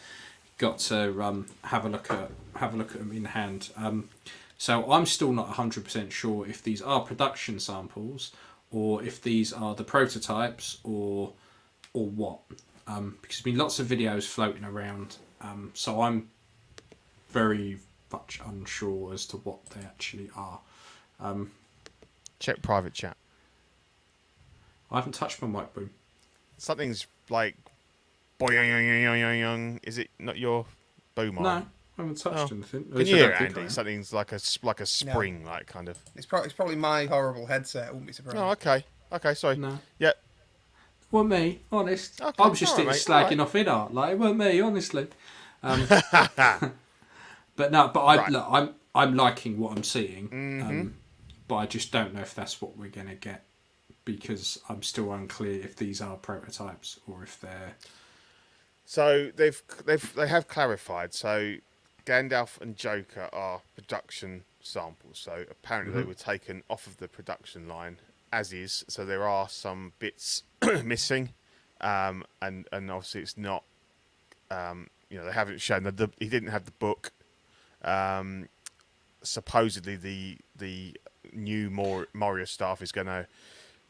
Speaker 1: have a look at them in hand. So I'm still not 100% sure if these are production samples or if these are the prototypes or what. Because there's been lots of videos floating around. So I'm very much unsure as to what they actually are.
Speaker 2: Check private chat.
Speaker 1: I haven't touched my mic boom.
Speaker 2: Something's like boing. Is it not your boom arm?
Speaker 1: No, I haven't touched anything.
Speaker 2: Can you hear it, Andy? Something's like a spring, like kind of.
Speaker 3: It's probably my horrible headset. I wouldn't be surprised.
Speaker 2: Oh, okay, sorry.
Speaker 1: No.
Speaker 2: Yeah.
Speaker 1: Well, me, honest.
Speaker 2: Okay,
Speaker 1: I was just slagging off InArt. Like, it weren't me, honestly. But I'm liking what I'm seeing. But I just don't know if that's what we're gonna get because I'm still unclear if these are prototypes or if they're.
Speaker 2: So they have clarified. So Gandalf and Joker are production samples. So apparently they were taken off of the production line as is. So there are some bits missing, and obviously it's not. They haven't shown that he didn't have the book. Supposedly the new Moria staff is going to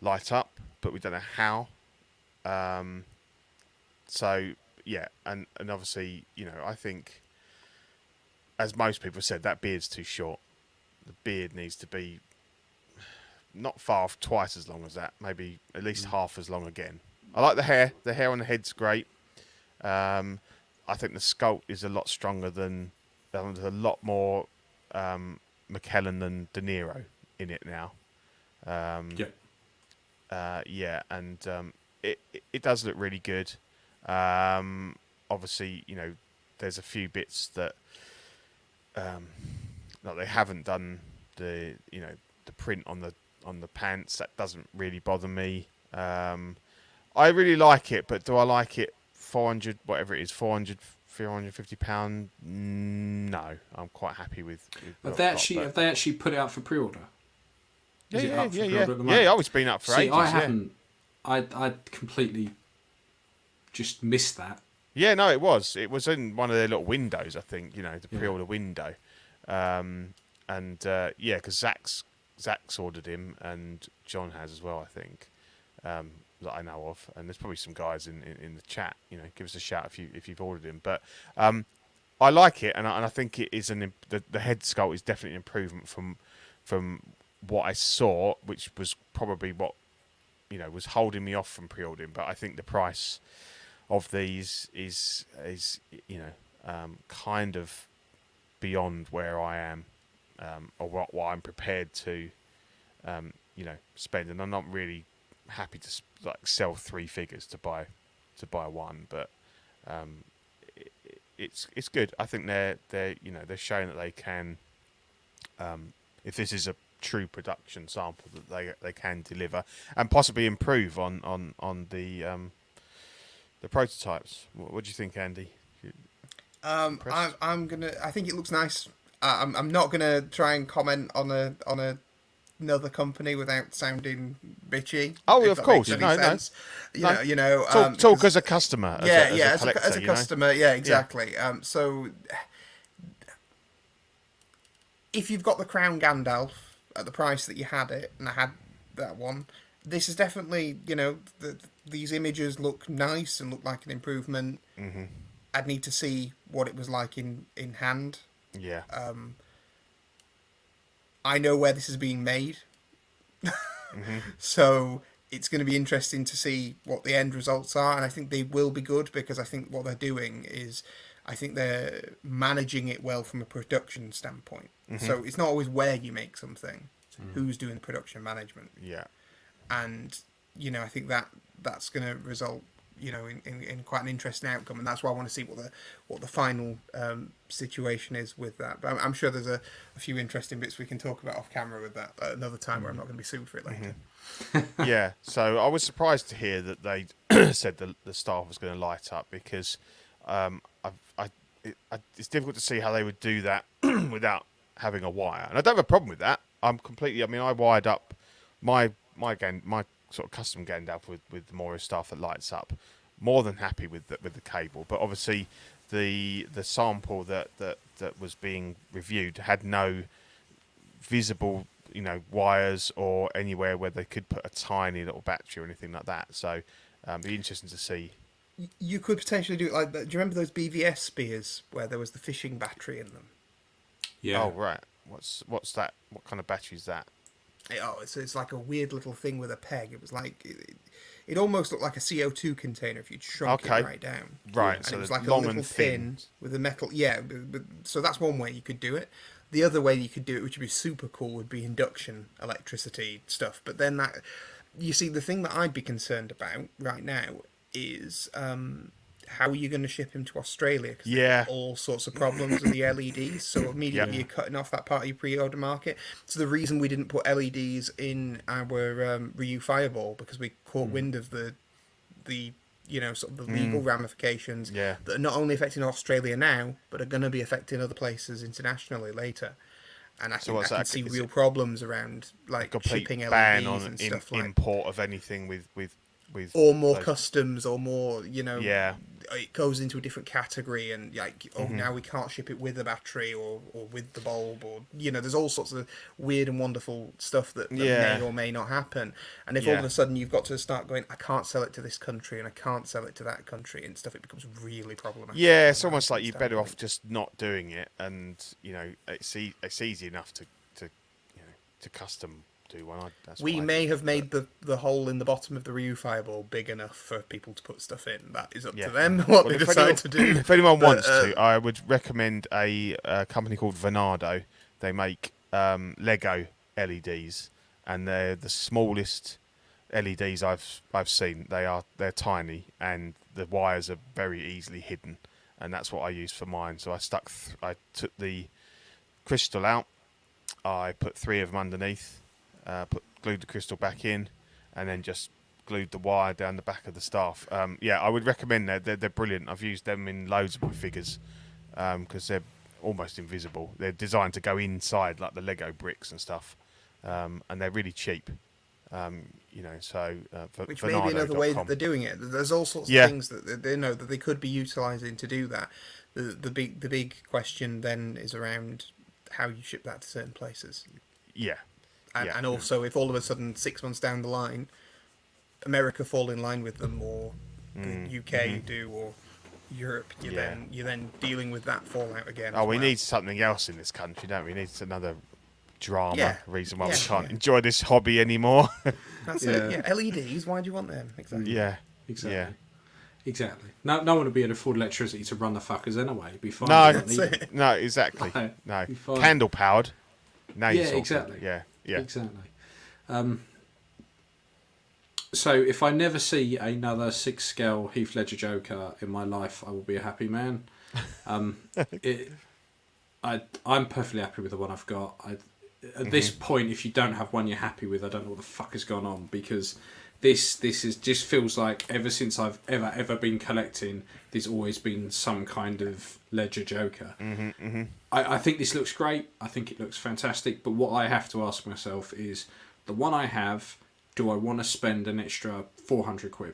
Speaker 2: light up, but we don't know how. So yeah, and obviously I think, as most people said, that beard's too short. The beard needs to be not far off twice as long as that, maybe at least half as long again. I like the hair. The hair on the head's great. I think the sculpt is a lot stronger than there's a lot more McKellen than De Niro in it now. Yeah, and it does look really good. Obviously, you know, there's a few bits that they haven't done the print on the pants. That doesn't really bother me. I really like it, but do I like it 400, whatever it is, 400, 450 pound? No, I'm quite happy with
Speaker 1: Have they actually put it out for pre-order?
Speaker 2: Yeah. Oh, it's been up for ages.
Speaker 1: I haven't. I completely just missed that.
Speaker 2: Yeah, no, it was. It was in one of their little windows, I think. You know, the pre-order window. Because Zach's ordered him, and John has as well, I think. That I know of, and there's probably some guys in the chat. You know, give us a shout if you've ordered him. But I like it, and I think it is the head sculpt is definitely an improvement from what I saw, which was probably what was holding me off from pre-ordering. But I think the price of these is kind of beyond where I am, or what I'm prepared to spend, and I'm not really happy to sell 3 figures to buy one, but it's good. I think they're showing that they can, if this is a true production sample, that they can deliver and possibly improve on the prototypes. What do you think, Andy?
Speaker 3: I think it looks nice. I'm not gonna try and comment on another company without sounding bitchy.
Speaker 2: Oh, of course. Talk as a customer. As a
Speaker 3: customer. Yeah, exactly.
Speaker 2: Yeah.
Speaker 3: So if you've got the Crown Gandalf at the price that you had it, and I had that one, this is definitely, these images look nice and look like an improvement.
Speaker 2: Mm-hmm.
Speaker 3: I'd need to see what it was like in hand.
Speaker 2: Yeah.
Speaker 3: I know where this is being made.
Speaker 2: Mm-hmm.
Speaker 3: So it's going to be interesting to see what the end results are, and I think they will be good, because I think what they're doing is, I think they're managing it well from a production standpoint.
Speaker 2: Mm-hmm.
Speaker 3: So it's not always where you make something, it's who's doing the production management.
Speaker 2: Yeah.
Speaker 3: And, I think that's going to result, in quite an interesting outcome, and that's why I want to see what the final situation is with that. But I'm sure there's a few interesting bits we can talk about off camera with that at another time, where I'm not going to be sued for it later.
Speaker 2: Mm-hmm. Yeah, so I was surprised to hear that they said the staff was going to light up, because it's difficult to see how they would do that without having a wire, and I don't have a problem with that. I wired up my sort of custom Gandalf with the Moira stuff that lights up. More than happy with the cable, but obviously the sample that was being reviewed had no visible wires or anywhere where they could put a tiny little battery or anything like that. So it'd be interesting to see.
Speaker 3: You could potentially do it like that. Do you remember those BVS spears where there was the fishing battery in them?
Speaker 2: Yeah. Oh right. What's that? What kind of battery is that?
Speaker 3: It's like a weird little thing with a peg. It was like it almost looked like a CO2 container if you'd shrunk it right down.
Speaker 2: Right.
Speaker 3: And
Speaker 2: so
Speaker 3: it was like
Speaker 2: long
Speaker 3: a little
Speaker 2: and thin
Speaker 3: with a metal. Yeah. So that's one way you could do it. The other way you could do it, which would be super cool, would be induction electricity stuff. But then you see, the thing that I'd be concerned about right now is how are you going to ship him to Australia? Because there are all sorts of problems with the LEDs. So immediately you're cutting off that part of your pre-order market. So the reason we didn't put LEDs in our Ryu Fireball, because we caught wind of the sort of the legal ramifications that are not only affecting Australia now, but are going to be affecting other places internationally later. And I think I can see real problems around shipping LEDs
Speaker 2: ban on
Speaker 3: and stuff like
Speaker 2: import of anything with
Speaker 3: or more customs, or more it goes into a different category, and now we can't ship it with a battery or with the bulb, or there's all sorts of weird and wonderful stuff that may or may not happen. And if all of a sudden you've got to start going, I can't sell it to this country and I can't sell it to that country and stuff, it becomes really problematic.
Speaker 2: Yeah, it's almost like you're better off just not doing it, and it's easy enough to custom do one.
Speaker 3: We may have made the hole in the bottom of the Ryu fireball big enough for people to put stuff in. That is up to them what they decide to do.
Speaker 2: If anyone wants to, I would recommend a company called Venado. They make Lego LEDs, and they're the smallest LEDs I've seen. They're tiny, and the wires are very easily hidden, and that's what I used for mine. So I took the crystal out. I put 3 of them underneath. Glued the crystal back in, and then just glued the wire down the back of the staff. I would recommend that. They're brilliant. I've used them in loads of my figures because they're almost invisible. They're designed to go inside like the Lego bricks and stuff, and they're really cheap.
Speaker 3: Which may be another way that they're doing it. There's all sorts of things that they know that they could be utilising to do that. The big question then is around how you ship that to certain places.
Speaker 2: Yeah.
Speaker 3: And also, if all of a sudden 6 months down the line, America fall in line with them, or the UK do, or Europe, you're then dealing with that fallout again.
Speaker 2: Oh, we need something else in this country, don't we? We need another drama reason why we can't enjoy this hobby anymore.
Speaker 3: That's it. Yeah, LEDs. Why do you want them? Exactly.
Speaker 2: Yeah,
Speaker 1: exactly.
Speaker 2: Yeah.
Speaker 1: Exactly. No one would be able to afford electricity to run the fuckers anyway. It'd be fine.
Speaker 2: No, exactly. No, candle powered. Now
Speaker 1: exactly.
Speaker 2: Yeah.
Speaker 1: Exactly. So if I never see another 6-scale Heath Ledger Joker in my life, I will be a happy man. I'm perfectly happy with the one I've got. At this point, if you don't have one you're happy with, I don't know what the fuck has gone on, because this is just feels like ever since I've ever been collecting, there's always been some kind of Ledger Joker. I think this looks great. I think it looks fantastic. But what I have to ask myself is, the one I have, do I want to spend an extra 400 quid?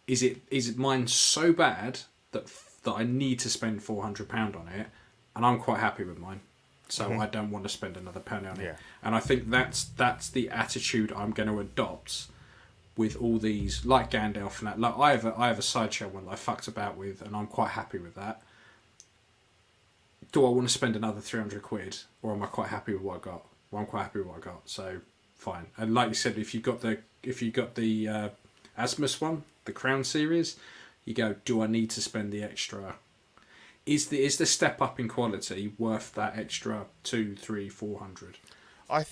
Speaker 1: Is it mine so bad that I need to spend £400 on it? And I'm quite happy with mine. So I don't want to spend another pound on it. And I think that's the attitude I'm going to adopt with all these, like Gandalf and that. Like I have a sideshow one that I fucked about with, and I'm quite happy with that. Do I want to spend another 300 quid, or am I quite happy with what I got? Well, I'm quite happy with what I got, so fine. And like you said, if you got the Asmus one, the Crown series, you go, do I need to spend the extra? Is the step up in quality worth that extra 200, 300, 400?
Speaker 2: I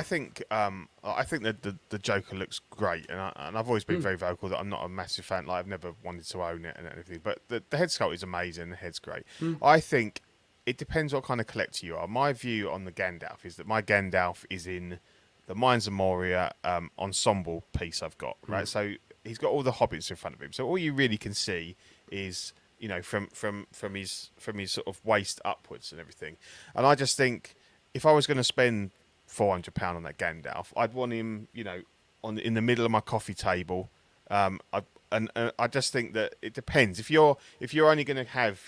Speaker 2: think that the Joker looks great, and I've always been very vocal that I'm not a massive fan. Like, I've never wanted to own it and everything, but the head sculpt is amazing. The head's great. I think it depends what kind of collector you are. My view on the Gandalf is that my Gandalf is in the Mines of Moria ensemble piece I've got, right? So he's got all the hobbits in front of him. So all you really can see is, from his sort of waist upwards and everything. And I just think, if I was going to spend £400 on that Gandalf, I'd want him, in the middle of my coffee table. I just think that it depends. If you're only going to have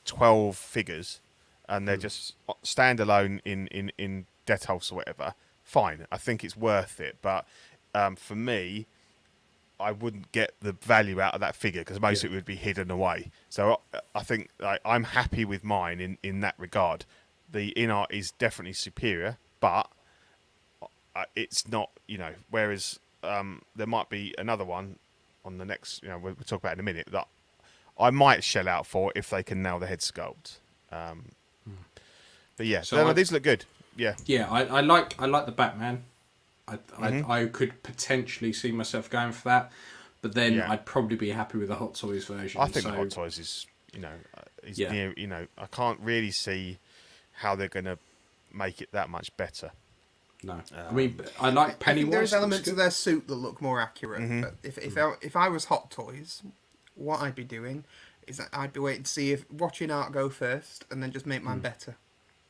Speaker 2: 12 figures, and they're just standalone in Detolfs or whatever, fine. I think it's worth it. But for me, I wouldn't get the value out of that figure, because most of it would be hidden away. So I think I'm happy with mine in that regard. The InArt is definitely superior, but it's not, whereas there might be another one on the next, we'll talk about in a minute, that I might shell out for if they can nail the head sculpt. But yeah, so these look good. Yeah. Yeah,
Speaker 1: I like the Batman. I could potentially see myself going for that, but then I'd probably be happy with the Hot Toys version.
Speaker 2: I think the Hot Toys is, near, I can't really see how they're going to make it that much better.
Speaker 1: No, I mean, I like Pennywise.
Speaker 3: There's elements of their suit that look more accurate. But if I was Hot Toys, what I'd be doing is that I'd be waiting to see if watching art go first, and then just make mine better.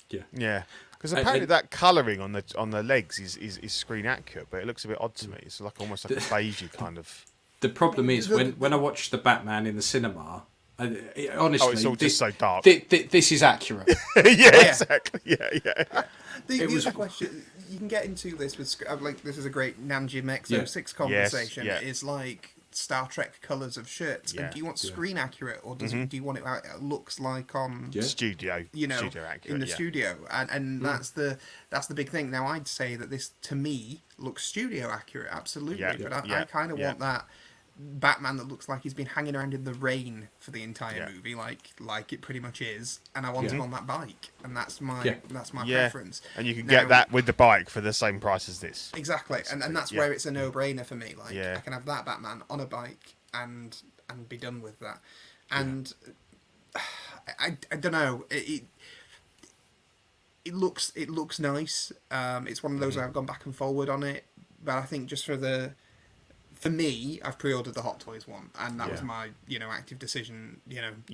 Speaker 2: Yeah. Because apparently that colouring on the legs is screen accurate, but it looks a bit odd to me. It's almost like a beigey kind of.
Speaker 1: The problem is when I watch the Batman in the cinema, honestly,
Speaker 2: it's all just so dark.
Speaker 1: This is accurate.
Speaker 2: Exactly. Yeah.
Speaker 3: The question you can get into this with this is a great Namji Mexo 6 conversation. It's like Star Trek colours of shirts.
Speaker 2: Yeah.
Speaker 3: And do you want screen accurate, or do you want it how it looks like on
Speaker 2: studio, studio accurate,
Speaker 3: in the studio? And that's the big thing. Now I'd say that this to me looks studio accurate, absolutely. But I kind of want that Batman that looks like he's been hanging around in the rain for the entire movie, like it pretty much is, and I want him on that bike, and that's my preference.
Speaker 2: And you can get that with the bike for the same price as this.
Speaker 3: Exactly, and that's where it's a no-brainer for me. Like I can have that Batman on a bike and be done with that. And I don't know, it looks nice. It's one of those where I've gone back and forward on it, but I think just for me, I've pre-ordered the Hot Toys one, and that was my, active decision. Not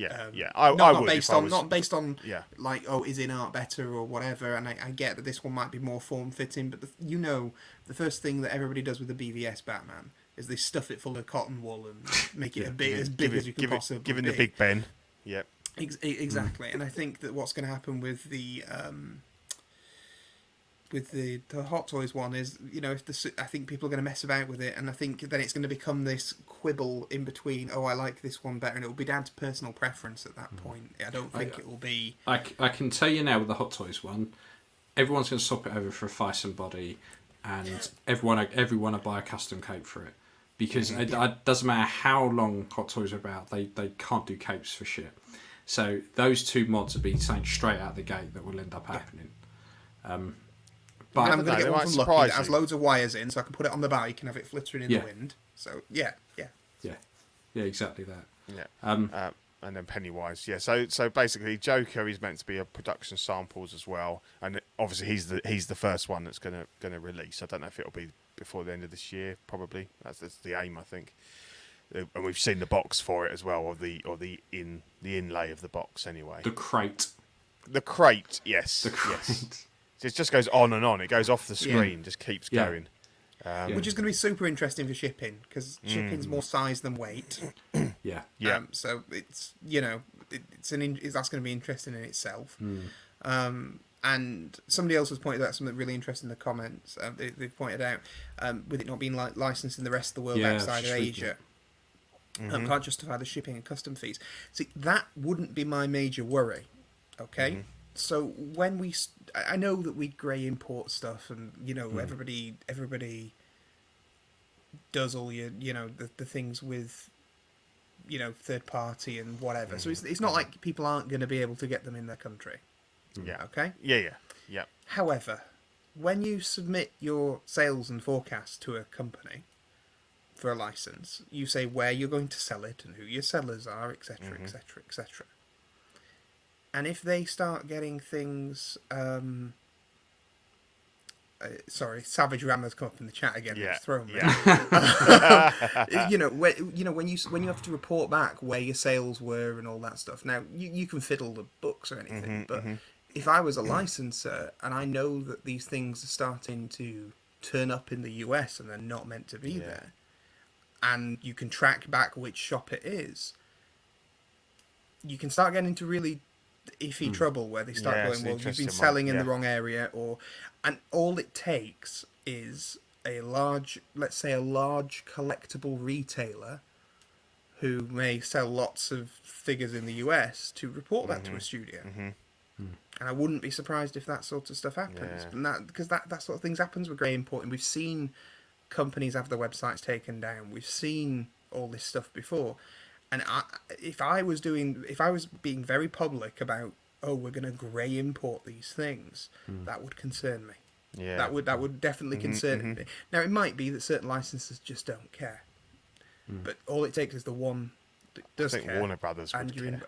Speaker 3: based on like, is InArt better or whatever. And I get that this one might be more form-fitting, but the first thing that everybody does with the BVS Batman is they stuff it full of cotton wool and make it as big as you can possibly.
Speaker 2: Give it the Big Ben. Yep.
Speaker 3: Exactly, and I think that what's going to happen with the Hot Toys one is, I think people are going to mess about with it, and I think then it's going to become this quibble in between. I like this one better, and it will be down to personal preference at that point. I don't think it will be.
Speaker 1: I can tell you now with the Hot Toys one, everyone's going to swap it over for a Fison body, and everyone will buy a custom cape for it, because it doesn't matter how long Hot Toys are about, they can't do capes for shit. So those two mods have been saying straight out the gate that will end up happening. But
Speaker 3: I'm going to get one from Lucky that has loads of wires in, so I can put it on the bike and have it flittering in the wind. So yeah,
Speaker 1: exactly that.
Speaker 2: Yeah, and then Pennywise. Yeah, so basically, Joker is meant to be a production samples as well, and obviously he's the first one that's going to release. I don't know if it'll be before the end of this year. Probably that's the aim, I think. And we've seen the box for it as well, or the inlay of the box anyway.
Speaker 1: The crate.
Speaker 2: The crate, yes.
Speaker 1: The crate.
Speaker 2: Yes. It just goes on and on. It goes off the screen, just keeps going.
Speaker 3: Which is going to be super interesting for shipping, because shipping's more size than weight.
Speaker 1: Yeah.
Speaker 3: So it's that's going to be interesting in itself. And somebody else has pointed out something really interesting in the comments. They've pointed out with it not being licensed in the rest of the world outside of Asia. Can't justify the shipping and custom fees. See, that wouldn't be my major worry. Okay. So when I know that we grey import stuff, and everybody does all your the things with third party and whatever. So it's not like people aren't going to be able to get them in their country.
Speaker 2: Yeah.
Speaker 3: Okay.
Speaker 2: Yeah.
Speaker 3: However, when you submit your sales and forecast to a company for a license, you say where you're going to sell it and who your sellers are, etc., etc., etc. And if they start getting things, sorry, Savage Rammer's come up in the chat again.
Speaker 2: Yeah.
Speaker 3: It's thrown me.
Speaker 2: Yeah.
Speaker 3: When you have to report back where your sales were and all that stuff. Now you can fiddle the books or anything, but if I was a licenser and I know that these things are starting to turn up in the US and they're not meant to be there, and you can track back which shop it is, you can start getting into really iffy trouble where they start going, well, you've been selling in the wrong area, and all it takes is let's say a large collectible retailer who may sell lots of figures in the US to report that to a studio. And I wouldn't be surprised if that sort of stuff happens. Because that sort of things happens with grey importing. We've seen companies have their websites taken down. We've seen all this stuff before. And if I was being very public about, we're going to grey import these things, that would concern me. Yeah. That would definitely concern me. Now, it might be that certain licenses just don't care. But all it takes is the one that does care. I think
Speaker 2: Warner Brothers would care.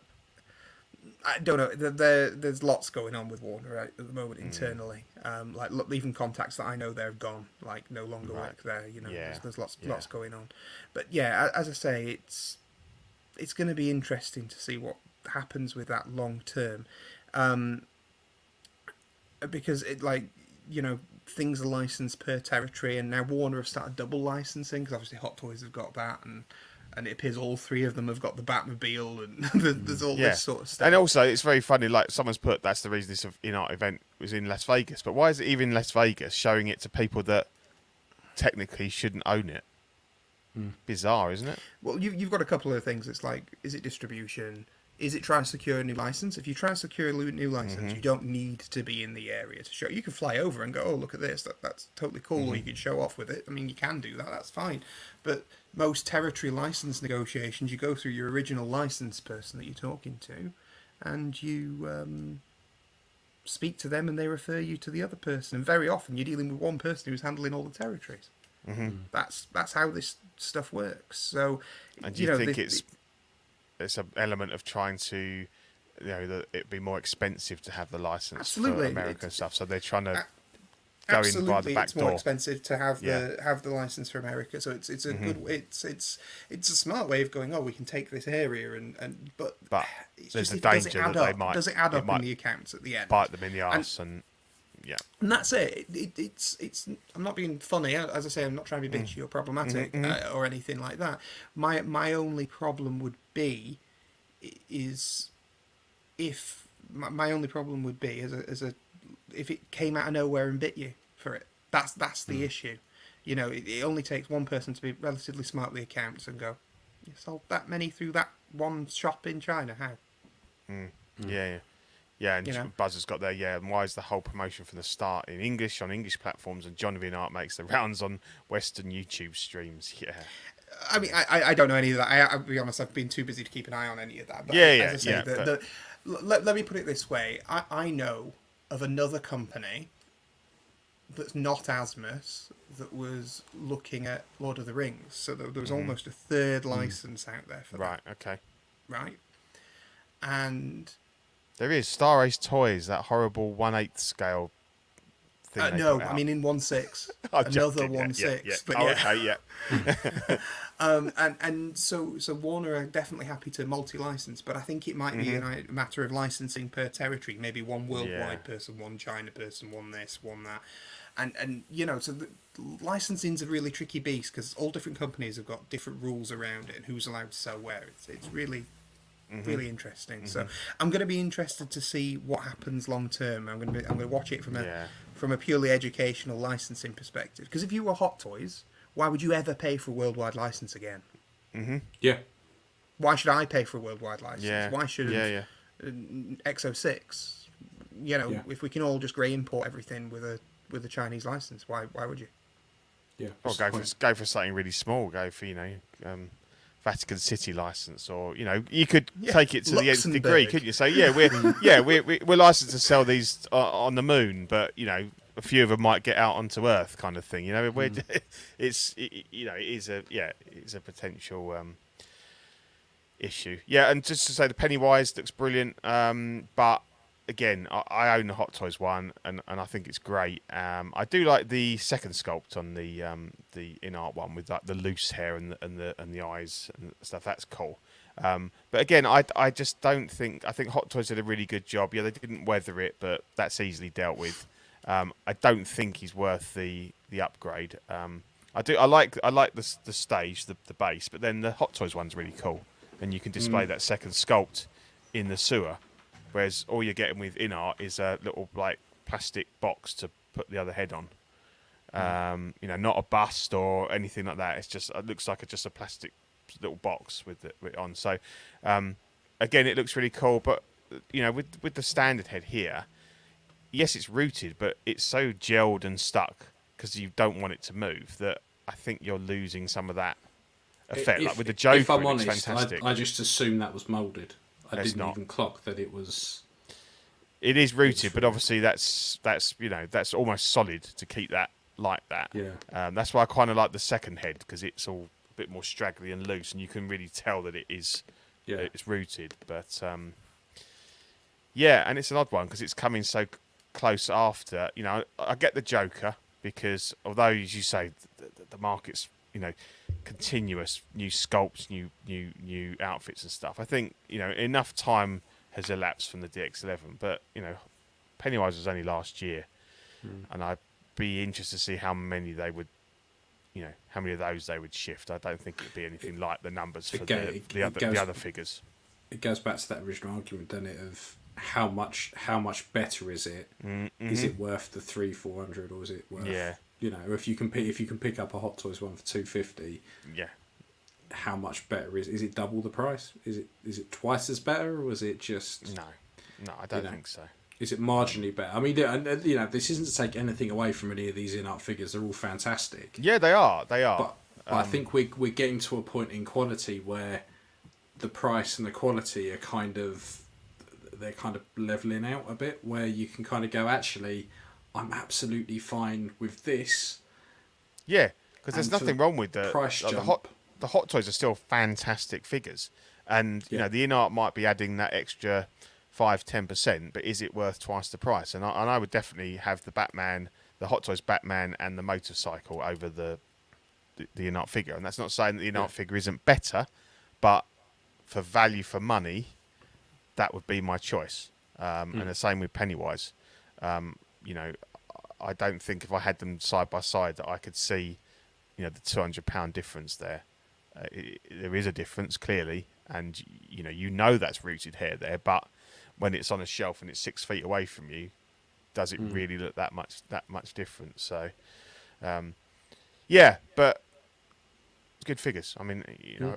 Speaker 3: I don't know. There's lots going on with Warner at the moment internally. Like even contacts that I know they're gone, like no longer work there. There's lots going on. But yeah, as I say, it's going to be interesting to see what happens with that long term, because things are licensed per territory, and now Warner have started double licensing because obviously Hot Toys have got that, and it appears all three of them have got the Batmobile, and there's all this sort of stuff.
Speaker 2: And also, it's very funny. Like someone's put, that's the reason this InArt event was in Las Vegas. But why is it even Las Vegas showing it to people that technically shouldn't own it? bizarre, isn't it?
Speaker 3: Well, you've got a couple of things. It's like, is it distribution? Is it trying to secure a new license? If you try to secure a new license, you don't need to be in the area to show. You can fly over and go, oh, look at this. That's totally cool. Or you can show off with it. I mean, you can do that. That's fine. But most territory license negotiations, you go through your original license person that you're talking to, and you speak to them, and they refer you to the other person. And very often, you're dealing with one person who's handling all the territories. That's how this stuff works. So,
Speaker 2: and do you think it's an element of trying to, that it'd be more expensive to have the license for America and stuff, so they're trying to go in by the back
Speaker 3: it's
Speaker 2: door.
Speaker 3: more expensive to have the license for America, so it's a good it's a smart way of going, oh, we can take this area but
Speaker 2: there's a danger that they might,
Speaker 3: does it add up in the accounts at the end,
Speaker 2: bite them in the arse, and
Speaker 3: that's it. It's I'm not being funny, as I say. I'm not trying to be bitchy or problematic or anything like that. My only problem would be is if my only problem would be if it came out of nowhere and bit you for it. That's the issue. It only takes one person to be relatively smart with the accounts and go, you sold that many through that one shop in China. How?
Speaker 2: Yeah, and Buzzer's got there, and why is the whole promotion from the start in English on English platforms, and John of InArt makes the rounds on Western YouTube streams? Yeah.
Speaker 3: I mean, I don't know any of that. I'll be honest, I've been too busy to keep an eye on any of that. But as I say, let me put it this way. I know of another company that's not Asmus that was looking at Lord of the Rings. So there was almost a third license out there for that.
Speaker 2: Right, okay.
Speaker 3: Right? And...
Speaker 2: there is Star Ace Toys, that horrible 1/8 scale thing.
Speaker 3: No, I mean in 1/6. Another 1/6. But
Speaker 2: okay,
Speaker 3: and so Warner are definitely happy to multi-license, but I think it might be a matter of licensing per territory. Maybe one worldwide person, one China person, one this, one that. And so the licensing's a really tricky beast because all different companies have got different rules around it and who's allowed to sell where. It's really... really interesting. So I'm going to be interested to see what happens long term. I'm going to watch it from a purely educational licensing perspective. Because if you were Hot Toys, why would you ever pay for a worldwide license again?
Speaker 1: Yeah.
Speaker 3: Why should I pay for a worldwide license?
Speaker 2: Yeah.
Speaker 3: Why should X06? If we can all just grey import everything with a Chinese license, why would you?
Speaker 1: Yeah.
Speaker 2: Or go for something really small. Go for Vatican City license, or you could take it to the nth degree, couldn't you? Say, we're licensed to sell these on the moon, but a few of them might get out onto Earth, kind of thing. It's a potential issue. Yeah, and just to say, the Pennywise looks brilliant, but again, I own the Hot Toys one, and I think it's great. I do like the second sculpt on the InArt one with like the loose hair and the eyes and stuff. That's cool. But again, I just don't think. I think Hot Toys did a really good job. Yeah, they didn't weather it, but that's easily dealt with. I don't think he's worth the upgrade. I like the stage, the base, but then the Hot Toys one's really cool, and you can display that second sculpt in the sewer. Whereas all you're getting with InArt is a little like plastic box to put the other head on. Not a bust or anything like that. It looks like just a plastic little box with it on. So again, it looks really cool. But with the standard head here, yes, it's rooted, but it's so gelled and stuck because you don't want it to move that I think you're losing some of that effect. Like with the Joker,
Speaker 1: if I'm honest,
Speaker 2: it's fantastic.
Speaker 1: I just assumed that was moulded. I didn't
Speaker 2: not.
Speaker 1: even clock that it was.
Speaker 2: It is rooted, but obviously that's almost solid to keep that like that.
Speaker 1: Yeah.
Speaker 2: That's why I kind of like the second head because it's all a bit more straggly and loose, and you can really tell that it is. Yeah. It's rooted, but and it's an odd one because it's coming so close after. I get the Joker because although, as you say, the market's continuous new sculpts, new outfits and stuff. I think enough time has elapsed from the DX11, but Pennywise was only last year, and I'd be interested to see how many they would, how many of those they would shift. I don't think it'd be anything like the numbers for the other figures.
Speaker 1: It goes back to that original argument, doesn't it, of how much better is it? Mm-hmm. Is it worth the 300-400, or is it worth?
Speaker 2: Yeah.
Speaker 1: If you can pick up a Hot Toys one for $250, how much better is it? Double the price? Is it twice as better, or is it just
Speaker 2: No, I don't think so.
Speaker 1: Is it marginally better? I mean, this isn't to take anything away from any of these InArt figures. They're all fantastic.
Speaker 2: Yeah, they are.
Speaker 1: But I think we're getting to a point in quality where the price and the quality are kind of leveling out a bit, where you can kind of go, actually, I'm absolutely fine with this.
Speaker 2: Yeah, because there's nothing wrong with the
Speaker 1: price
Speaker 2: like,
Speaker 1: jump.
Speaker 2: the Hot Toys are still fantastic figures, and you know the InArt might be adding that extra 5-10%, but is it worth twice the price? And I would definitely have the Batman, the Hot Toys Batman, and the motorcycle over the InArt figure. And that's not saying that the InArt figure isn't better, but for value for money, that would be my choice. And the same with Pennywise. You know, I don't think if I had them side by side that I could see, you know, the £200 difference there. There is a difference clearly, and you know that's rooted hair there, but when it's on a shelf and it's 6 feet away from you, does it really look that much different? So, yeah, but good figures. I mean, you know.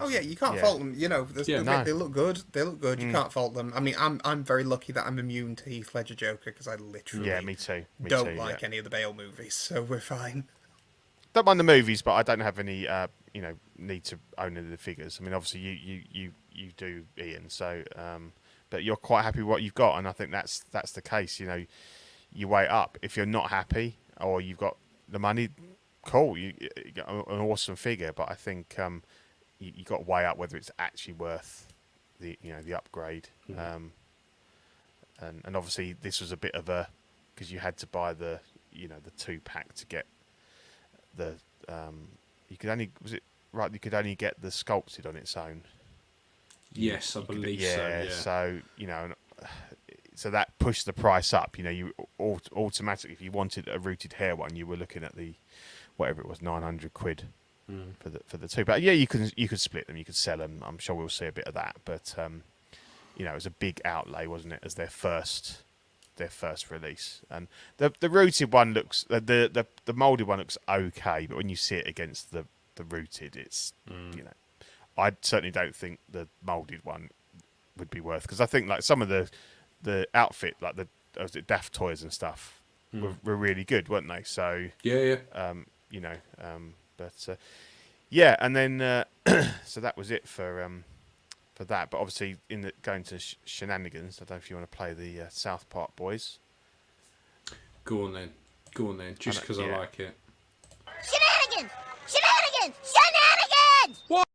Speaker 3: You can't fault them. You know, they look good. They look good. You can't fault them. I mean, I'm very lucky that I'm immune to Heath Ledger Joker because I literally
Speaker 2: me too.
Speaker 3: don't like any of the Bale movies, so we're fine.
Speaker 2: Don't mind the movies, but I don't have any need to own any of the figures. I mean, obviously you do, Ian. So, but you're quite happy with what you've got, and I think that's the case. You know, you weigh it up. If you're not happy or you've got the money, cool. You got an awesome figure, but I think you got to weigh up whether it's actually worth the upgrade. And obviously this was a bit of because you had to buy the 2-pack to get the you could only get the sculpted on its own.
Speaker 1: Yes, I believe so. Yeah.
Speaker 2: So so that pushed the price up. You know, you automatically, if you wanted a rooted hair one, you were looking at the whatever it was, £900 for the two. But yeah, you could split them, you could sell them. I'm sure we'll see a bit of that. But it was a big outlay, wasn't it, as their first release. And the rooted one looks the molded one looks okay, but when you see it against the rooted, it's I certainly don't think the molded one would be worth, because I think like some of the outfit, like the Daft Toys and stuff, were really good, weren't they? So and then so that was it for that. But obviously, going to shenanigans, I don't know if you want to play the South Park boys.
Speaker 1: Go on then, just because I like it.
Speaker 4: Shenanigans! Shenanigans! Shenanigans!
Speaker 1: What?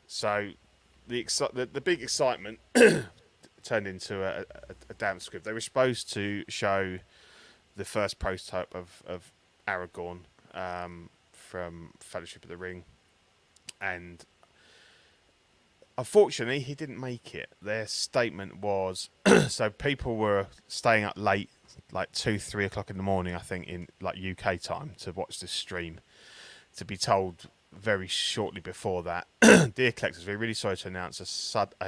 Speaker 2: So the big excitement turned into a damn script. They were supposed to show the first prototype of Aragorn from Fellowship of the Ring, and unfortunately he didn't make it. Their statement was so people were staying up late, like 2-3 o'clock in the morning, I think, in like UK time, to watch this stream, to be told very shortly before that, dear collectors, we're really sorry to announce a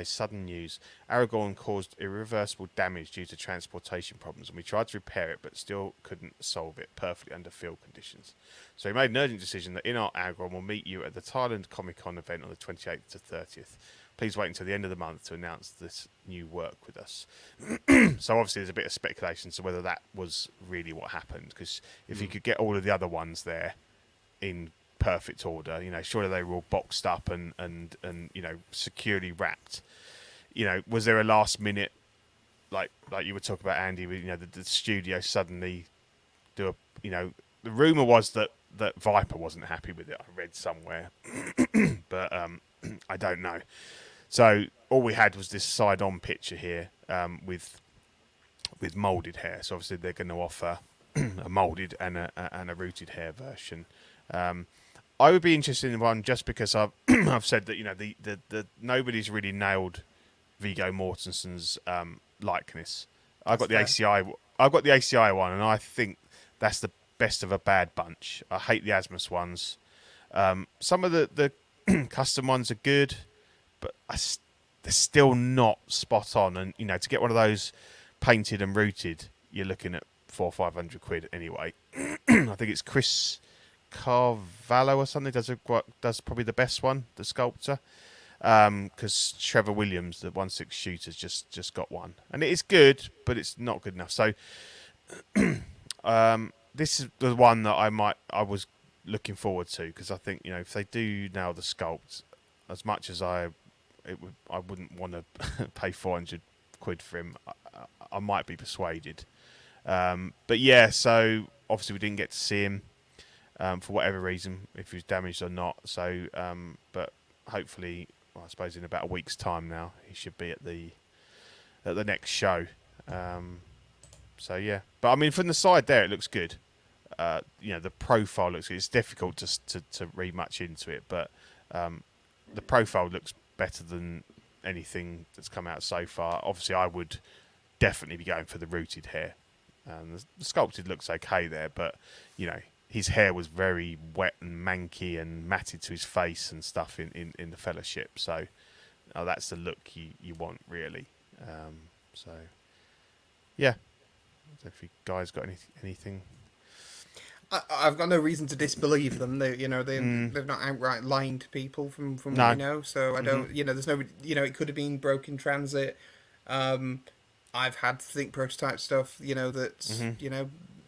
Speaker 2: sudden news. Aragorn caused irreversible damage due to transportation problems, and we tried to repair it but still couldn't solve it perfectly under field conditions. So we made an urgent decision that InArt Aragorn will meet you at the Thailand Comic Con event on the 28th to 30th. Please wait until the end of the month to announce this new work with us. So obviously there's a bit of speculation as to whether that was really what happened, because if you could get all of the other ones there in perfect order, surely they were all boxed up and securely wrapped. Was there a last minute, like you were talking about, Andy, with the studio suddenly do the rumor was that Viper wasn't happy with it, I read somewhere. But I don't know. So all we had was this side-on picture here with molded hair. So obviously they're going to offer a molded and a rooted hair version. I would be interested in one just because I've said that the nobody's really nailed Viggo Mortensen's likeness. I've got the ACI one, and I think that's the best of a bad bunch. I hate the Asmus ones. Some of the custom ones are good, but they're still not spot on. And to get one of those painted and rooted, you're looking at £400-500 anyway. I think it's Chris Carvalho or something does probably the best one, the sculptor. Because Trevor Williams, the 1/6 shooter's just got one, and it is good, but it's not good enough. So this is the one that I was looking forward to, because I think, if they do nail the sculpt, as much as I wouldn't want to pay 400 quid for him, I might be persuaded. But yeah, so obviously we didn't get to see him for whatever reason, if he was damaged or not. So, but hopefully, well, I suppose in about a week's time now, he should be at the next show. So yeah, but I mean, from the side there, it looks good. The profile looks good. It's difficult to read much into it, but the profile looks better than anything that's come out so far. Obviously, I would definitely be going for the rooted hair. The sculpted looks okay there, but his hair was very wet and manky and matted to his face and stuff in the Fellowship. So that's the look you want, really. So yeah, I don't know if you guys got anything.
Speaker 3: I've got no reason to disbelieve them. They've not outright lying to people from what we know. So I don't, there's no, it could have been broken transit. I've had think prototype stuff, that's,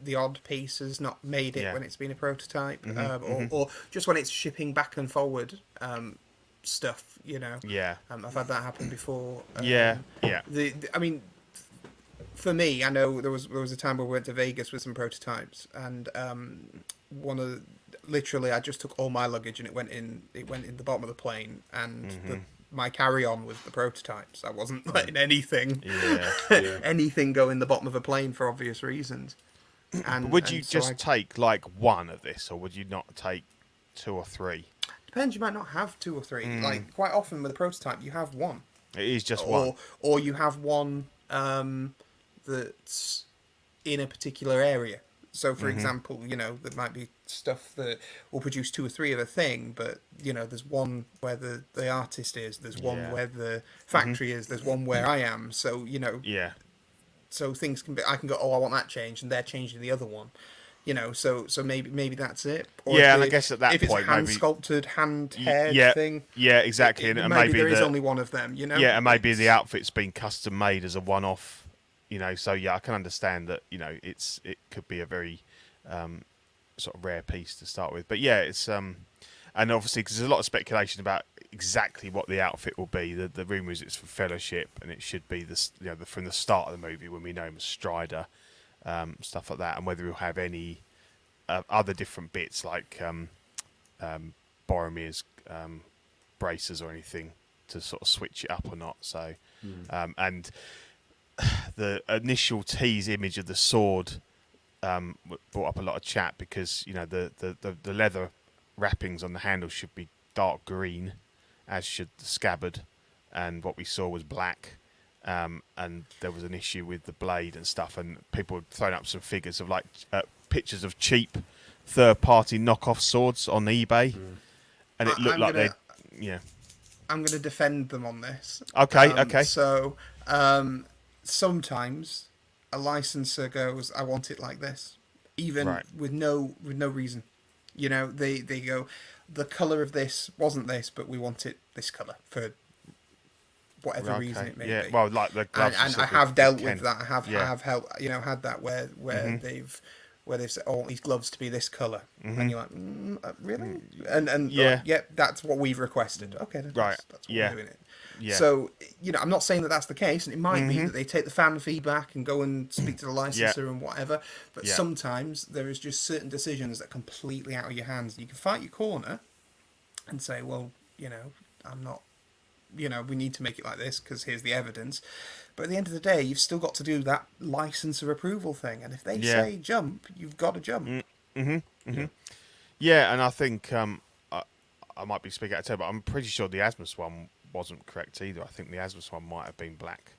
Speaker 3: the odd piece has not made it when it's been a prototype, or just when it's shipping back and forward stuff,
Speaker 2: Yeah.
Speaker 3: I've had that happen before.
Speaker 2: Yeah.
Speaker 3: I mean, for me, I know there was a time where we went to Vegas with some prototypes, and literally I just took all my luggage and it went in the bottom of the plane, and my carry-on was the prototypes. I wasn't letting anything anything go in the bottom of a plane for obvious reasons.
Speaker 2: And would you take like one of this, or would you not take 2 or 3?
Speaker 3: Depends. You might not have 2 or 3. Like quite often with a prototype, you have one.
Speaker 2: It is just one,
Speaker 3: or you have one that's in a particular area. So, for example, there might be stuff that will produce 2 or 3 of a thing, but there's one where the artist is, there's one where the factory is, there's one where I am. So so things can be. I can go, I want that changed, and they're changing the other one. So maybe that's it. Or
Speaker 2: and I guess at that
Speaker 3: if
Speaker 2: point,
Speaker 3: it's hand
Speaker 2: maybe
Speaker 3: sculpted, hand haired thing.
Speaker 2: Yeah, exactly. And maybe
Speaker 3: there is only one of them.
Speaker 2: Yeah, and maybe the outfit's been custom made as a one-off. So yeah, I can understand that. It could be a very sort of rare piece to start with. But yeah, it's and obviously because there's a lot of speculation about exactly what the outfit will be. The rumour is it's for Fellowship, and it should be this, from the start of the movie when we know him as Strider, stuff like that, and whether he'll have any other different bits like Boromir's braces or anything to sort of switch it up or not. So and the initial tease image of the sword brought up a lot of chat because the leather wrappings on the handle should be dark green, as should the scabbard, and what we saw was black. And there was an issue with the blade and stuff, and people had thrown up some figures of like pictures of cheap third-party knockoff swords on eBay, and it looked
Speaker 3: I'm going to defend them on this.
Speaker 2: Okay.
Speaker 3: So sometimes a licensor goes, I want it like this, even with no reason. They go, the colour of this wasn't this, but we want it this colour for whatever reason it may be.
Speaker 2: Well, like the gloves.
Speaker 3: And I have dealt with that. I have had that where they've said, I want these gloves to be this colour, and you're like, really? And that's what we've requested. Okay, then that's what we're doing it.
Speaker 2: Yeah.
Speaker 3: So I'm not saying that that's the case, and it might be that they take the fan feedback and go and speak to the licensor and whatever. But sometimes there is just certain decisions that are completely out of your hands. You can fight your corner and say, well, I'm not. We need to make it like this because here's the evidence. But at the end of the day, you've still got to do that licensor approval thing. And if they say jump, you've got to jump.
Speaker 2: Yeah, and I think I might be speaking out of turn, but I'm pretty sure the Asmus one wasn't correct either. I think the Asmus one might have been black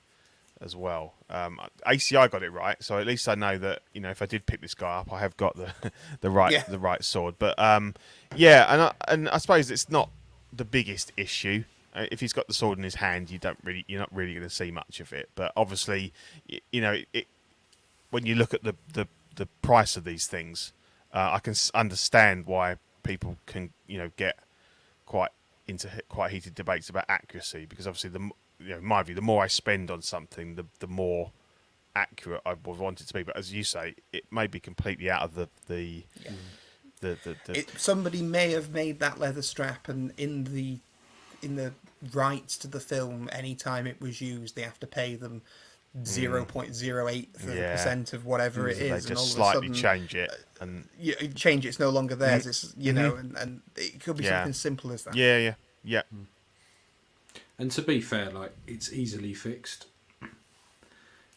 Speaker 2: as well. ACI got it right, so at least I know that if I did pick this guy up, I have got the right sword. But and I suppose it's not the biggest issue. If he's got the sword in his hand, you're not really going to see much of it. But obviously, when you look at the price of these things, I can understand why people can, get quite into quite heated debates about accuracy, because obviously in my view, the more I spend on something, the more accurate I would want it to be. But as you say, it may be completely out of the
Speaker 3: somebody may have made that leather strap, and in the rights to the film, anytime it was used, they have to pay them 0.08% of whatever it is.
Speaker 2: They
Speaker 3: and all
Speaker 2: just
Speaker 3: of a
Speaker 2: slightly
Speaker 3: sudden,
Speaker 2: change it, and
Speaker 3: you change it's no longer theirs. It's and it could be something simple as that.
Speaker 2: Yeah.
Speaker 1: And to be fair, like, it's easily fixed.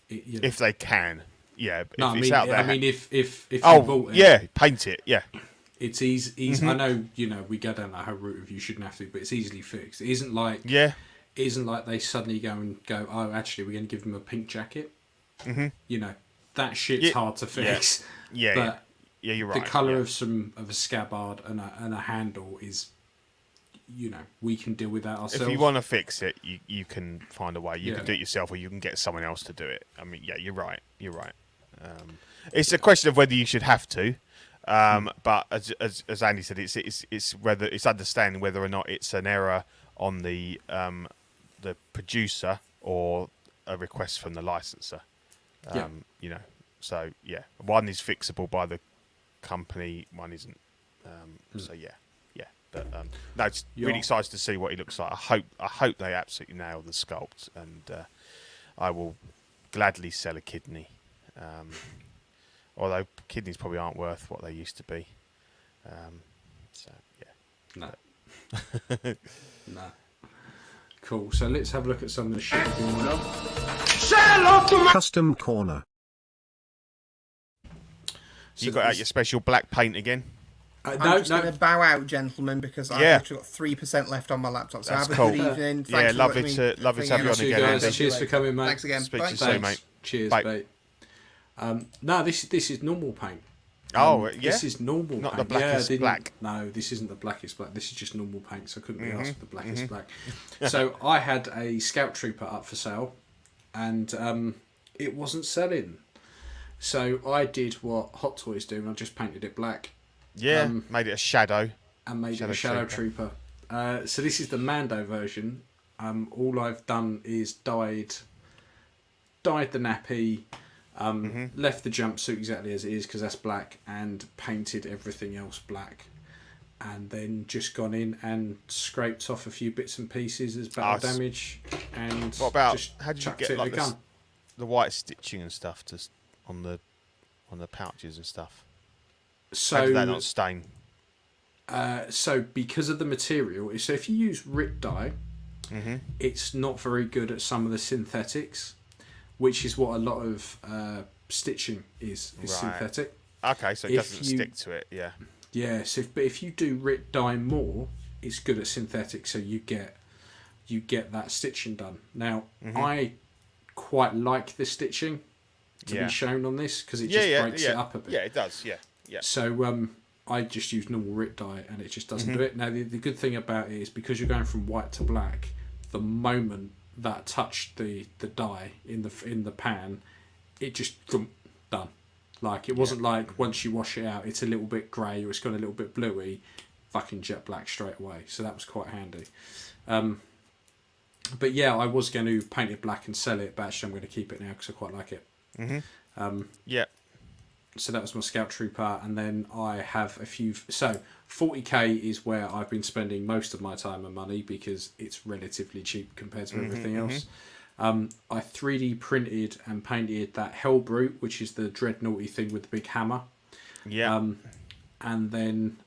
Speaker 2: If they can, yeah.
Speaker 1: No,
Speaker 2: if it's out there,
Speaker 1: if you bought it,
Speaker 2: paint it, yeah.
Speaker 1: It's easy. I know, we go down that whole route of you shouldn't have to, but it's easily fixed. It isn't like they suddenly go, oh, actually, we're going to give them a pink jacket. That shit's hard to fix.
Speaker 2: Yeah, you're right.
Speaker 1: The colour of a scabbard and a handle is, we can deal with that ourselves.
Speaker 2: If you want to fix it, you can find a way. You can do it yourself, or you can get someone else to do it. I mean, yeah, you're right. It's a question of whether you should have to. But as Andy said, it's whether it's understanding whether or not it's an error on the producer or a request from the licenser. So one is fixable by the company, one isn't. So yeah. But no, it's really excited to see what he looks like. I hope they absolutely nail the sculpt, and I will gladly sell a kidney. Although kidneys probably aren't worth what they used to be.
Speaker 1: No. No. Cool. So let's have a look at some of the shit going on.
Speaker 5: Custom corner.
Speaker 2: So you got out your special black paint again?
Speaker 3: I'm just going to bow out, gentlemen, because I've actually got 3% left on my laptop. So
Speaker 2: That's
Speaker 3: have a
Speaker 2: cool.
Speaker 3: good evening.
Speaker 2: Yeah,
Speaker 3: Thanks
Speaker 2: lovely to have you on again,
Speaker 1: guys.
Speaker 2: Andy.
Speaker 1: Cheers for coming, mate.
Speaker 3: Thanks again.
Speaker 2: Speak
Speaker 3: Bye.
Speaker 2: to you soon, mate.
Speaker 1: Cheers,
Speaker 2: Bye.
Speaker 1: mate. No, this is normal paint.
Speaker 2: This
Speaker 1: is normal
Speaker 2: not
Speaker 1: paint.
Speaker 2: the blackest black.
Speaker 1: No, this isn't the blackest black. This is just normal paint, so I couldn't be asked for the blackest black. So I had a Scout Trooper up for sale, and it wasn't selling. So I did what Hot Toys do, and I just painted it black.
Speaker 2: Yeah, made it a shadow.
Speaker 1: And made it a Shadow Trooper. So this is the Mando version. All I've done is dyed the nappy, left the jumpsuit exactly as it is because that's black, and painted everything else black, and then just gone in and scraped off a few bits and pieces as battle damage. And
Speaker 2: what about
Speaker 1: just
Speaker 2: how did you get
Speaker 1: it
Speaker 2: like
Speaker 1: gun.
Speaker 2: the white stitching and stuff on the pouches and stuff?
Speaker 1: So
Speaker 2: how did that not stain?
Speaker 1: So because of the material, so if you use RIP dye, it's not very good at some of the synthetics, which is what a lot of stitching is synthetic.
Speaker 2: Okay, so it doesn't stick to it, yeah.
Speaker 1: Yeah, but if you do RIP dye more, it's good at synthetic, so you get that stitching done. Now, I quite like the stitching to be shown on this because it just breaks it up a bit.
Speaker 2: Yeah, it does, yeah.
Speaker 1: So I just use normal RIP dye and it just doesn't do it. Now, the good thing about it is because you're going from white to black, the moment that touched the dye in the pan, it just done. Like, it wasn't like once you wash it out, it's a little bit grey or it's gone a little bit bluey, fucking jet black straight away. So that was quite handy. But yeah, I was going to paint it black and sell it, but actually I'm going to keep it now because I quite like it. So that was my Scout Trooper, and then I have a few. So 40k is where I've been spending most of my time and money because it's relatively cheap compared to everything else. I 3D printed and painted that Hellbrute, which is the dreadnoughty thing with the big hammer. And then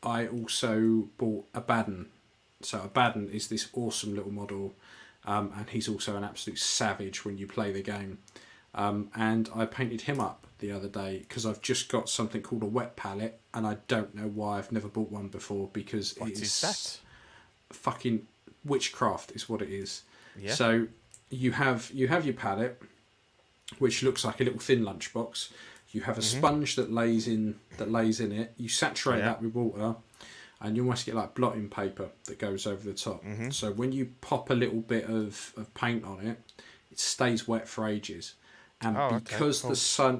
Speaker 1: I also bought Abaddon. So Abaddon is this awesome little model, and he's also an absolute savage when you play the game. And I painted him up the other day because I've just got something called a wet palette, and I don't know why I've never bought one before because
Speaker 2: what is that?
Speaker 1: Fucking witchcraft is what it is. Yeah. So you have your palette, which looks like a little thin lunchbox. You have a sponge that lays in it. You saturate that with water, and you almost get like blotting paper that goes over the top. So when you pop a little bit of paint on it, it stays wet for ages. And
Speaker 2: Oh, okay,
Speaker 1: because
Speaker 2: cool.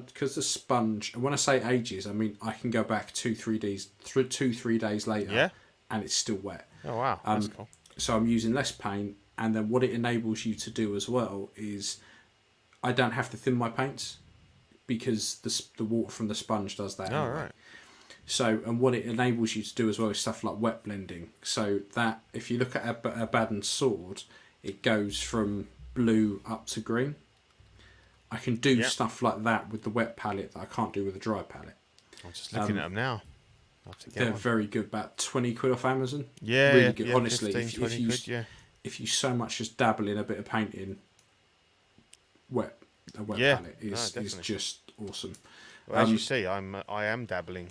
Speaker 1: because the sponge, and when I say ages, I mean I can go back 2-3 days, 2-3 days later,
Speaker 2: Yeah.
Speaker 1: and it's still wet.
Speaker 2: Oh wow, that's cool.
Speaker 1: So I'm using less paint, and then what it enables you to do as well is I don't have to thin my paints because the water from the sponge does that.
Speaker 2: Oh,
Speaker 1: anyway.
Speaker 2: right.
Speaker 1: So, and what it enables you to do as well is stuff like wet blending. So that if you look at a Abaddon sword, it goes from blue up to green. I can do stuff like that with the wet palette that I can't do with the dry palette.
Speaker 2: I'm just looking at them now. I'll have to get
Speaker 1: They're
Speaker 2: one.
Speaker 1: very good. About 20 quid off Amazon.
Speaker 2: Yeah,
Speaker 1: really
Speaker 2: yeah,
Speaker 1: good.
Speaker 2: yeah,
Speaker 1: Honestly,
Speaker 2: 15, 20 quid,
Speaker 1: if you so much as dabble in a bit of painting, a wet
Speaker 2: Yeah,
Speaker 1: palette
Speaker 2: no,
Speaker 1: is
Speaker 2: definitely.
Speaker 1: just awesome.
Speaker 2: Well, as you see, I am dabbling.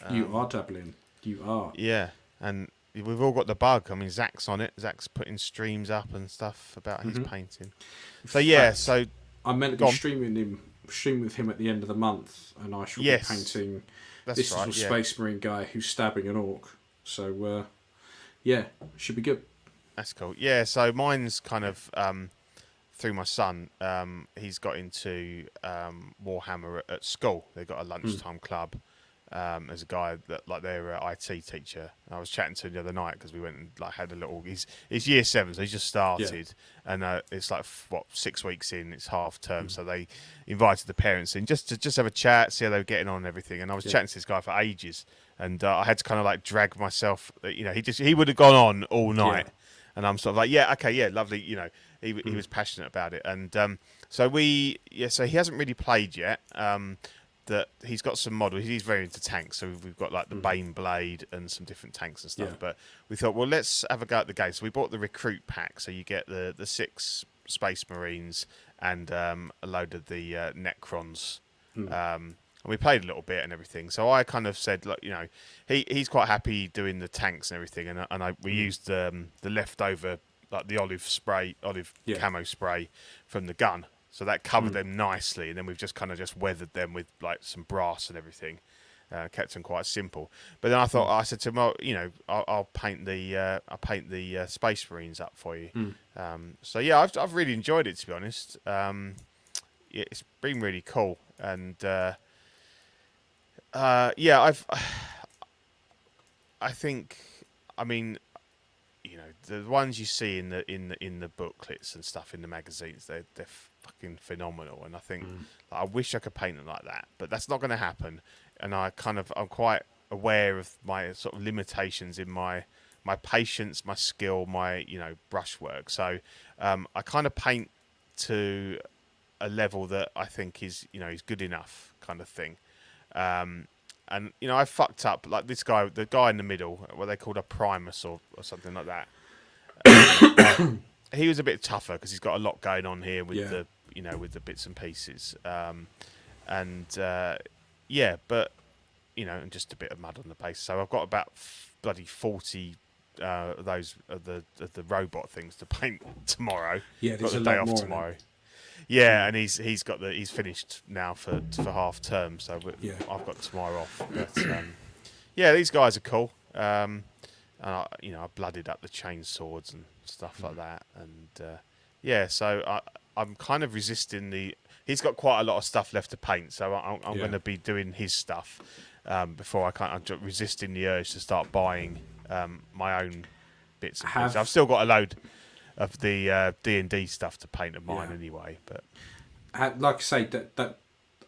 Speaker 1: You are dabbling. You are.
Speaker 2: Yeah, and we've all got the bug. I mean, Zach's on it. Zach's putting streams up and stuff about his painting. So yeah,
Speaker 1: fact,
Speaker 2: so
Speaker 1: I'm meant to
Speaker 2: Go
Speaker 1: be
Speaker 2: on.
Speaker 1: streaming with him at the end of the month, and I shall
Speaker 2: Yes,
Speaker 1: be painting
Speaker 2: that's
Speaker 1: this
Speaker 2: right.
Speaker 1: little
Speaker 2: Yeah,
Speaker 1: Space Marine guy who's stabbing an orc. So yeah, should be good.
Speaker 2: that's cool. Yeah, so mine's kind of through my son. He's got into Warhammer at school. They've got a lunchtime club. There's a guy that like their IT teacher. I was chatting to him the other night because we went and like had a little. He's year 7, so he's just started, and it's like 6 weeks in. It's half term, so they invited the parents in just to have a chat, see how they were getting on and everything. And I was chatting to this guy for ages, and I had to kind of like drag myself. You know, he would have gone on all night, and I'm sort of like, yeah, okay, yeah, lovely. You know, he was passionate about it, and so so he hasn't really played yet. That he's got some models. He's very into tanks, so we've got like the Bane blade and some different tanks and stuff.
Speaker 1: Yeah.
Speaker 2: But we thought, well, let's have a go at the game. So we bought the recruit pack, so you get the 6 Space Marines and a load of the Necrons. And we played a little bit and everything. So I kind of said, look, you know, he's quite happy doing the tanks and everything, and we used the leftover like the olive camo spray from the gun. So that covered them nicely, and then we've just kind of weathered them with like some brass and everything, kept them quite simple. But then I said to him, well, you know, I'll paint the Space Marines up for you. So yeah, I've really enjoyed it, to be honest. It's been really cool, and I think, I mean, you know, the ones you see in the booklets and stuff in the magazines, they're fucking phenomenal, and I think I wish I could paint them like that, but that's not going to happen. And I'm quite aware of my sort of limitations in my patience, my skill, my brushwork. So I kind of paint to a level that I think is good enough, kind of thing. And I fucked up like this guy, the guy in the middle, what they called a Primus or something like that. He was a bit tougher because he's got a lot going on here with the with the bits and pieces, and just a bit of mud on the base. So I've got about bloody 40 those of the robot things to paint tomorrow.
Speaker 1: Yeah, there's
Speaker 2: got the day off tomorrow. Yeah, and he's finished now for half term, so I've got tomorrow off. But these guys are cool. And I blooded up the chain swords and stuff like that, and so I'm kind of resisting he's got quite a lot of stuff left to paint, so I'm going to be doing his stuff before I'm resisting the urge to start buying my own bits and pieces. I've still got a load of the D&D stuff to paint of mine anyway, but
Speaker 1: like I say, that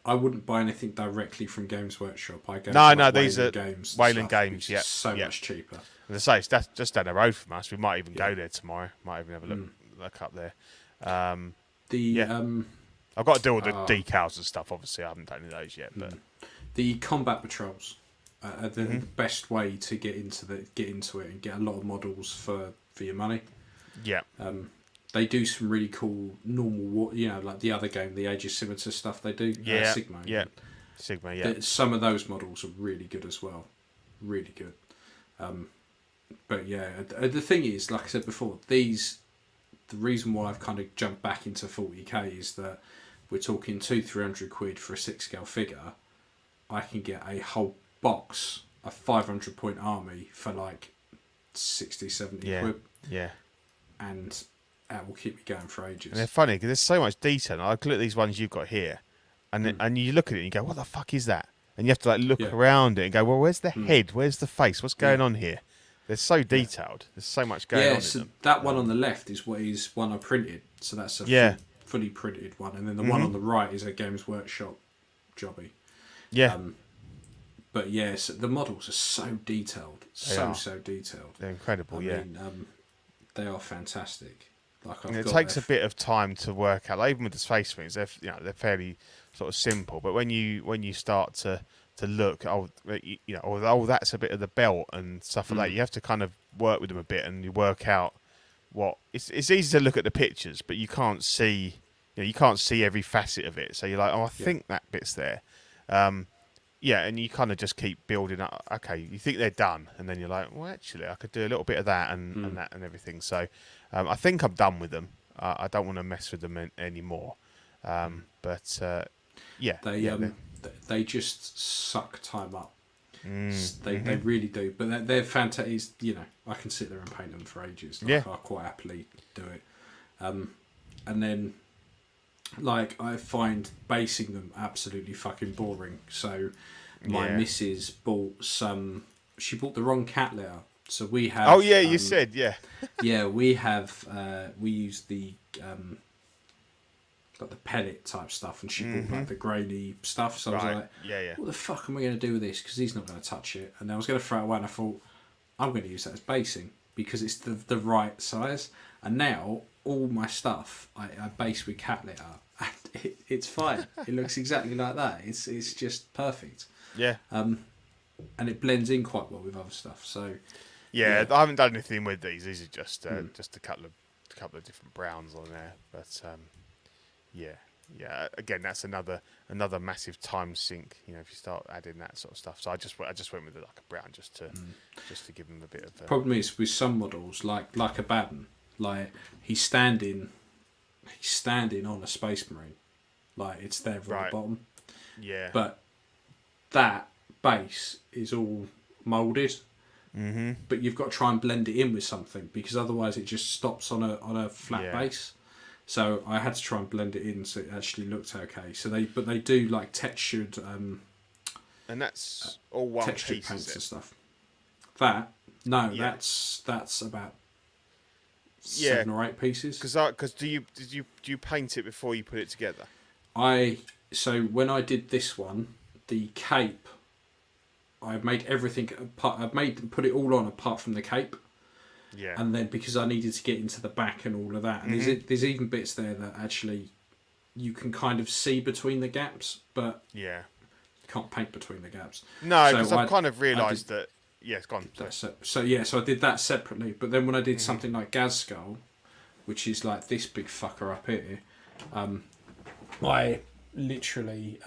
Speaker 1: I wouldn't buy anything directly from Games Workshop. I go
Speaker 2: these are
Speaker 1: Games
Speaker 2: Wayland Games,
Speaker 1: so much cheaper.
Speaker 2: As I say, that's just down the road from us. We might even go there tomorrow. Might even have a look up there. I've got to do all the decals and stuff. Obviously, I haven't done any of those yet. But
Speaker 1: the combat patrols are the best way to get into it and get a lot of models for your money.
Speaker 2: Yeah.
Speaker 1: They do some really cool normal, like the other game, the Age of Scimitar stuff they do. Sigma.
Speaker 2: Yeah. Sigma, yeah.
Speaker 1: Some of those models are really good as well. Really good. But yeah, the thing is, like I said before, the reason why I've kind of jumped back into 40k is that we're talking 200-300 quid for a 6-scale figure. I can get a whole box, a 500 point army for like 60-70 quid.
Speaker 2: Yeah.
Speaker 1: And that will keep me going for ages.
Speaker 2: And they're funny because there's so much detail. I look at these ones you've got here. and you look at it and you go, what the fuck is that? And you have to like look
Speaker 1: Yeah.
Speaker 2: around it and go, well, where's the head? Where's the face? What's going on here? They're so detailed. There's so much going on in
Speaker 1: so
Speaker 2: them.
Speaker 1: that one on the left is one I printed. So that's a fully printed one, and then the one on the right is a Games Workshop jobby.
Speaker 2: Yeah.
Speaker 1: But yes, the models are so detailed, so detailed.
Speaker 2: They're incredible.
Speaker 1: I mean, they are fantastic. Like
Speaker 2: it takes a bit of time to work out. Like, even with the space marines, they're fairly sort of simple. But when you start to look, that's a bit of the belt and stuff like that. You have to kind of work with them a bit, and you work out what it's easy to look at the pictures, but you can't see. You can't see every facet of it. So you're like, I think that bit's there. And you kind of just keep building up. Okay, you think they're done, and then you're like, well, actually, I could do a little bit of that and that and everything. So I think I'm done with them. I don't want to mess with them anymore.
Speaker 1: They just suck time up. They really do. But they're fantastic. I can sit there and paint them for ages. I quite happily do it. And then, like, I find basing them absolutely fucking boring. So my missus bought some. She bought the wrong cat litter. So we have.
Speaker 2: Oh yeah, you said
Speaker 1: yeah, we have. We use the like the pellet type stuff, and she bought like the grainy stuff. So I was like, what the fuck am I going to do with this? Because he's not going to touch it. And I was going to throw it away, and I thought, I'm going to use that as basing because it's the right size. And now all my stuff I base with cat litter. And it's fine. It looks exactly like that. It's just perfect.
Speaker 2: Yeah.
Speaker 1: And it blends in quite well with other stuff. So.
Speaker 2: Yeah, I haven't done anything with these. These are just a couple of different browns on there, but yeah. Again, that's another massive time sink. If you start adding that sort of stuff. So I just went with like a brown just to give them a bit of.
Speaker 1: Problem is with some models like a Baden, like he's standing on a Space Marine, like it's there at the bottom.
Speaker 2: Yeah.
Speaker 1: But that base is all moulded. Mm-hmm. But you've got to try and blend it in with something because otherwise it just stops on a flat base. So I had to try and blend it in so it actually looked okay. So they do like textured
Speaker 2: and that's all one
Speaker 1: textured
Speaker 2: piece
Speaker 1: paints and stuff. That's about 7 or 8 pieces.
Speaker 2: Because do you paint it before you put it together?
Speaker 1: So when I did this one, the cape. I've made everything apart. Put it all on apart from the cape.
Speaker 2: Yeah.
Speaker 1: And then because I needed to get into the back and all of that, and there's even bits there that actually you can kind of see between the gaps, but you can't paint between the gaps.
Speaker 2: No, because I've kind of realised that. Yeah, it's gone.
Speaker 1: So I did that separately. But then when I did something like Gaz Skull, which is like this big fucker up here, I literally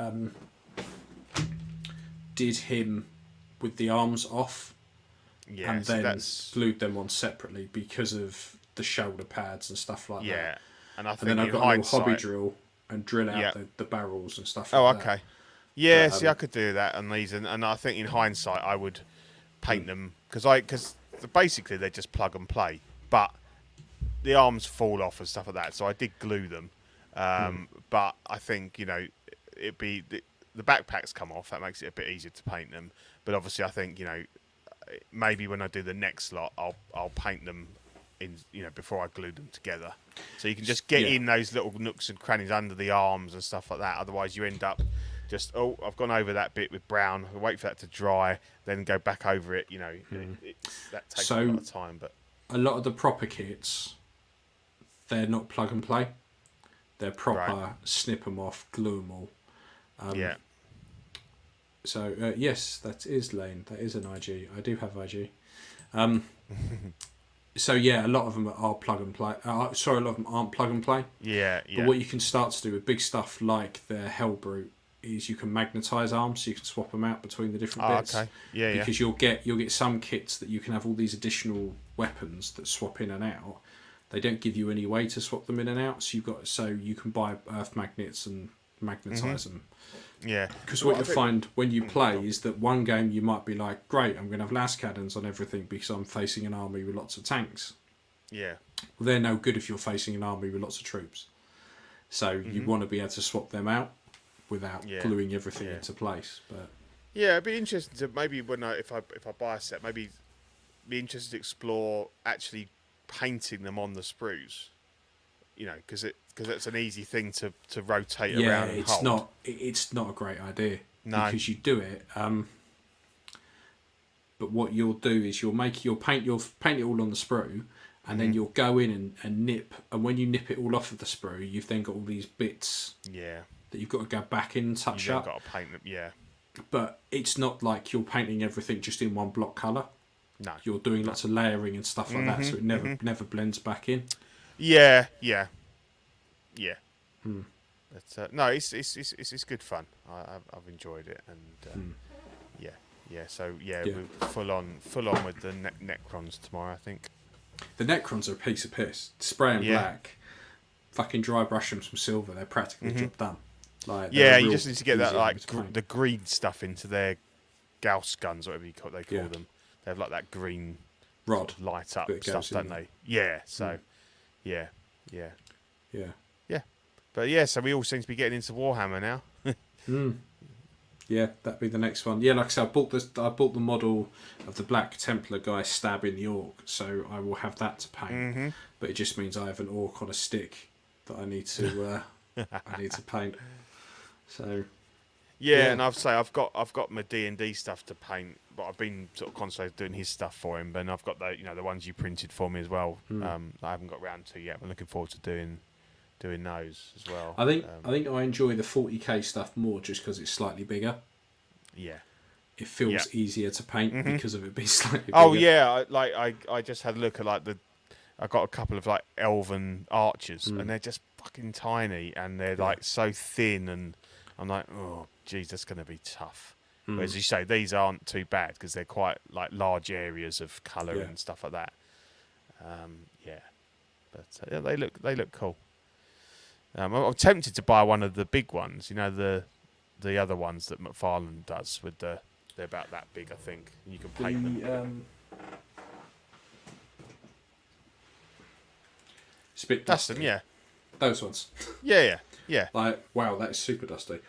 Speaker 1: did him with the arms off, and then glued them on separately because of the shoulder pads and stuff like that.
Speaker 2: Yeah, and I think
Speaker 1: then I've got a little hobby drill and drill out the barrels and stuff like that.
Speaker 2: Okay. Yeah, I could do that on these, and I think in hindsight I would paint them because basically they're just plug and play, but the arms fall off and stuff like that. So I did glue them, but I think it'd be the backpacks come off. That makes it a bit easier to paint them. But obviously, I think maybe when I do the next lot, I'll paint them in before I glue them together. So you can just get in those little nooks and crannies under the arms and stuff like that. Otherwise, you end up just I've gone over that bit with brown. I'll wait for that to dry, then go back over it. That takes a lot of time. But
Speaker 1: a lot of the proper kits, they're not plug and play. They're proper snip them off, glue them all. So yes, that is Lane. That is an IG. I do have IG. So yeah, a lot of them are plug and play. A lot of them aren't plug and play.
Speaker 2: Yeah.
Speaker 1: But what you can start to do with big stuff like the Hellbrute is you can magnetise arms, so you can swap them out between the different bits.
Speaker 2: Okay. Yeah.
Speaker 1: Because you'll get some kits that you can have all these additional weapons that swap in and out. They don't give you any way to swap them in and out, so you can buy earth magnets and magnetise them.
Speaker 2: Yeah.
Speaker 1: Because what you'll find when you play is that one game you might be like, great, I'm going to have las cannons on everything because I'm facing an army with lots of tanks.
Speaker 2: Yeah.
Speaker 1: Well, they're no good if you're facing an army with lots of troops. So you want to be able to swap them out. without
Speaker 2: Yeah.
Speaker 1: gluing everything
Speaker 2: Yeah.
Speaker 1: into place. But
Speaker 2: Yeah, it'd be interesting to maybe if I buy a set, maybe be interested to explore actually painting them on the sprues. You know, because it's an easy thing to rotate
Speaker 1: yeah,
Speaker 2: around and hold.
Speaker 1: it's not a great idea
Speaker 2: No.
Speaker 1: because you do it. But what you'll do is you'll paint it all on the sprue, and then you'll go in and nip. And when you nip it all off of the sprue, you've then got all these bits
Speaker 2: Yeah.
Speaker 1: that you've got to go back in and touch
Speaker 2: You've
Speaker 1: up.
Speaker 2: got to paint them. Yeah.
Speaker 1: But it's not like you're painting everything just in one block colour.
Speaker 2: No.
Speaker 1: You're doing lots of layering and stuff like that, so it never blends back in.
Speaker 2: Yeah. Yeah. Yeah. But no, it's good fun. I've enjoyed it, and yeah. So we're full on with the Necrons tomorrow, I think.
Speaker 1: The Necrons are a piece of piss. Spray them black, fucking dry brush them some silver. They're practically job done. Like
Speaker 2: You just need to get that
Speaker 1: easy
Speaker 2: like
Speaker 1: to paint.
Speaker 2: the green stuff into their Gauss guns, or whatever they call them. They have like that green
Speaker 1: rod
Speaker 2: light up
Speaker 1: that goes
Speaker 2: stuff,
Speaker 1: in
Speaker 2: don't
Speaker 1: there.
Speaker 2: they? Yeah. So yeah. But yeah, so we all seem to be getting into Warhammer now.
Speaker 1: Yeah, that'd be the next one. Yeah, like I said, I bought the model of the Black Templar guy stabbing the orc, so I will have that to paint. But it just means I have an orc on a stick that I need to paint. So
Speaker 2: Yeah, and I've got my D&D stuff to paint, but I've been sort of constantly doing his stuff for him. And I've got the ones you printed for me as well. I haven't got round to yet. I'm looking forward to doing those as well.
Speaker 1: I think I enjoy the 40k stuff more just because it's slightly bigger.
Speaker 2: Yeah.
Speaker 1: It feels easier to paint because of it being slightly bigger.
Speaker 2: Oh yeah, I just had a look at I got a couple of like elven archers, and they're just fucking tiny, and they're like so thin, and I'm like, oh geez, that's going to be tough. Whereas you say these aren't too bad because they're quite like large areas of colour and stuff like that. But they look cool. I'm tempted to buy one of the big ones, the other ones that McFarlane does with they're about that big, I think. And you can paint them.
Speaker 1: It's a bit
Speaker 2: That's
Speaker 1: dusty.
Speaker 2: them, yeah.
Speaker 1: Those ones.
Speaker 2: Yeah.
Speaker 1: Like, wow, that is super dusty.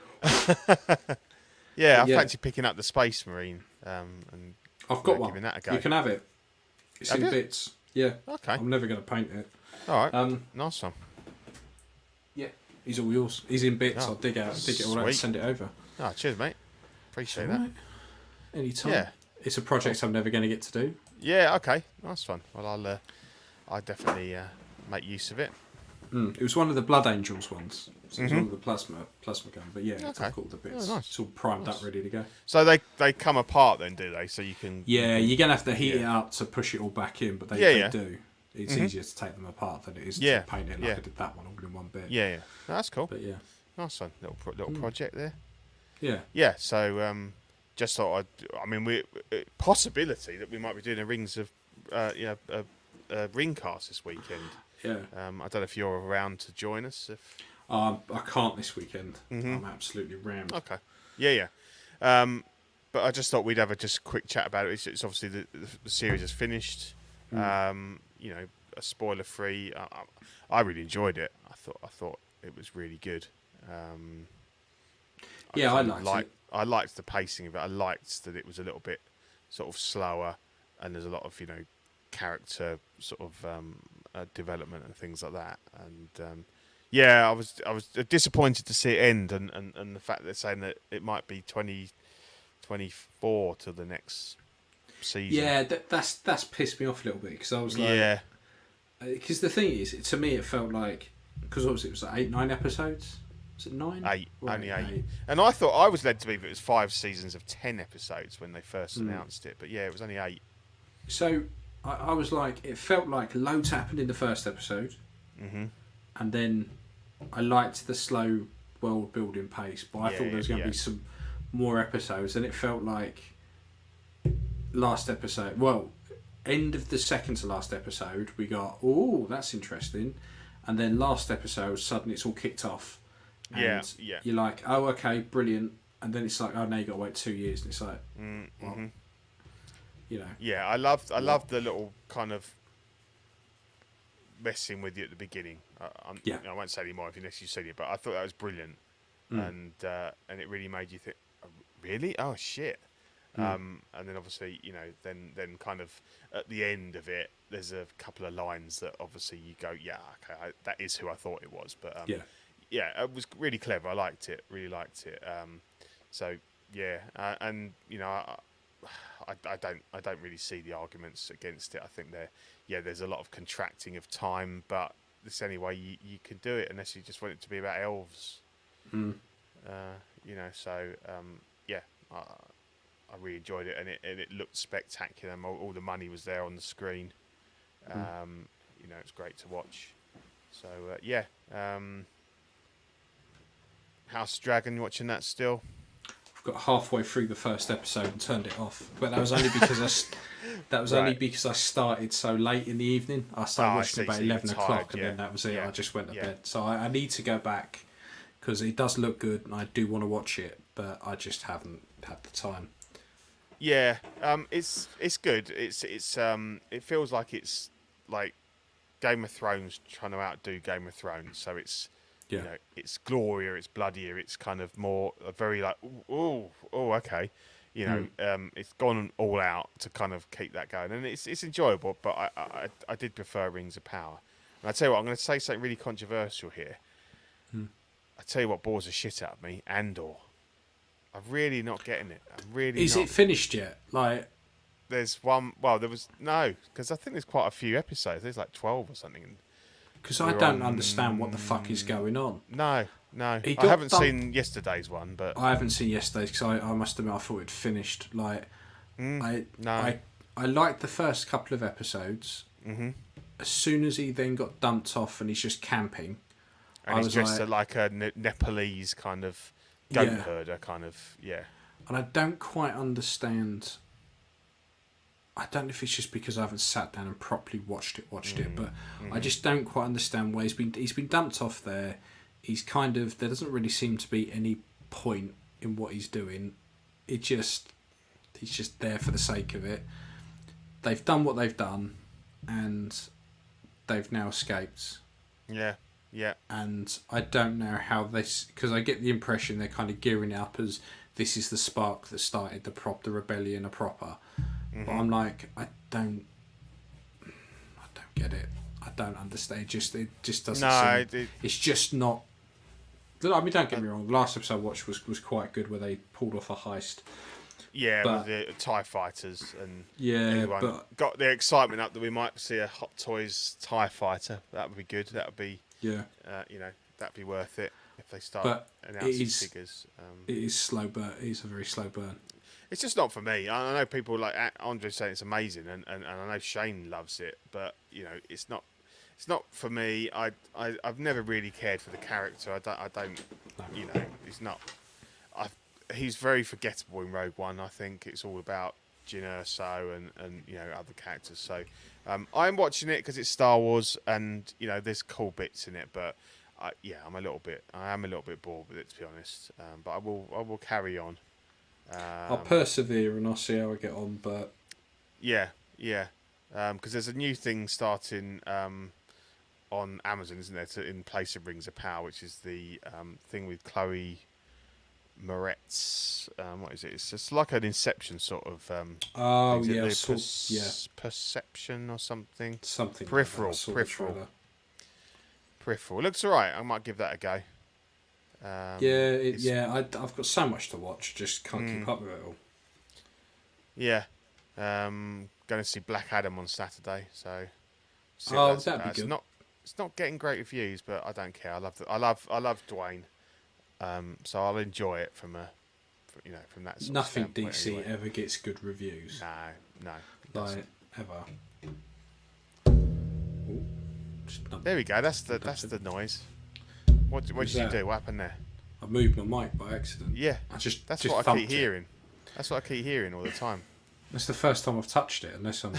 Speaker 2: Yeah, I fancy picking up the Space Marine and
Speaker 1: I've got one.
Speaker 2: giving that a go.
Speaker 1: You can have it. It's
Speaker 2: Have
Speaker 1: in
Speaker 2: you?
Speaker 1: bits. Yeah.
Speaker 2: Okay.
Speaker 1: I'm never going to paint it.
Speaker 2: All right. Nice one.
Speaker 1: Yeah. He's all yours. He's in bits.
Speaker 2: Oh,
Speaker 1: I'll dig it all out and
Speaker 2: sweet.
Speaker 1: send it over.
Speaker 2: Oh, cheers, mate. Appreciate that.
Speaker 1: Right. Anytime.
Speaker 2: Yeah.
Speaker 1: It's a project I'm never going to get to do.
Speaker 2: Yeah, okay. Nice one. Well, I'll definitely make use of it.
Speaker 1: It was one of the Blood Angels ones. So it was one of the plasma gun. But yeah,
Speaker 2: Okay.
Speaker 1: I've got all the bits.
Speaker 2: Oh, nice.
Speaker 1: It's all primed up, ready to go.
Speaker 2: So they come apart then, do they? So you can...
Speaker 1: Yeah, you're going to have to heat it up to push it all back in, but they do. It's easier to take them apart than it is to paint it like I did that one all in one bit.
Speaker 2: Yeah. No, that's cool.
Speaker 1: But yeah.
Speaker 2: Nice one. Little project there.
Speaker 1: Yeah.
Speaker 2: Yeah, so just thought we possibility that we might be doing a ring cast this weekend.
Speaker 1: Yeah.
Speaker 2: I don't know if you're around to join us.
Speaker 1: I can't this weekend. I'm absolutely rammed.
Speaker 2: Okay. Yeah. But I just thought we'd have a quick chat about it. It's obviously the series is finished. A spoiler free. I really enjoyed it. I thought it was really good.
Speaker 1: I liked it.
Speaker 2: I liked the pacing of it. I liked that it was a little bit sort of slower, and there's a lot of character sort of development and things like that. And I was disappointed to see it end, and the fact that they're saying that it might be 2024 to the next season.
Speaker 1: Yeah, that's pissed me off a little bit because I was like, because the thing is, to me, it felt like because obviously it was like 8-9 episodes. Was it 9?
Speaker 2: 8,
Speaker 1: Right,
Speaker 2: only 8. And I thought I was led to believe it was 5 seasons of 10 episodes when they first announced it, but yeah, it was only 8.
Speaker 1: So I was like, it felt like loads happened in the first episode, and then I liked the slow world building pace, but I thought there was going to be some more episodes, and it felt like last episode. Well, end of the second to last episode, we got that's interesting, and then last episode suddenly it's all kicked off. And you're like, oh, okay, brilliant. And then it's like, oh, now you got to wait 2 years. And it's like, well,
Speaker 2: Yeah, I loved the little kind of messing with you at the beginning. I won't say anymore unless you've seen it, but I thought that was brilliant. and it really made you think, "Oh, really? Oh shit." And then obviously, then kind of at the end of it, there's a couple of lines that obviously you go, yeah, okay, that is who I thought it was. But yeah, it was really clever. I liked it, really liked it. So yeah, and I don't really see the arguments against it. I think there's a lot of contracting of time, but this any way you can do it unless you just want it to be about elves. So yeah, I really enjoyed it, and it looked spectacular. All the money was there on the screen. It's great to watch. So yeah, House of Dragon, you watching that still?
Speaker 1: I've got halfway through the first episode and turned it off, but that was only because only because I started so late in the evening. I started watching about 11 o'clock, and then that was it.
Speaker 2: Yeah.
Speaker 1: I just went to bed. So I need to go back because it does look good, and I do want to watch it, but I just haven't had the time.
Speaker 2: Yeah, it's good. It feels like it's like Game of Thrones trying to outdo Game of Thrones. So it's it's glorier, it's bloodier, it's kind of more very like okay, it's gone all out to kind of keep that going, and it's enjoyable. But I did prefer Rings of Power. And I tell you what, I'm going to say something really controversial here. I tell you what bores the shit out of me, Andor. I'm really not getting it.
Speaker 1: Is it finished yet? Like,
Speaker 2: there's one. Well, there was no, because I think there's quite a few episodes. There's like 12 or something.
Speaker 1: Because I don't understand what the fuck is going on.
Speaker 2: No. I haven't seen yesterday's one, but
Speaker 1: I haven't seen yesterday's because I must admit I thought it finished. Like, I liked the first couple of episodes. As soon as he then got dumped off and he's just camping,
Speaker 2: and he's dressed like a Nepalese kind of goat herder, kind of
Speaker 1: And I don't quite understand. I don't know if it's just because I haven't sat down and properly watched it, but I just don't quite understand why he's been dumped off there. He's kind of, there doesn't really seem to be any point in what he's doing. He's just there for the sake of it. They've done what they've done, and they've now escaped.
Speaker 2: Yeah.
Speaker 1: And I don't know how this, because I get the impression they're kind of gearing up as this is the spark that started the rebellion proper. But I'm like, I don't get it. I don't understand. It just doesn't seem. It's just not. I mean, don't get me wrong. The last episode I watched was quite good, where they pulled off a heist.
Speaker 2: Yeah, with the TIE fighters and
Speaker 1: everyone
Speaker 2: got the excitement up that we might see a Hot Toys TIE fighter. That would be good. That would be that'd be worth it if they start announcing figures.
Speaker 1: It is slow burn. It is a very slow burn.
Speaker 2: It's just not for me. I know people like Andre saying it's amazing, and I know Shane loves it, but it's not for me. I've never really cared for the character. I don't he's not. He's very forgettable in Rogue One. I think it's all about Jyn Erso and other characters. So I'm watching it because it's Star Wars, and there's cool bits in it, but I am a little bit bored with it, to be honest. But I will carry on.
Speaker 1: I'll persevere and I'll see how I get on. But
Speaker 2: because there's a new thing starting on Amazon, isn't there? In place of Rings of Power, which is the thing with Chloe Moretz. What is it? It's just like an Inception sort of. Perception or something.
Speaker 1: Something.
Speaker 2: Peripheral.
Speaker 1: Like
Speaker 2: Peripheral. It looks alright. I might give that a go.
Speaker 1: I've got so much to watch. Just can't keep up with it all.
Speaker 2: Yeah. Going to see Black Adam on Saturday. So.
Speaker 1: That'd be good.
Speaker 2: It's not getting great reviews, but I don't care. I love Dwayne. So I'll enjoy it from that sort
Speaker 1: Nothing
Speaker 2: of standpoint.
Speaker 1: DC ever gets good reviews.
Speaker 2: No.
Speaker 1: Like ever.
Speaker 2: There we go. That's the noise. What did you do? What happened there?
Speaker 1: I moved my mic by accident.
Speaker 2: Yeah.
Speaker 1: That's
Speaker 2: what I keep hearing. That's what I keep hearing all the time.
Speaker 1: That's the first time I've touched it, unless I'm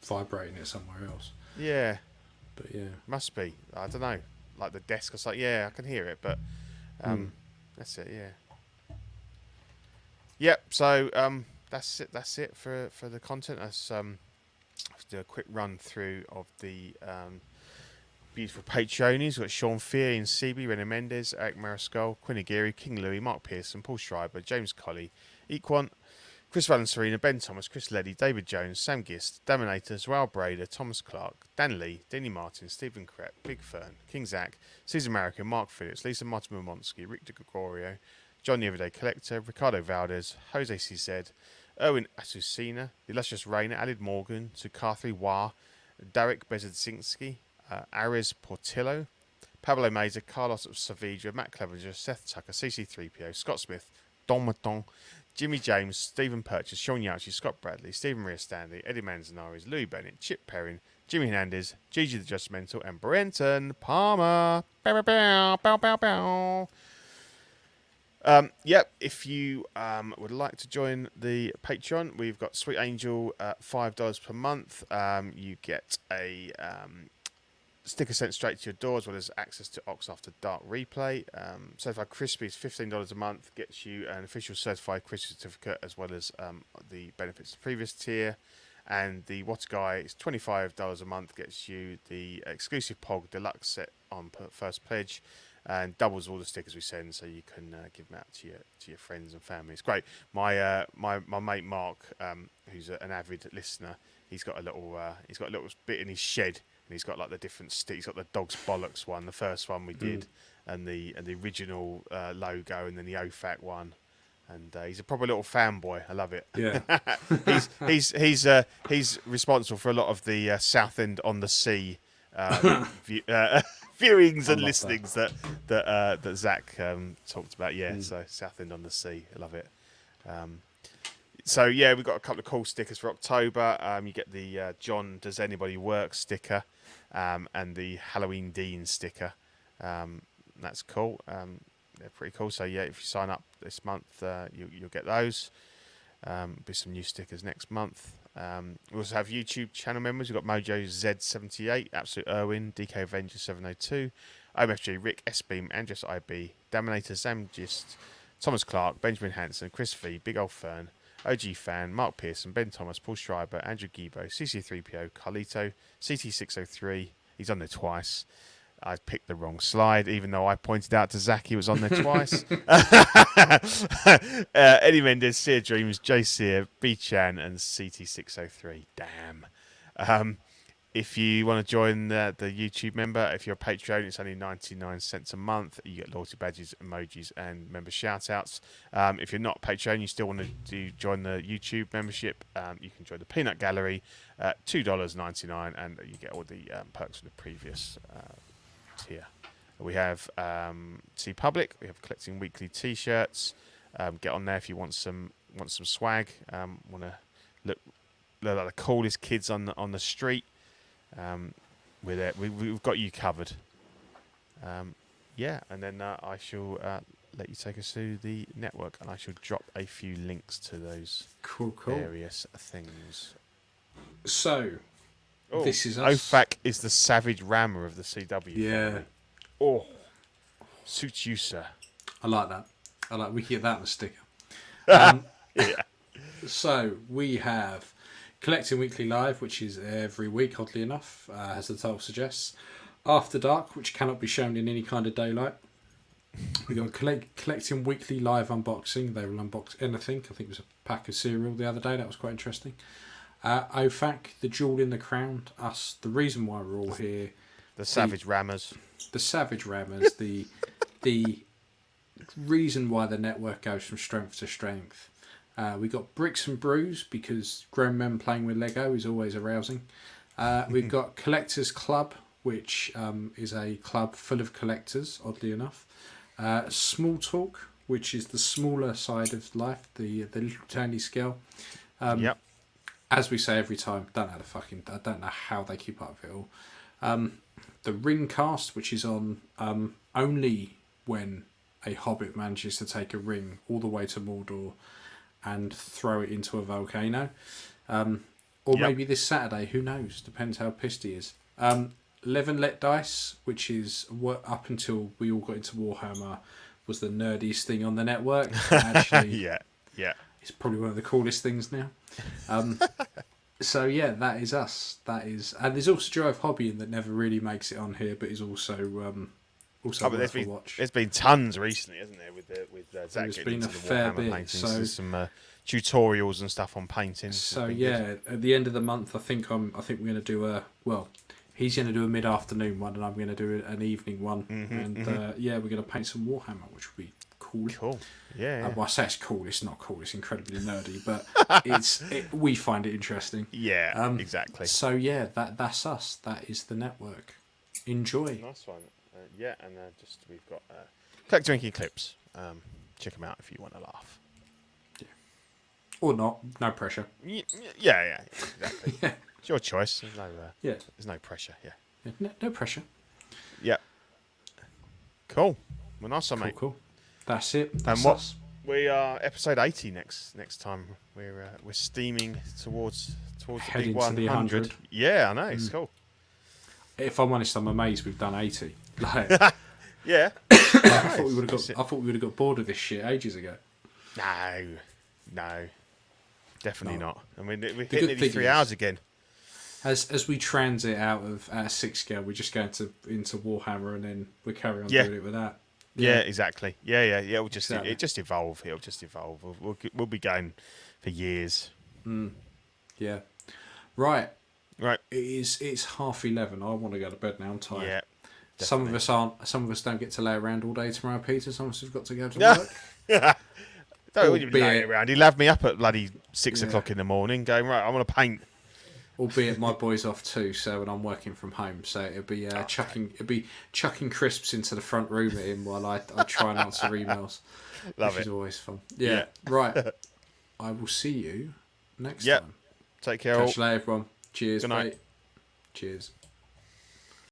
Speaker 1: vibrating it somewhere else.
Speaker 2: Yeah.
Speaker 1: But yeah.
Speaker 2: Must be. I don't know. Like the desk. I was like, I can hear it, but that's it. Yeah. Yep. So that's it. That's it for the content. Let's do a quick run through of the beautiful Patreonies. We've got Sean Fear, Ian Seaby, René Mendes, Eric Mariscal, Quinn Aguirre, King Louis, Mark Pearson, Paul Schreiber, James Colley, Equant, Chris Valencerina, Ben Thomas, Chris Leddy, David Jones, Sam Gist, Daminator, Joel Brader, Thomas Clark, Dan Lee, Denny Martin, Stephen Krepp, Big Fern, King Zach, Caesar American, Mark Phillips, Lisa Martin Momonsky, Rick De Gregorio, John the Everyday Collector, Ricardo Valdez, Jose CZ, Erwin Asusina, The Illustrious Rainer, Alid Morgan, Sukathri Wah, Derek Bezadzinski, Ares Portillo, Pablo Meza, Carlos Saavedra, Matt Clevenger, Seth Tucker, CC3PO, Scott Smith, Don Maton, Jimmy James, Stephen Purchase, Sean Yauchi, Scott Bradley, Stephen Maria Stanley, Eddie Manzanares, Louis Bennett, Chip Perrin, Jimmy Hernandez, Gigi the Judgmental, and Brenton Palmer. Bow, bow, bow, bow, bow. Yep, if you would like to join the Patreon, we've got Sweet Angel at $5 per month. You get a sticker sent straight to your door, as well as access to Ox After Dark replay. Certified Crispy is $15 a month, gets you an official Certified Crispy certificate, as well as the benefits of the previous tier. And the What a Guy is $25 a month, gets you the exclusive POG Deluxe set on first pledge, and doubles all the stickers we send, so you can give them out to your friends and family. It's great. My mate Mark, who's an avid listener, he's got a little bit in his shed. And he's got like the different sticks. He's got the Dog's Bollocks one, the first one we did, and the original logo, and then the OFAC one. And he's a proper little fanboy. I love it.
Speaker 1: Yeah.
Speaker 2: he's responsible for a lot of the South End on the Sea viewings and listings that Zach talked about. Yeah. So South End on the Sea. I love it. So yeah, we've got a couple of cool stickers for October. You get the John Does Anybody Work sticker, and the Halloween Dean sticker. That's cool. They're pretty cool. So yeah, if you sign up this month, you'll get those. Be some new stickers next month. We also have YouTube channel members. We've got Mojo Z78, Absolute Irwin, DK Avenger 702, OMFG, Rick S Beam, Andres IB, Daminator, Sam Gist, Thomas Clark, Benjamin Hanson, Chris V, Big Old Fern, OG Fan, Mark Pearson, Ben Thomas, Paul Schreiber, Andrew Gibo, CC3PO, Carlito, CT603. He's on there twice. I picked the wrong slide, even though I pointed out to Zach he was on there twice. Eddie Mendes, Sear Dreams, Jay Sear, B Chan, and CT603. Damn. If you want to join the YouTube member, if you're a Patreon, it's only 99 cents a month. You get loyalty badges, emojis, and member shout-outs. If you're not a Patreon, you still want to join the YouTube membership, you can join the Peanut Gallery at $2.99, and you get all the perks of the previous tier. We have TeePublic. We have collecting weekly T-shirts. Get on there if you want some swag. Want to look like the coolest kids on the street. We're there. We've got you covered. Yeah, and then I shall let you take us through the network, and I shall drop a few links to those various things.
Speaker 1: So, this is us.
Speaker 2: OFAC is the savage rammer of the CW.
Speaker 1: Yeah.
Speaker 2: Family. Oh, suits you, sir.
Speaker 1: I like that. We can get that on a sticker.
Speaker 2: Yeah.
Speaker 1: So we have Collecting Weekly Live, which is every week, oddly enough, as the title suggests. After Dark, which cannot be shown in any kind of daylight. We got Collecting Weekly Live Unboxing. They will unbox anything. I think it was a pack of cereal the other day. That was quite interesting. OFAC, The Jewel in the Crown, us, the reason why we're all here.
Speaker 2: The Savage Rammers.
Speaker 1: The Savage Rammers, the reason why the network goes from strength to strength. We got Bricks and Brews, because grown men playing with Lego is always arousing. We've got Collectors Club, which is a club full of collectors, oddly enough. Small Talk, which is the smaller side of life, the little tiny scale.
Speaker 2: Yep.
Speaker 1: As we say every time, I don't know how they keep up with it all. The Ringcast, which is on only when a hobbit manages to take a ring all the way to Mordor and throw it into a volcano. Maybe this Saturday, who knows? Depends how pissed he is. Live and Let Dice, which is what up until we all got into Warhammer was the nerdiest thing on the network. Actually,
Speaker 2: yeah.
Speaker 1: it's probably one of the coolest things now. So yeah, that is us. That is, and there's also Drive Hobbying that never really makes it on here, but is also
Speaker 2: But
Speaker 1: worth a watch.
Speaker 2: there's been tons recently, hasn't there? With Zach
Speaker 1: There's
Speaker 2: getting
Speaker 1: been
Speaker 2: into
Speaker 1: a
Speaker 2: the
Speaker 1: fair
Speaker 2: Warhammer
Speaker 1: bit,
Speaker 2: paintings.
Speaker 1: so-
Speaker 2: There's some tutorials and stuff on painting.
Speaker 1: So yeah, at the end of the month, I think we're going to do he's going to do a mid-afternoon one, and I'm going to do an evening one, we're going to paint some Warhammer, which will be cool.
Speaker 2: Cool. Yeah.
Speaker 1: Well, I say it's cool. It's not cool. It's incredibly nerdy, but we find it interesting.
Speaker 2: Yeah. Exactly.
Speaker 1: So yeah, that's us. That is the network. Enjoy.
Speaker 2: Nice one. We've got Collect Drinking Clips. Check them out if you want to laugh.
Speaker 1: Or not. No pressure.
Speaker 2: Yeah, exactly.
Speaker 1: Yeah.
Speaker 2: It's your choice.
Speaker 1: Yeah.
Speaker 2: There's no pressure. Yeah.
Speaker 1: Yeah, no pressure.
Speaker 2: Yeah. Cool. Well, nice one, mate.
Speaker 1: Cool. That's it. That's
Speaker 2: what
Speaker 1: us.
Speaker 2: we are episode 80 next time. We're steaming towards the
Speaker 1: Heading
Speaker 2: big
Speaker 1: to the
Speaker 2: 100. Yeah, I know. It's cool.
Speaker 1: If I'm honest, I'm amazed we've done 80. Like,
Speaker 2: Yeah.
Speaker 1: I thought we would have got bored of this shit ages ago.
Speaker 2: No. Definitely
Speaker 1: No.
Speaker 2: not. I mean, we're
Speaker 1: good
Speaker 2: hitting nearly
Speaker 1: thing
Speaker 2: 3
Speaker 1: is-
Speaker 2: hours again.
Speaker 1: As we transit out of 6 scale, we're just going into Warhammer, and then we carry on
Speaker 2: Yeah.
Speaker 1: doing it with that.
Speaker 2: Yeah, exactly. Yeah. It'll just
Speaker 1: Exactly.
Speaker 2: it just evolve. It'll just evolve. We'll be going for years.
Speaker 1: Yeah. Right.
Speaker 2: Right.
Speaker 1: It's 11:30. I want to go to bed now. I'm tired.
Speaker 2: Yeah.
Speaker 1: Some of us aren't. Some of us don't get to lay around all day tomorrow, Peter. Some of us have got to go to
Speaker 2: Yeah.
Speaker 1: work.
Speaker 2: Don't even lay
Speaker 1: Albeit-
Speaker 2: around. He'll have me up at bloody 6
Speaker 1: Yeah.
Speaker 2: o'clock in the morning, going right. I want to paint.
Speaker 1: Albeit my boy's off too, so when I'm working from home, so it'll be chucking crisps into the front room at him while I try and answer emails.
Speaker 2: Love
Speaker 1: which
Speaker 2: it.
Speaker 1: is always fun. Yeah. Right. I will see you next
Speaker 2: Yep.
Speaker 1: time.
Speaker 2: Take care.
Speaker 1: Catch
Speaker 2: all.
Speaker 1: you later, everyone. Cheers.
Speaker 2: Good night.
Speaker 1: Mate. Cheers.